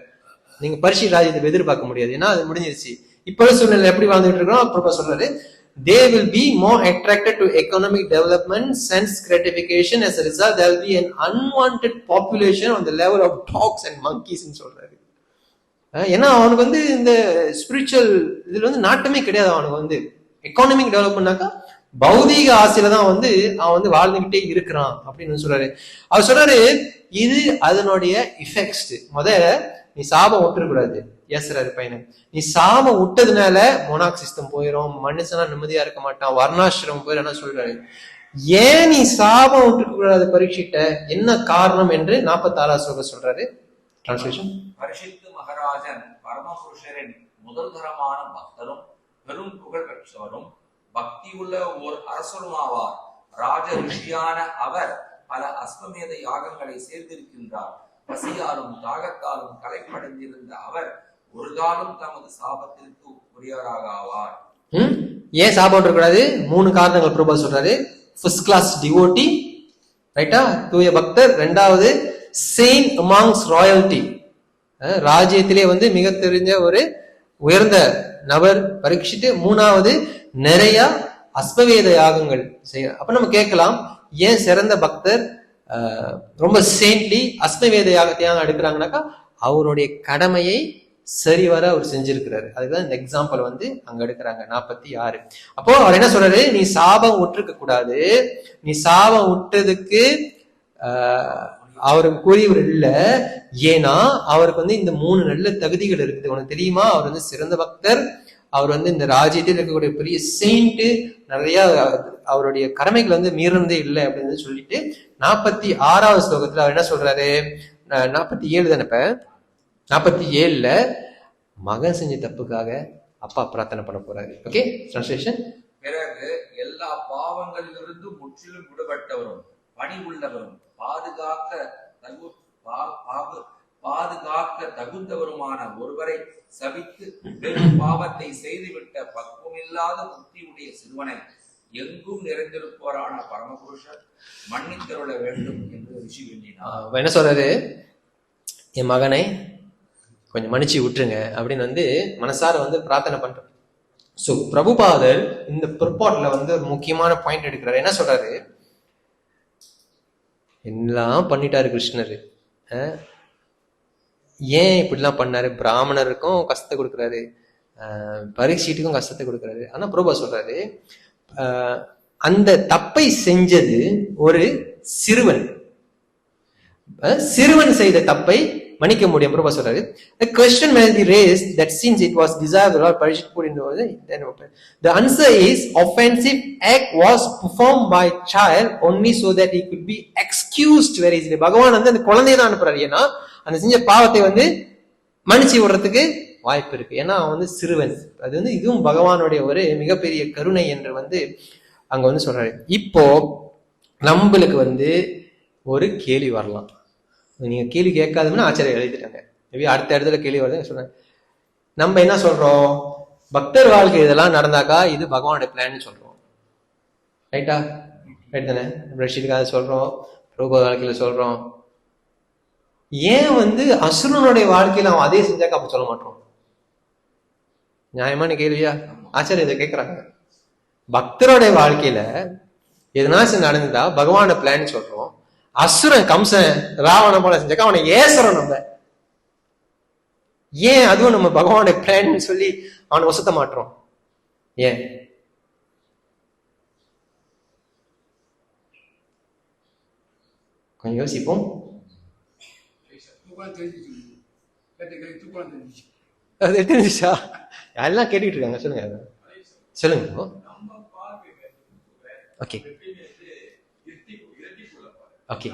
நீங்க பரிசு ராஜ்யத்தை எதிர்பார்க்க முடியாது, ஏன்னா அது முடிஞ்சிருச்சு. இப்ப சூழ்நிலை எப்படி வாழ்ந்துட்டு இருக்கோம்? அப்புறம் சொல்றாரு, they will be more attracted to economic development, sense gratification. As a result, there will be an unwanted population on the level of dogs and monkeys ன்னு சொல்றாரு. ஏன்னா அவனுக்கு இந்த ஸ்பிரிச்சுவல் இதுல நாட்டமே கிடையாது. அவனுக்கு எக்கானமிக் டெவலப்மெண்ட்னாக்கா பௌதீக ஆசையில தான் அவன் வாழ்ந்துகிட்டே இருக்கிறான் அப்படின்னு சொல்றாரு. அவர் சொல்றாரு, இது அதனுடைய இஃபெக்ட்ஸ். நீ சாபம் விட்டுறக்கூடாது. ஏசுறாரு பையனை, நீ சாபம் விட்டதுனால மொனாக் சிஸ்டம் போயிடும், மனுஷனா நிம்மதியா இருக்க மாட்டான், வர்ணாசிரமம் போயிடும் சொல்றாரு. ஏன் நீ சாபம் விட்டுக்க கூடாது பரீட்சிட்ட, என்ன காரணம் என்று 44 ஸ்லோகம் சொல்றாரு. டிரான்ஸ்லேஷன். பரிஷித்து மகாராஜன் பரமபுருஷரின் முதல் தரமான பக்தரும் பெரும் புகழ் பெற்றவரும் பக்தியுள்ள ஓர் அரசரும் ஆவார். ராஜ ரிஷியான அவர் பல அஸ்வமேத யாகங்களை சேர்ந்திருக்கின்றார். பசியாலும் தாகத்தாலும் கலைப்படைந்திருந்த அவர் ஒரு காலம் தமது சாபத்திற்கு உரியவராக ஆவார். ஏன் சாபம் இருக்கக்கூடாது? 3 காரணங்கள் பிரபா சொல்றாரு. ஃபர்ஸ்ட் கிளாஸ் டிவோட்டி, ரைட்டா, தூய பக்தர். 2வது செயின்ட் அமாங்ஸ் ராயல்டி, ராஜ்யத்திலே மிக தெரிஞ்ச ஒரு உயர்ந்த நபர் பரீட்சித்து. 3வது நிறைய அஸ்வவேத யாகங்கள் செய்ய. அப்ப நம்ம கேட்கலாம், ஏன் சிறந்த பக்தர் ரொம்ப செயின்ட்லி அஸ்மவேத யாகத்தையாக எடுக்கிறாங்கனாக்கா அவருடைய கடமையை சரிவர அவர் செஞ்சிருக்கிறாரு. அதுதான் இந்த எக்ஸாம்பிள் வந்து அங்க எடுக்கிறாங்க 46. அப்போ அவர் என்ன சொல்றாரு, நீ சாபம் விட்டுருக்க கூடாது, நீ சாபம் விட்டதுக்கு அவருக்கு கூறியவர் இல்ல. ஏன்னா அவருக்கு வந்து இந்த 3 நல்ல தகுதிகள் இருக்குது. உனக்கு தெரியுமா, அவர் வந்து சிறந்த பக்தர், அவர் வந்து இந்த ராஜ்யத்தில் இருக்கக்கூடிய பெரிய செயின்ட், நிறைய அவருடைய கடமைகள் வந்து மீறந்தே இல்லை அப்படின்னு சொல்லிட்டு 46வது ஸ்லோகத்துல அவர் என்ன சொல்றாரு, 47 தானே, 47ல மகன் செஞ்ச தப்புக்காக அப்பா பிரார்த்தனை பண்ண போறாரு. Okay, translation. பிறகு எல்லா பாவங்களிலிருந்து முற்றிலும் விடுபட்டவரும் பணி உள்ளவரும் பாதுகாக்க தகுந்தவருமான ஒருவரை சபித்து பெரும் பாவத்தை செய்துவிட்ட பக்குவமில்லாத புத்தியுடைய சிறுவனை எங்கும் நிறைந்திருப்போரான பரமபுருஷர் மன்னித்தருள வேண்டும் என்று ரிஷி வேண்டினார். என்ன சொல்றாரு, என் மகனை கொஞ்சம் மன்னிச்சு விட்டுருங்க அப்படின்னு வந்து மனசார வந்து பிரார்த்தனை பண்றோம். சோ பிரபுபாதர் இந்த ப்ரிப்போர்ட்ல வந்து ஒரு முக்கியமான பாயிண்ட் எடுக்கிறாரு. என்ன சொல்றாரு, எல்லாம் பண்ணிட்டாரு கிருஷ்ணர், ஏன் இப்படிலாம் பண்ணாரு, பிராமணருக்கும் கஷ்டத்தை கொடுக்குறாரு, பரீட்சித்துக்கும் கஷ்டத்தை கொடுக்குறாரு. ஆனா பிரபா சொல்றாரு, அந்த தப்பை செஞ்சது ஒரு சிறுவன், சிறுவன் செய்த தப்பை மன்னிக்க முடியும். பிரபா சொல்றாரு, the question may be raised that since it was desirable or Parikshit put in the answer is offensive act was performed by child only so that he could be excused very easily. பகவான் வந்து அந்த குழந்தையை தான் அனுப்புறாரு, ஏன்னா அந்த செஞ்ச பாவத்தை வந்து மன்னிச்சு விடுறதுக்கு வாய்ப்பு இருக்கு, ஏன்னா அவன் வந்து சிறுவன். அது வந்து இதுவும் பகவானுடைய ஒரு மிகப்பெரிய கருணை என்று வந்து அங்க வந்து சொல்றாரு. இப்போ நம்மளுக்கு வந்து ஒரு கேள்வி வரலாம், நீங்க கேள்வி கேட்காதுன்னு ஆச்சரியம் எழுதிட்டாங்க, மேபி அடுத்த இடத்துல கேள்வி வருது சொல்றேன். நம்ம என்ன சொல்றோம், பக்தர் வாழ்க்கை இதெல்லாம் நடந்தாக்கா இது பகவானுடைய பிளான் சொல்றோம், ரைட்டா? ரைட் தானே? ரஷீதுக்காக சொல்றோம், பிரபு வாழ்க்கையில சொல்றோம். ஏன் வந்து அசுரனுடைய வாழ்க்கையில அவன் அதே செஞ்சாக்க அப்ப சொல்ல மாட்டோம்? நியாயமான கேள்வியா? ஆச்சரியம் இதை கேட்கறாங்க. பக்தருடைய வாழ்க்கையில எதனாச்சும் நடந்தா பகவான பிளான் சொல்றோம், அசுரன் கம்சன் ராவணன் போல செஞ்சாக்க அவனை ஏசுறோம் நம்ம. ஏன் அதுவும் நம்ம பகவானுடைய பிளான் சொல்லி அவனை வசத்த மாட்டோம்? ஏன்? கொஞ்சம் யோசிப்போம். அது தெரிஞ்சுச்சா? எல்லாம் கேட்டுக்கிட்டு இருக்காங்க, சொல்லுங்க சொல்லுங்க. ஓகே ஓகே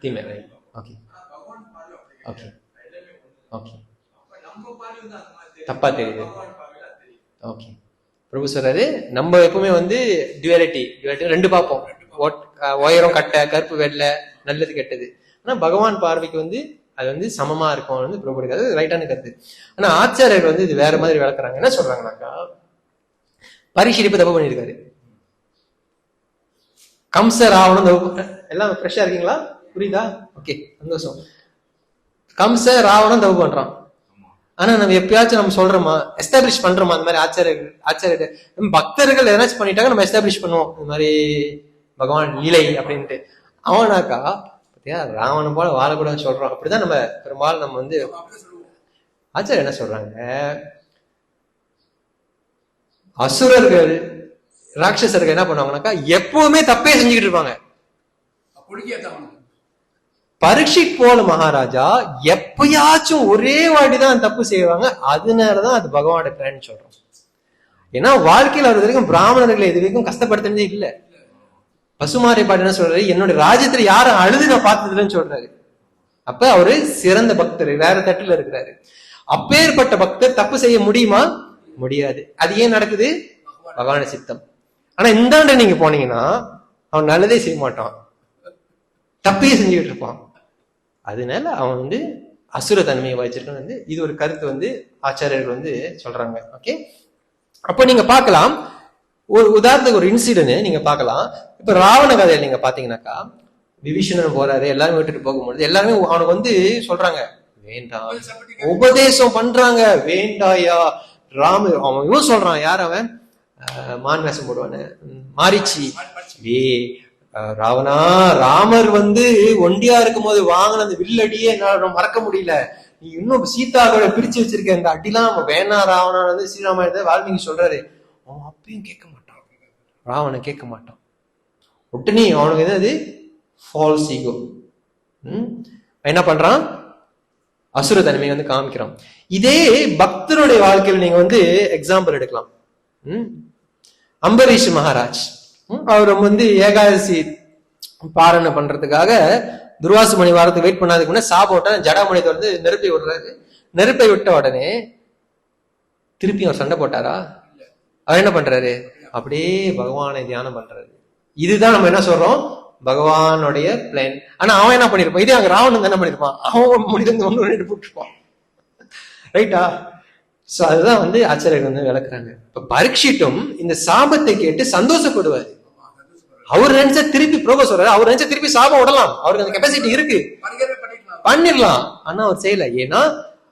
தீமை, ஓகே ஓகே ஓகே தப்பா தெரியுது. ஓகே, பிரபு சொல்றாரு நம்ம எப்பவுமே வந்து டுவாலிட்டி ரெண்டு பார்ப்போம், உயரம் கட்ட கருப்பு வெள்ளை நல்லது கெட்டது. ஆனா பகவான் பார்வைக்கு வந்து அது வந்து சமமா இருக்கும் வந்து பிரபு இருக்காது, ரைட்டான கருத்து. ஆனா ஆச்சாரியர் வந்து இது வேற மாதிரி விளக்குறாங்க. என்ன சொல்றாங்கன்னாக்கா, பரீட்சித்து தப்பு பண்ணிருக்காரு, கம்ச ராவணன் எல்லாம் ஃப்ரெஷ்ஷா இருக்கீங்களா? புரியுதா? ஓகே, சந்தோஷம். கம்ச ராவணன் தப்பு பண்றான். ஆனா நம்ம எப்பயாச்சும் நம்ம சொல்றோமா, எஸ்டாப்ளிஷ் பண்றோமா? அந்த மாதிரி ஆச்சாரியர் பக்தர்கள் எதனாச்சும் பண்ணிட்டாங்க நம்ம எஸ்டாப்ளிஷ் பண்ணுவோம், இந்த மாதிரி பகவான் லீலை அப்படின்ட்டு. அவனாக்கா பத்தியா ராவணன் போல வாழக்கூடாதுன்னு சொல்றோம். அப்படிதான் நம்ம பெரும்பாலும் நம்ம வந்து ஆச்சாரியர் என்ன சொல்றாங்க, அசுரர்கள் ராட்சசர்கள் என்ன பண்ணுவாங்கன்னாக்கா எப்பவுமே தப்பே செஞ்சுக்கிட்டு இருப்பாங்க. பரீட்சித் போல மகாராஜா எப்பயாச்சும் ஒரே வாட்டிதான் தப்பு செய்வாங்க, அதனாலதான் அது பகவானோட பிளான் சொல்றோம். ஏன்னா வாழ்க்கையில் அது வரைக்கும் பிராமணர்களை இது வரைக்கும் கஷ்டப்படுத்துறதே இல்லை. பசுமாரி பாட்டு என்ன சொல்றாரு, என்னோட ராஜ்யத்துல யாரும் அழுது நான் பார்த்ததுலன்னு சொல்றாரு. அப்ப அவரு சிறந்த பக்தர், வேற தட்டுல இருக்கிறாரு. அப்பேற்பட்ட பக்தர் தப்பு செய்ய முடியுமா? முடியாது. அது ஏன் நடக்குது? பகவான சித்தம். ஆனா இந்தாண்ட நீங்க போனீங்கன்னா அவன் நல்லதே செய்ய மாட்டான், தப்பையே செஞ்சுக்கிட்டு இருப்பான். அதனால அவன் வந்து அசுர தன்மையை வச்சிருக்கான். வந்து இது ஒரு கருத்து வந்து ஆச்சாரியர்கள் வந்து சொல்றாங்க. ஓகே, அப்ப நீங்க பார்க்கலாம், ஒரு உதாரணத்துக்கு ஒரு இன்சிடென்ட் நீங்க பார்க்கலாம். இப்ப ராவண கதையில நீங்க பாத்தீங்கன்னாக்கா, விபீஷணன் போறாரு, எல்லாரும் விட்டுட்டு போகும்பொழுது எல்லாருமே அவனுக்கு வந்து சொல்றாங்க வேண்டாம், உபதேசம் பண்றாங்க வேண்டாயா ராம. அவன் இவன் சொல்றான், யார் அவன்? மான் வேஷம் போடுவானு மாரிச்சி, ராவணா ராமர் வந்து ஒண்டியா இருக்கும் போது வாங்கின அந்த வில்லடியே என்னால மறக்க முடியல, நீ இன்னும் சீதாவோட பிரிச்சு வச்சிருக்க இந்த அடிலாம் வேணா ராவணா வந்து ஸ்ரீராமாயணத்தை வால்மீகி சொல்றாரு. அவன் அப்பயும் கேட்க மாட்டான், ராவணன் கேட்க மாட்டான். உடனே அவனுக்கு என்னது ஃபால்ஸ் ஈகோ. என்ன பண்றான், அசுர தன்மையை வந்து காமிக்கிறான். இதே பக்தருடைய வாழ்க்கையில் நீங்க வந்து எக்ஸாம்பிள் எடுக்கலாம். அம்பரீஷ் மகாராஜ் அவர் வந்து ஏகாதசி பாரணை பண்றதுக்காக துர்வாச மணி வாரத்துக்கு வெயிட் பண்ணாதுக்கு முன்னாடி சாப்பிட்டா ஜடாமணியத்தை வந்து நெருப்பை விடுறாரு. நெருப்பை விட்ட உடனே திருப்பி அவர் சண்டை போட்டாரா? அவர் என்ன பண்றாரு, அப்படியே பகவானை தியானம் பண்றாரு. இதுதான் நம்ம என்ன சொல்றோம், பகவானுடைய பிளான். ஆனா அவன் என்ன பண்ணிருப்பான், இதே அங்க ராவணன் என்ன பண்ணிருப்பான், அவன் முடிந்து ஒன்று ரெண்டு போட்டுருப்பான். ரைட்டா? சோ அதுதான் வந்து ஆச்சாரியர் வந்து விளக்குறாங்க. இப்ப பரீட்சித்தும் இந்த சாபத்தை கேட்டு சந்தோஷப்படுவாரு. அவர் நினைச்சா திருப்பி ப்ரோபோ சொல்றாரு, அவர் நினைச்சா திருப்பி சாபம் விடலாம், அவருக்கு அந்த கெப்பாசிட்டி இருக்கு, பண்ணிடலாம். ஆனா அவர் செய்யல. ஏன்னா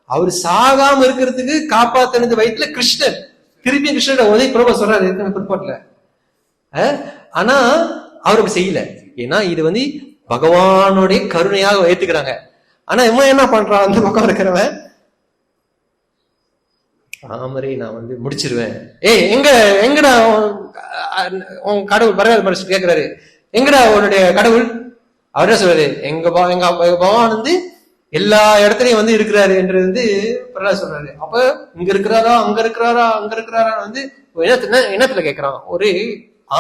அவர் சாகாம இருக்கிறதுக்கு காப்பாத்தினது வயிற்றுல கிருஷ்ணர். திருப்பி கிருஷ்ணர் உதவி ப்ரோபோ சொல்றாரு பிற்பாட்டுல. ஆனா அவருக்கு செய்யல. ஏன்னா இது வந்து பகவானுடைய கருணையாக ஏத்துக்கிறாங்க. ஆனா இவன் என்ன பண்றான், அந்த பக்கம் இருக்கிறவன் ராமரை நான் வந்து முடிச்சிருவேன். எங்கடா உன் கடவுள் பரவாயில்ல படிச்சுட்டு கேட்கிறாரு, எங்கடா உன்னுடைய கடவுள்? அவரே சொல்றாரு, எங்க பகவான் வந்து எல்லா இடத்துலயும் வந்து இருக்கிறாரு என்று வந்து பிரகலாத் சொல்றாரு. அப்ப இங்க இருக்கிறாரா அங்க இருக்கிறாரா அங்க இருக்கிறாரா வந்து என்னத்துல கேட்கிறான், ஒரு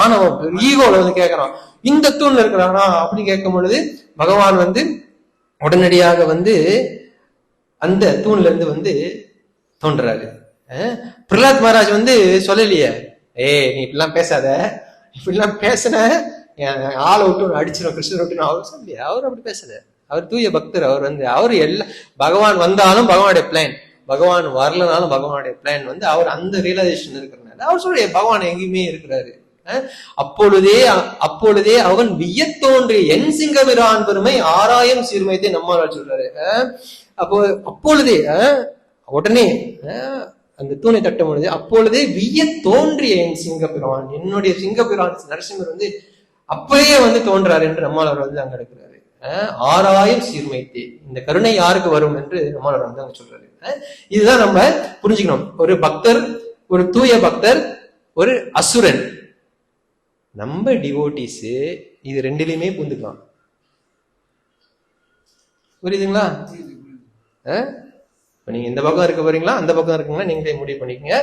ஆணவம் ஈகோல வந்து கேட்கிறான். இந்த தூண்ல இருக்கிறானா அப்படி கேட்கும் பொழுது பகவான் வந்து உடனடியாக வந்து அந்த தூண்ல இருந்து வந்து தோன்றாரு. பிரகலாத் மகாராஜ் வந்து சொல்லலையே, நீ இப்படிலாம் பேசாத, இப்படிலாம் பேசின ஆளை விட்டு அடிச்சிடும் கிருஷ்ணர் விட்டு, அவர் சொல்லலையே. அவர் அப்படி பேசல. அவர் தூய பக்தர். அவர் வந்து அவரு எல்லா பகவான் வந்தாலும் பகவானுடைய பிளான், பகவான் வரலனாலும் பகவானுடைய பிளான் வந்து அவர் அந்த ரியலைசேஷன் இருக்கிறனால அவர் சொல்ற பகவான் எங்கேயுமே இருக்கிறாரு. அப்பொழுதே அவன் வியத்தோன்றிய என் சிங்கபிரான் பெருமை ஆராயம் சீர்மையத்தை நம்மால் சொல்றாரு. அப்பொழுதே உடனே அந்த தூணை தட்டும் பொழுது அப்பொழுதே விய தோன்றிய என் சிங்கபிரான், என்னுடைய சிங்கபிரான் நரசிம்மர் வந்து அப்பயே வந்து தோன்றாரு என்று நம்மால் வந்து அங்க எடுக்கிறாரு. ஆராயம் சீர்மைத்தே, இந்த கருணை யாருக்கு வரும் என்று நம்மால் வந்து அங்க சொல்றாரு. இதுதான் நம்ம புரிஞ்சுக்கணும். ஒரு பக்தர், ஒரு தூய பக்தர், ஒரு அசுரன். நம்ம டிவோட்டிஸ் இது ரெண்டிலுமே புரிந்துக்கலாம். புரியுதுங்களா? இப்ப நீங்க இந்த பக்கம் இருக்க போறீங்களா அந்த பக்கம் இருக்குங்களா நீங்களே முடிவு பண்ணிக்கங்க.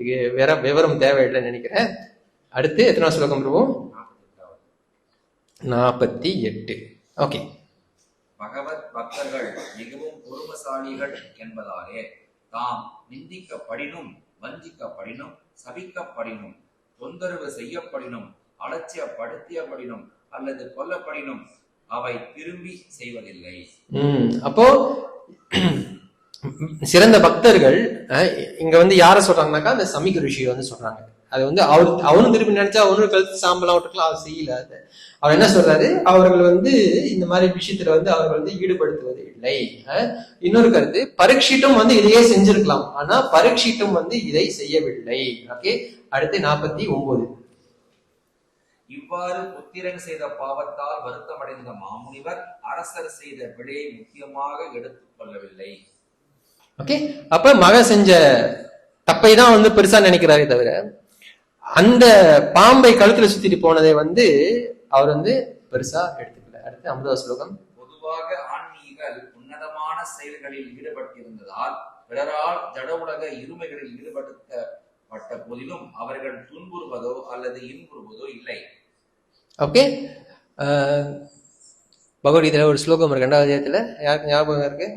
இது வேற விவரம் தேவையில்லைன்னு நினைக்கிறேன். அடுத்து எத்தனை ஸ்லோகம் வருவோம்? 48. ஓகே. பகவத் பக்தர்கள் மிகவும் பொறுமசாலிகள் என்பதாலே தாம் நிந்திக்கப்படினும் வஞ்சிக்கப்படினும் சபிக்கப்படினும் தொந்தரவு செய்யப்படினும் அலட்சியப்படுத்தியப்படினும் அல்லது கொல்லப்படினும் அவை திரும்பி செய்வதில்லை. அப்போ சிறந்த பக்தர்கள் இங்க வந்து யார சொல்றாங்கன்னாக்கா அந்த சமிக ரிஷியை வந்து சொல்றாங்க. அது வந்து அவனும் திருப்பி நினைச்சா அவனு கழுத்து சாம்பல் அவற்றுக்கலாம் அவர் செய்யல. அவர் என்ன சொல்றாரு, அவர்கள் வந்து இந்த மாதிரி விஷயத்துல வந்து அவர்கள் வந்து ஈடுபடுத்துவது இல்லை. இன்னொரு கருத்து, பரீட்சித்தும் வந்து இதையே செஞ்சிருக்கலாம், ஆனா பரீட்சித்தும் வந்து இதை செய்யவில்லை. ஓகே. அடுத்து 49. இவ்வாறு புத்திரன் செய்த பாவத்தால் வருத்தமடைந்த மாமுனிவர் அரசர் செய்த விடையை முக்கியமாக எடுத்துக் கொள்ளவில்லை. ஓகே. அப்ப மகன் செஞ்ச தப்பை தான் வந்து பெருசா நினைக்கிறாரே தவிர அந்த பாம்பை கழுத்துல சுத்திட்டு போனதை வந்து அவர் வந்து பெருசா எடுத்துக்கல. அடுத்து 50வது ஸ்லோகம். பொதுவாக ஆன்மீகர்கள் உன்னதமான செயல்களில் ஈடுபட்டிருந்ததால் பிறரால் ஜட உலக இருமைகளில் ஈடுபடுத்தப்பட்ட போதிலும் அவர்கள் துன்புறுவதோ அல்லது இன்புறுவதோ இல்லை. ஓகே. பகவத்கீதையில ஒரு ஸ்லோகம் இருக்கு, 2வது அத்தியாயத்துல. யாருக்கு ஞாபகம் இருக்கு?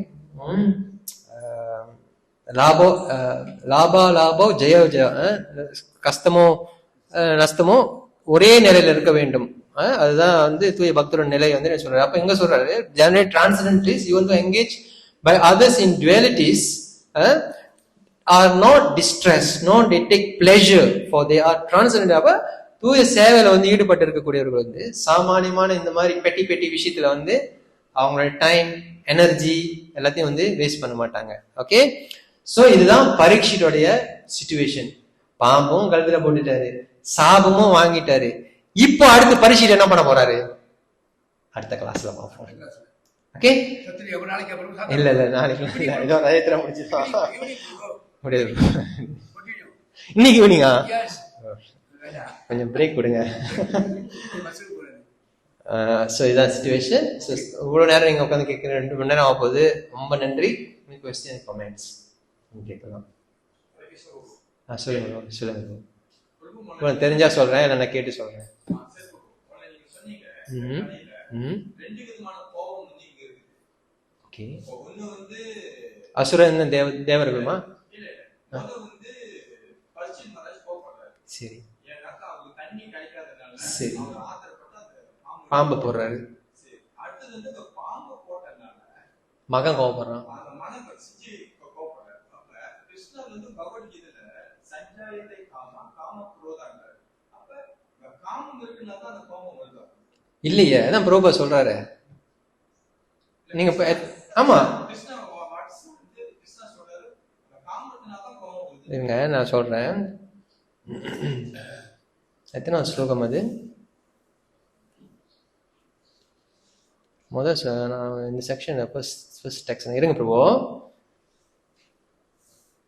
லாபோ ஜெய ஜெய, கஷ்டமோ நஷ்டமோ ஒரே நிலையில இருக்க வேண்டும். அதுதான் வந்து தூய பக்தரோட நிலை வந்து சொல்றாரு. அப்ப எங்க சொல்றாரு, generate டிரான்சென்டலிஸ்ட் even to engage by others in dualities are not distressed, not they take pleasure for they are transcendent. அப்ப தூய சேவையில வந்து ஈடுபட்டு இருக்கக்கூடியவர்கள் வந்து சாமானியமான இந்த மாதிரி பெட்டி விஷயத்துல வந்து அவங்களோட டைம் எனர்ஜி எல்லாத்தையும் வந்து வேஸ்ட் பண்ண மாட்டாங்க. ஓகே. சோ இதுதான் பரீட்சித்துடைய சிச்சுவேஷன். பாம்பும் கழுத்துல போட்டுட்டாரு, சாபமும் வாங்கிட்டாரு. இப்போ அடுத்து பரிசீலனை என்ன பண்ண போறாரு? அடுத்த கிளாஸ்ல பார்ப்போம். ஓகே, இல்ல நாளைக்கு ஏதோ ரயத்துல முடிச்சுதான் முடியாது. இன்னைக்கு ஈவினிங்கா? கொஞ்சம் பிரேக் கொடுங்க. ஸோ இதான் சிச்சுவேஷன். ஸோ இவ்வளோ நேரம் நீங்கள் உட்காந்து கேட்குற 2 மணி நேரம் ஆக போகுது. ரொம்ப நன்றி. கொஸ்டின் கமெண்ட்ஸ் கேட்கலாம். சொல்லுங்க. தெரிஞ்சா சொல்றேன், இல்லை நான் கேட்டு சொல்றேன். ஓகே, அசுரன் தேவர்களுமா? சரி சரி, பாம்பு போடுறாரு, மகன் கோவப்படுறான். இல்லையே, அதான் பிரபா சொல்றாரு. நீங்க ஆமா இருங்க, நான் சொல்றேன். எத்தனாவது ஸ்லோகம் அது? நான் இந்த செக்ஷன் ஃபர்ஸ்ட் டெக்ஸ்ட் இருங்க பிரபு.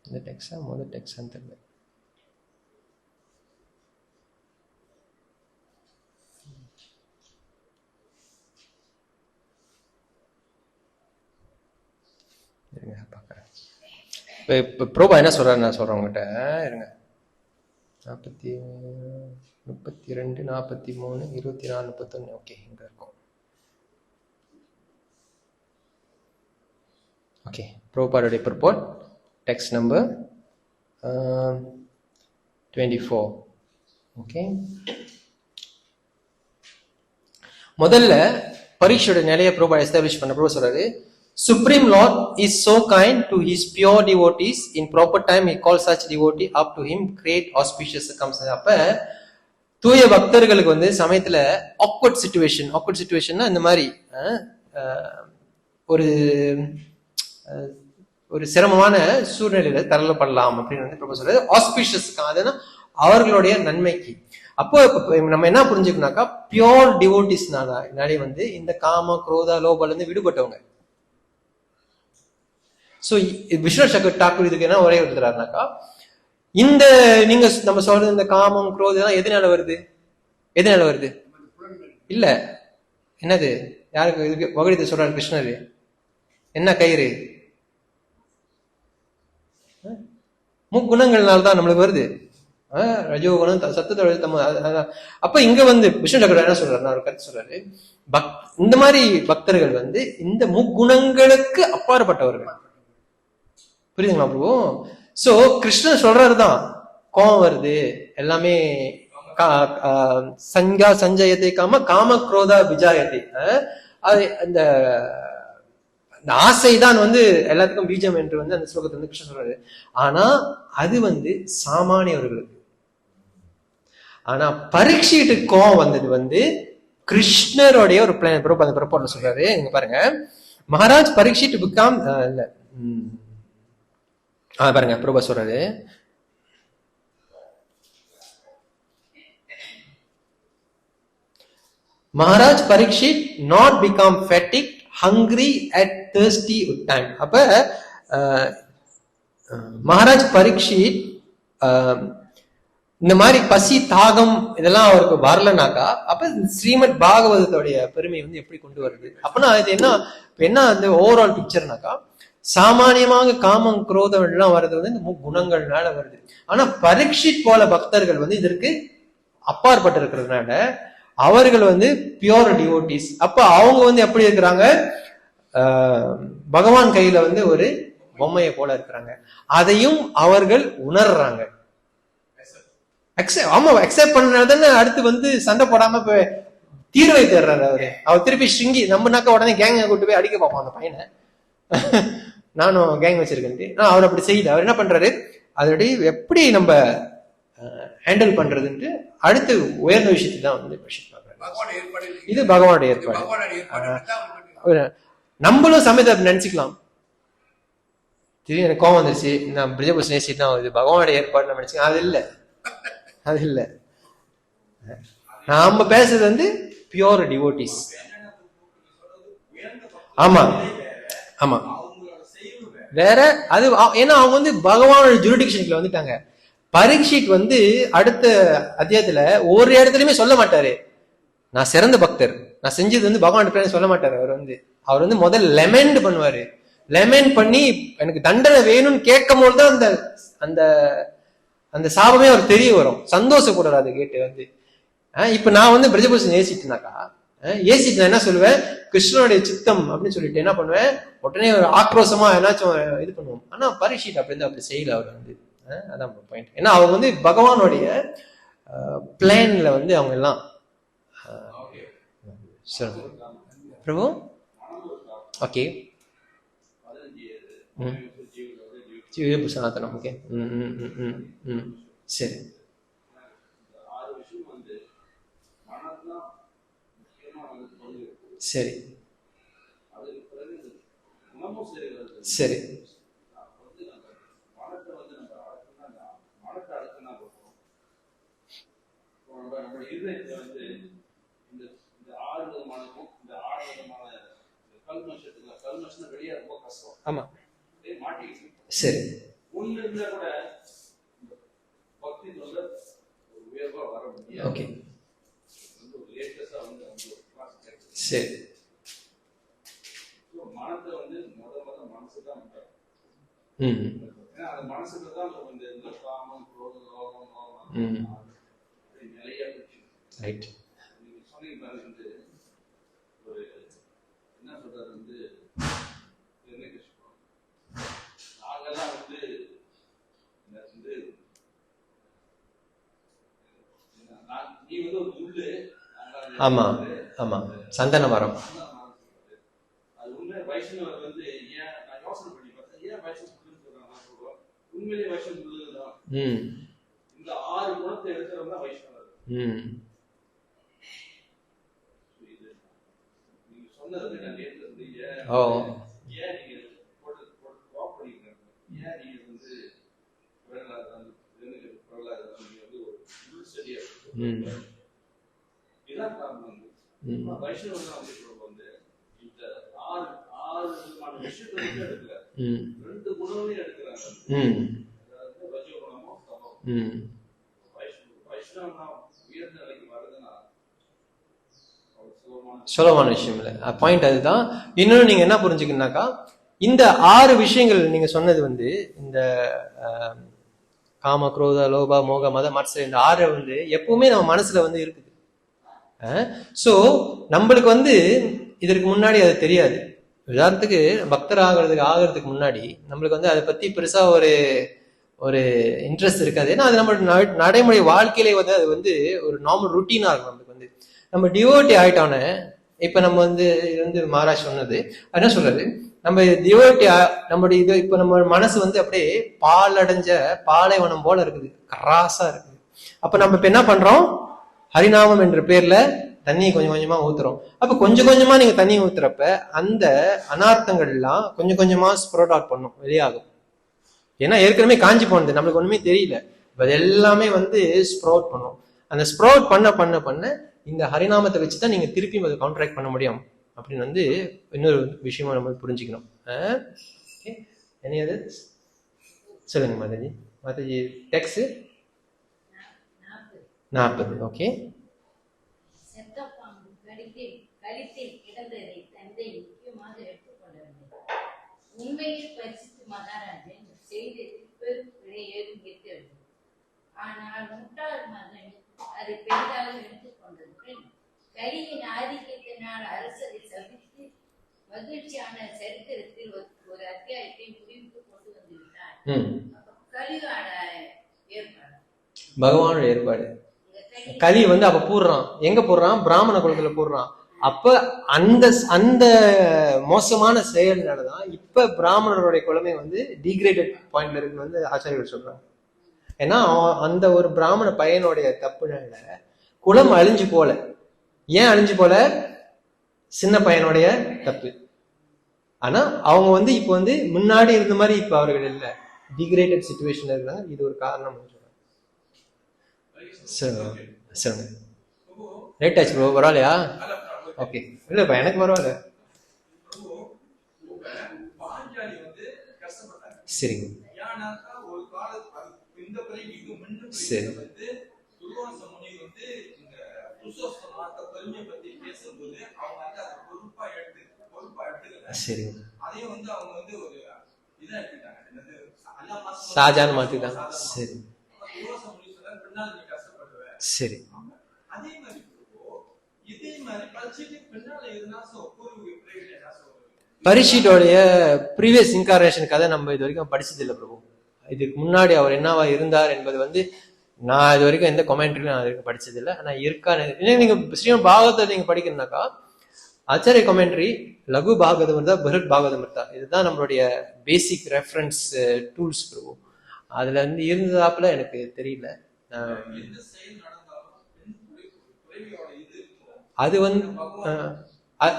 இந்த டெக்ஸ்டா முதல் டெக்ஸ்டான்னு தெரியல. இருங்க பார்க்குறேன். இப்போ ப்ரோபா என்ன சொல்றாரு நான் சொல்றேன் உங்ககிட்ட. இருங்க. 32, 43, 24, 31. ஓகே, இங்க இருக்கும். ஓகே, ப்ரோபாருடைய பர்போர்ட் டெக்ஸ்ட் நம்பர் 24. ஓகே, முதல்ல பரீட்சையோட நிலையை ப்ரோபா எஸ்டாப்ளிஷ் பண்ண ப்ரோபா சொல்றாரு, Supreme Lord is so kind to his pure devotees. In proper time, he calls such devotee up to him, great auspicious circumstances. அப்ப தூய பக்தர்களுக்கு வந்து சமயத்துல awkward situationனா இந்த மாதிரி ஒரு சிரமமான சூழ்நிலையில தள்ளப்படலாம் அப்படின்னு வந்து பிரபு சொல்றது. ஆஸ்பிஷியஸ், அதுனா அவர்களுடைய நன்மைக்கு. அப்போ நம்ம என்ன புரிஞ்சுக்கணும்னாக்கா, பியோர் டிவோட்டிஸ்னாலே வந்து இந்த காம குரோதா லோபால இருந்து விடுபட்டவங்க. சோ விஸ்வநாத் சக்கர் டாக்கூர் இதுக்கு என்ன ஒரே எடுத்துறாருனாக்கா, இந்த நீங்க நம்ம சொல்றது இந்த காமம் குரோதம் எதனால வருது? இல்ல, என்னது? யாருக்கு இதுக்கு பகவத்கீதை சொல்றாரு கிருஷ்ணர்? என்ன கயிறு? முக்குணங்கள்னால்தான் நம்மளுக்கு வருது. ரஜோகுணம், சத்துவ. அப்ப இங்க வந்து விஷ்ணு சக்கர என்ன சொல்றாரு, ஒரு கருத்து சொல்றாரு, இந்த மாதிரி பக்தர்கள் வந்து இந்த முக்குணங்களுக்கு அப்பாற்பட்டவர்கள். புரியுதுங்களா பிரபு? சோ கிருஷ்ணன் சொல்றாருதான், கோபம் வருது எல்லாமே சங்கா சஞ்சயத்தை காம குரோதா விஜாயத்தை, அந்த ஆசைதான் வந்து எல்லாத்துக்கும் பீஜம் என்று வந்து அந்த ஸ்லோகத்தை வந்து கிருஷ்ணன் சொல்றாரு. ஆனா அது வந்து சாமானியவர்களுக்கு. ஆனா பரீட்சைட்டு கோபம் வந்தது வந்து கிருஷ்ணருடைய ஒரு பிளான். பிரபு அந்த பிரபோர்ட்ல சொல்றாரு, இங்க பாருங்க, மகாராஜ் பரீட்சைட்டு பிகாம் இல்ல பாருங்க பிரபா சொல்றாரு, Maharaj Parikshit not become fatigue hungry at thirsty time. அப்ப மகாராஜ் பரீட்சித் இந்த மாதிரி பசி தாகம் இதெல்லாம் அவருக்கு வரலனாக்கா, அப்ப ஸ்ரீமத் பாகவதத்தோடைய பெருமை வந்து எப்படி கொண்டு வருது? அப்பனா அது என்ன அந்த ஓவரால் பிக்சர்னாக்கா, சாமானியமாக காமம் குரோதம் எல்லாம் வர்றது வந்து இந்த குணங்கள்னால வருது. ஆனா பரீட்சித் போல பக்தர்கள் வந்து இதற்கு அப்பாற்பட்டு இருக்கிறதுனால அவர்கள் வந்து பியோர் டிவோட்டிஸ். அப்ப அவங்க வந்து எப்படி இருக்கிறாங்க, பகவான் கையில வந்து ஒரு பொம்மையை போல இருக்கிறாங்க. அதையும் அவர்கள் உணர்றாங்க. அக்செப்ட் பண்ணதானே அடுத்து வந்து சண்டை போடாம தீர்வை தேடுறாரு. அவர் திருப்பி ஸ்ருங்கி நம்மனாக்கா உடனே கேங்க கூட்டு போய் அடிக்க பார்ப்போம் அந்த பையனை. நானும் கேங் வச்சிருக்கேன். அவர் அப்படி செய்யல. அவர் என்ன பண்றாரு, அதோடைய எப்படி நம்ம ஹேண்டில் பண்றதுன்ட்டு அடுத்து உயர்ந்த விஷயத்தை தான் வந்து இது பகவானுடைய ஏற்பாடு. நம்மளும் சமயத்தை நினைச்சுக்கலாம், திடீர்னு எனக்கு கோவம் வந்துருச்சு, நான் பிரிஜபூஷன் இது பகவானுடைய ஏற்பாடு நம்ம நினைச்சுக்கலாம். அது இல்லை, அது இல்ல. நாம பேசுறது வந்து பியூர் டிவோட்டிஸ். ஆமா ஆமா வேற. அது ஏன்னா அவங்க வந்து பகவானோட ஜூரிடிக்ஷனுக்குள்ள வந்துட்டாங்க. பரீட்சித் வந்து அடுத்த அத்தியாயத்துல ஒரு இடத்துலயுமே சொல்ல மாட்டாரு நான் சிறந்த பக்தர், நான் செஞ்சது வந்து பகவான் சொல்ல மாட்டாரு. அவர் வந்து முதல்ல லெமெண்ட் பண்ணுவாரு. லெமெண்ட் பண்ணி எனக்கு தண்டனை வேணும்னு கேட்கும் போதுதான் அந்த அந்த அந்த சாபமே அவர் தெரிய வரும். சந்தோஷப்படுறாரு அதை கேட்டு வந்து. இப்ப நான் வந்து பிரஜபூஷன் ஏசிட்டுனாக்கா ஏசிட்டு நான் என்ன சொல்லுவேன், கிருஷ்ணனுடைய சித்தம் அப்படின்னு சொல்லிட்டு என்ன பண்ணுவேன், உடனே ஒரு ஆக்ரோஷமா ஏதாச்சும் இது பண்ணுவோம். ஆனா பரீட்சித் அப்படி செய்யல அவர் வந்து. அதான் பாயிண்ட். ஏன்னா அவங்க வந்து பகவானுடைய பிளான்ல வந்து அவங்க எல்லாம் பிரபு. ஓகே சனாதனம். ஓகே சரி சரி சரி ஆமா சரி ஓகே சரி ரைட். ஆமா ஆமா சந்தன மரம். ஓ சுலபமான விஷயம் இல்ல. பாயிண்ட் அதுதான். இன்னொன்னு நீங்க என்ன புரிஞ்சுக்கணும்னாக்கா, இந்த 6 விஷயங்கள் நீங்க சொன்னது வந்து இந்த காம குரோத லோபா மோக மத மத்சரம் இந்த 6 வந்து எப்பவுமே நம்ம மனசுல வந்து இருக்குது. சோ நம்மளுக்கு வந்து இதற்கு முன்னாடி அது தெரியாது. உதாரணத்துக்கு பக்தர் ஆகிறதுக்கு முன்னாடி நம்மளுக்கு வந்து அதை பத்தி பெருசா ஒரு ஒரு இன்ட்ரெஸ்ட் இருக்காது. ஏன்னா அது நம்ம நடைமுறை வாழ்க்கையிலே வந்து அது வந்து ஒரு நார்மல் ருட்டீனா இருக்கும். நம்மளுக்கு வந்து நம்ம டிவோட்டி ஆயிட்டோன்னு இப்ப நம்ம வந்து இது வந்து மகாராஜ் சொன்னது என்ன சொல்றது, நம்ம டிவோட்டி நம்மளுடைய இது இப்ப நம்ம மனசு வந்து அப்படியே பால் அடைஞ்ச பாலைவனம் போல இருக்குது, கராசா இருக்குது. அப்ப நம்ம இப்ப என்ன பண்றோம், ஹரிநாமம் என்ற பேர்ல தண்ணியை கொஞ்சம் கொஞ்சமா ஊத்துறோம். அப்ப கொஞ்சம் கொஞ்சமா நீங்க தண்ணி ஊத்துறப்ப அந்த அனார்த்தங்கள் எல்லாம் கொஞ்சம் கொஞ்சமா ஸ்ப்ரௌட் அவுட் பண்ணும், வெளியாகும். ஏன்னா ஏற்கனவே காஞ்சி போனது, நம்மளுக்கு ஒண்ணுமே தெரியல. அது எல்லாமே வந்து ஸ்ப்ரௌட் பண்ணும். அந்த ஸ்ப்ரௌட் பண்ண பண்ண பண்ண இந்த ஹரிநாமத்தை வச்சுதான் நீங்க திருப்பி அதை கான்ட்ராக்ட் பண்ண முடியும் அப்படின்னு வந்து இன்னொரு விஷயமா நம்ம புரிஞ்சுக்கணும். சொல்லுங்க மாதாஜி. மாதாஜி டெக்ஸ் 40. ஓகே. உண்மையில் பரிசுத்த மகாராஜன் செய்தது பெரும் பிழை ஏதும் இருக்கிறது. ஆனால் முட்டாள் மகன் அதை பெரிதாக எடுத்துக் கொண்டதுடன் கலியின் ஆதிக்கத்தினால் அரசரை சபித்து மகிழ்ச்சியான சரித்திரத்தில் ஒரு அத்தியாயத்தை முடிவுக்கு கொண்டு வந்து விட்டார். கலியோட ஏற்பாடு, பகவானோட ஏற்பாடு. கலி வந்து அப்ப போடுறான், எங்க போடுறான், பிராமண குலத்துல போடுறான். அப்ப அந்த அந்த மோசமான செயல்னாலதான் இப்ப பிராமணருடைய குலமே வந்து டிகிரேடட் பாயிண்ட்ல இருக்குன்னு வந்து ஆச்சாரியர்கள் சொல்றாங்க. ஏன்னா அந்த ஒரு பிராமண பையனுடைய தப்புனால குலம் அழிஞ்சு போல. ஏன் அழிஞ்சு போல, சின்ன பையனுடைய தப்பு. ஆனா அவங்க வந்து இப்ப வந்து முன்னாடி இருந்த மாதிரி இப்ப அவர்கள் இல்ல, டிகிரேடட் சிச்சுவேஷன்ல இருக்காங்க. இது ஒரு காரணம் சொல்றாங்க. சொல்லுங்க. லேட் ஆச்சு ப்ரோ, பரவாயில்லையா? ஓகே, இல்லப்பா எனக்கு பரவாயில்ல. சரிங்க சரி சரிங்க. ஷாஜான் மாத்திட்டாங்க. சரி சரி. பரிஷிட்டோடைய ப்ரீவியஸ் இன்கார்னேஷன் கதை நம்ம இது வரைக்கும் படிச்சது இல்லை பிரபு. இதுக்கு முன்னாடி அவர் என்னவா இருந்தார் என்பது வந்து நான் இது வரைக்கும் எந்த கமெண்ட்ரியும் நான் இது வரைக்கும் படிச்சது இல்லை. ஆனா இருக்கான்னு நீங்க ஸ்ரீமத் பாகவத்தை நீங்க படிக்கணும்னாக்கா ஆச்சாரிய கமெண்ட்ரி, லகு பாகவதம் இருந்தா, பரத் பாகவதம் இருந்தா, இதுதான் நம்மளுடைய பேசிக் ரெஃபரன்ஸ் டூல்ஸ் பிரபு. அதுல இருந்து இருந்ததாப்புல எனக்கு தெரியல. அது வந்து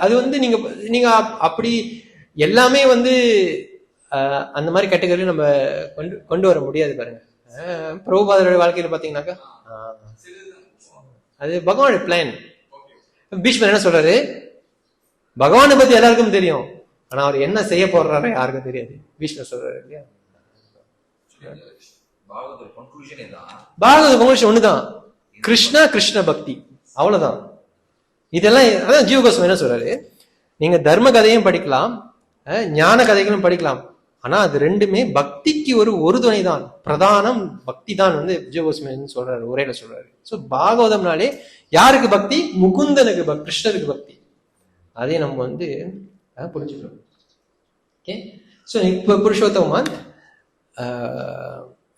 அது வந்து நீங்க நீங்க அப்படி எல்லாமே வந்து அந்த மாதிரி கேட்டகரி நம்ம கொண்டு வர முடியாது பாருங்க. பிரபுபாதருடைய வாழ்க்கையில பாத்தீங்கன்னாக்கா அது பகவானுடைய பிளான். பீஷ்மர் என்ன சொல்றாரு, பகவானை பத்தி எல்லாருக்கும் தெரியும், ஆனா அவர் என்ன செய்ய போறாரு யாருக்கும் தெரியாது. பீஷ்மர் சொல்றாரு இல்லையா. பாகவத கன்க்ளூஷன் ஒண்ணுதான், கிருஷ்ணா கிருஷ்ண பக்தி, அவ்வளவுதான். இதெல்லாம் அதான் ஜீவகோஸ்வாமி என்ன சொல்றாரு, நீங்க தர்ம கதையும் படிக்கலாம், ஞான கதைகளும் படிக்கலாம், ஆனா அது ரெண்டுமே பக்திக்கு ஒரு துணை தான், பிரதானம் பக்தி தான் வந்து ஜீவகோஸ்வாமி சொல்றாரு, உரையில சொல்றாரு. சோ பாகவதம்னாலே யாருக்கு பக்தி, முகுந்தனுக்கு கிருஷ்ணருக்கு பக்தி. அதே நம்ம வந்து புரிஞ்சுக்கணும். ஓகே, ஸோ இப்போ புருஷோத்தமன்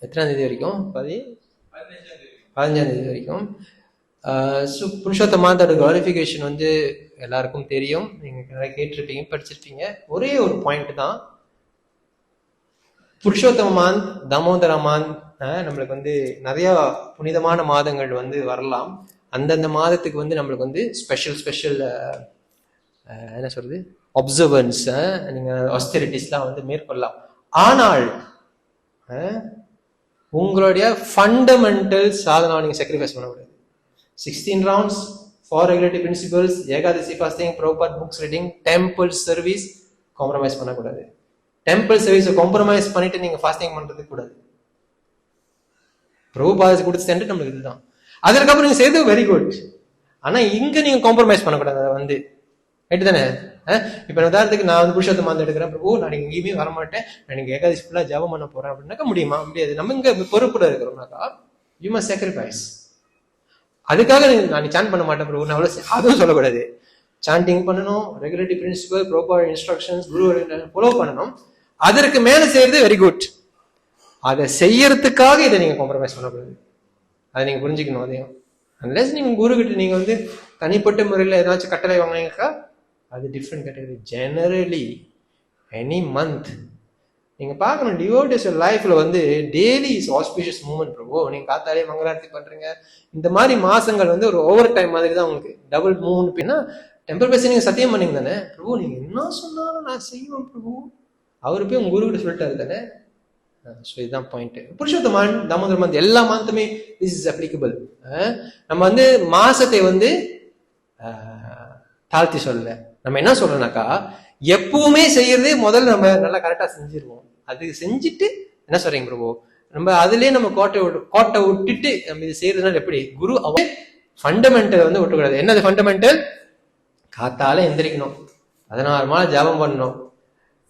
எத்தனாம் தேதி வரைக்கும், 15ஆம் தேதி வரைக்கும். ஸோ புருஷோத்தமானோட குவாலிஃபிகேஷன் வந்து எல்லாருக்கும் தெரியும், நீங்க நிறைய கேட்டிருப்பீங்க, படிச்சிருப்பீங்க. ஒரே ஒரு பாயிண்ட் தான், புருஷோத்தமான் தாமோதரமான் நம்மளுக்கு வந்து நிறைய புனிதமான மாதங்கள் வந்து வரலாம். அந்தந்த மாதத்துக்கு வந்து நம்மளுக்கு வந்து ஸ்பெஷல் என்ன சொல்றது அப்சர்வன்ஸ், நீங்க ஆஸ்டெரிட்டிஸ்லாம் வந்து மேற்கொள்ளலாம். ஆனால் உங்களுடைய ஃபண்டமெண்டல் சாதனா நீங்க சாக்ரிஃபைஸ் பண்ணக்கூடாது. 16 rounds, 4 regulative principles, Ekadashi fasting, proper books reading, temple service compromise பண்ணக்கூடாது. டெம்பிள் சர்வீஸை காம்ப்ரமைஸ் பண்ணிட்டு நீங்க ஃபாஸ்டிங் பண்றது கூடாது. பிரபுபாதத்தை கொடுத்த ஸ்டாண்டர்ட் நம்மளுக்கு இதுதான். அதற்கப்புறம் நீங்க செய்தது வெரி குட், ஆனா இங்க நீங்க காம்ப்ரமைஸ் பண்ணக்கூடாது. அதை வந்து ரைட்டு தானே. இப்ப உதாரணத்துக்கு நான் வந்து புருஷோத்தமான் எடுக்கிறேன், பிரபு நான் எங்கேயுமே வரமாட்டேன், நான் நீங்க ஏகாதசி ஃபுல்லா ஜபம் பண்ண போறேன் அப்படின்னாக்கா முடியுமா? முடியாது. நம்ம இங்க பொறுப்புல இருக்கிறோம்னாக்கா யூ மஸ்ட் சாக்ரிஃபைஸ். அதுக்காக நான் சாண்ட் பண்ண மாட்டேன் பிரபு, நான் அதுவும் சொல்லக்கூடாது. சாண்டிங் பண்ணணும், ரெகுலேட்டிவ் பிரின்சிபல், ப்ராப்பர் இன்ஸ்ட்ரக்ஷன்ஸ் குரு ஃபாலோ பண்ணணும். அதற்கு மேல செய்யறது வெரி குட். அதை செய்யறதுக்காக இதை நீங்க காம்ப்ரமைஸ் பண்ணக்கூடாது. அதை நீங்க புரிஞ்சுக்கணும். அதையும் அன்லெஸ் நீங்க குரு கிட்ட நீங்க வந்து தனிப்பட்ட முறையில் ஏதாச்சும் கட்டளை வாங்கினாக்கா அது different category. Generally any month நீங்க பார்க்கணும், டிவோட்டிஸ் லைஃப்ல வந்து டெய்லி இஸ் ஆஸ்பிஷியஸ் மூமெண்ட் பிரபு. நீங்க காத்தாலே மங்களாரத்தி பண்றீங்க, இந்த மாதிரி மாசங்கள் வந்து ஒரு ஓவர் டைம் மாதிரி தான் உங்களுக்கு. டபுள் 3 பேனா டெம்பிள் பேசி நீங்க சத்தியம் பண்ணீங்க தானே பிரபு, நீங்க என்ன சொன்னாலும் நான் செய்வேன் பிரபு. அவரு போய் உங்க குரு கிட்ட சொல்லிட்டாரு தானே. ஸோ இதுதான் பாயிண்ட். புருஷோத்தமன் தாமோதர மந்த் எல்லா மந்த்துமே திஸ் இஸ் அப்ளிகபிள். நம்ம வந்து மாசத்தை வந்து தாழ்த்தி சொல்லல. நம்ம என்ன சொல்றோம்னாக்கா எப்பவுமே செய்யறதே முதல்ல நம்ம நல்லா கரெக்டா செஞ்சிருவோம். அது செஞ்சுட்டு என்ன சொல்றீங்க பிரபு, நம்ம அதுலயே நம்ம கோட்டை விட்டுட்டு நம்ம இது செய்யறதுனால எப்படி குரு அவன் ஃபண்டமெண்டல் வந்து விட்டுக்கூடாது. என்னது ஃபண்டமெண்டல்? காத்தால எந்திரிக்கணும், 16 மாதம் ஜபம் பண்ணணும்.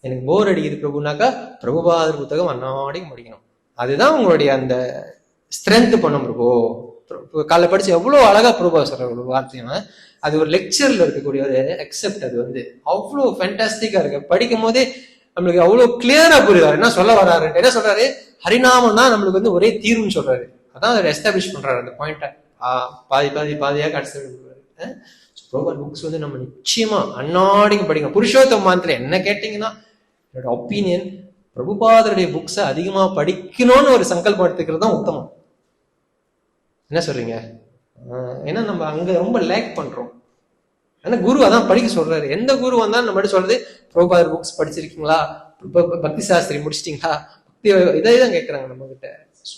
எனக்கு போர் அடிக்குது பிரபுனாக்கா பிரபுபாதர் புத்தகம் அன்னாடிக்கு முடிக்கணும். அதுதான் உங்களுடைய அந்த ஸ்ட்ரென்த் பண்ணும் பிரபு. காலைல படிச்சு எவ்வளவு அழகா பிரபுபா சொல்ற ஒரு வார்த்தையும், அது ஒரு லெக்சர்ல இருக்கக்கூடிய ஒரு அக்செப்ட், அது வந்து அவ்வளவு ஃபேண்டாஸ்டிக்கா இருக்கு. படிக்கும் போதே நம்மளுக்கு அவ்வளவு கிளியரா புரியுறாரு என்ன சொல்ல வர்றாரு. என்ன சொல்றாரு, ஹரிநாமம் தான் நம்மளுக்கு வந்து ஒரே தீர்வுன்னு சொல்றாரு. அதான் அவர் எஸ்டாப்ளிஷ் பண்றாரு அந்த பாயிண்ட. பாதியாக கடைசி ப்ரோபர் புக்ஸ் வந்து நம்ம நிச்சயமா அன்னாடிக்கும் படிக்கணும். புருஷோத்தம மாதத்துல என்ன கேட்டீங்கன்னா என்னோட ஒப்பீனியன் பிரபுபாதருடைய புக்ஸை அதிகமா படிக்கணும்னு ஒரு சங்கல்பம் எடுத்துக்கிறது தான் உத்தமம். என்ன சொல்றீங்க? ஏன்னா நம்ம அங்க ரொம்ப லேக் பண்றோம். ஆனா குரு அதான் படிக்க சொல்றாரு. எந்த குரு வந்தாலும் நம்ம சொல்றது பிரபுபாதர் புக்ஸ் படிச்சிருக்கீங்களா, பக்தி சாஸ்திரி முடிச்சிட்டீங்களா, பக்தி இதை தான் கேட்கறாங்க நம்ம கிட்ட.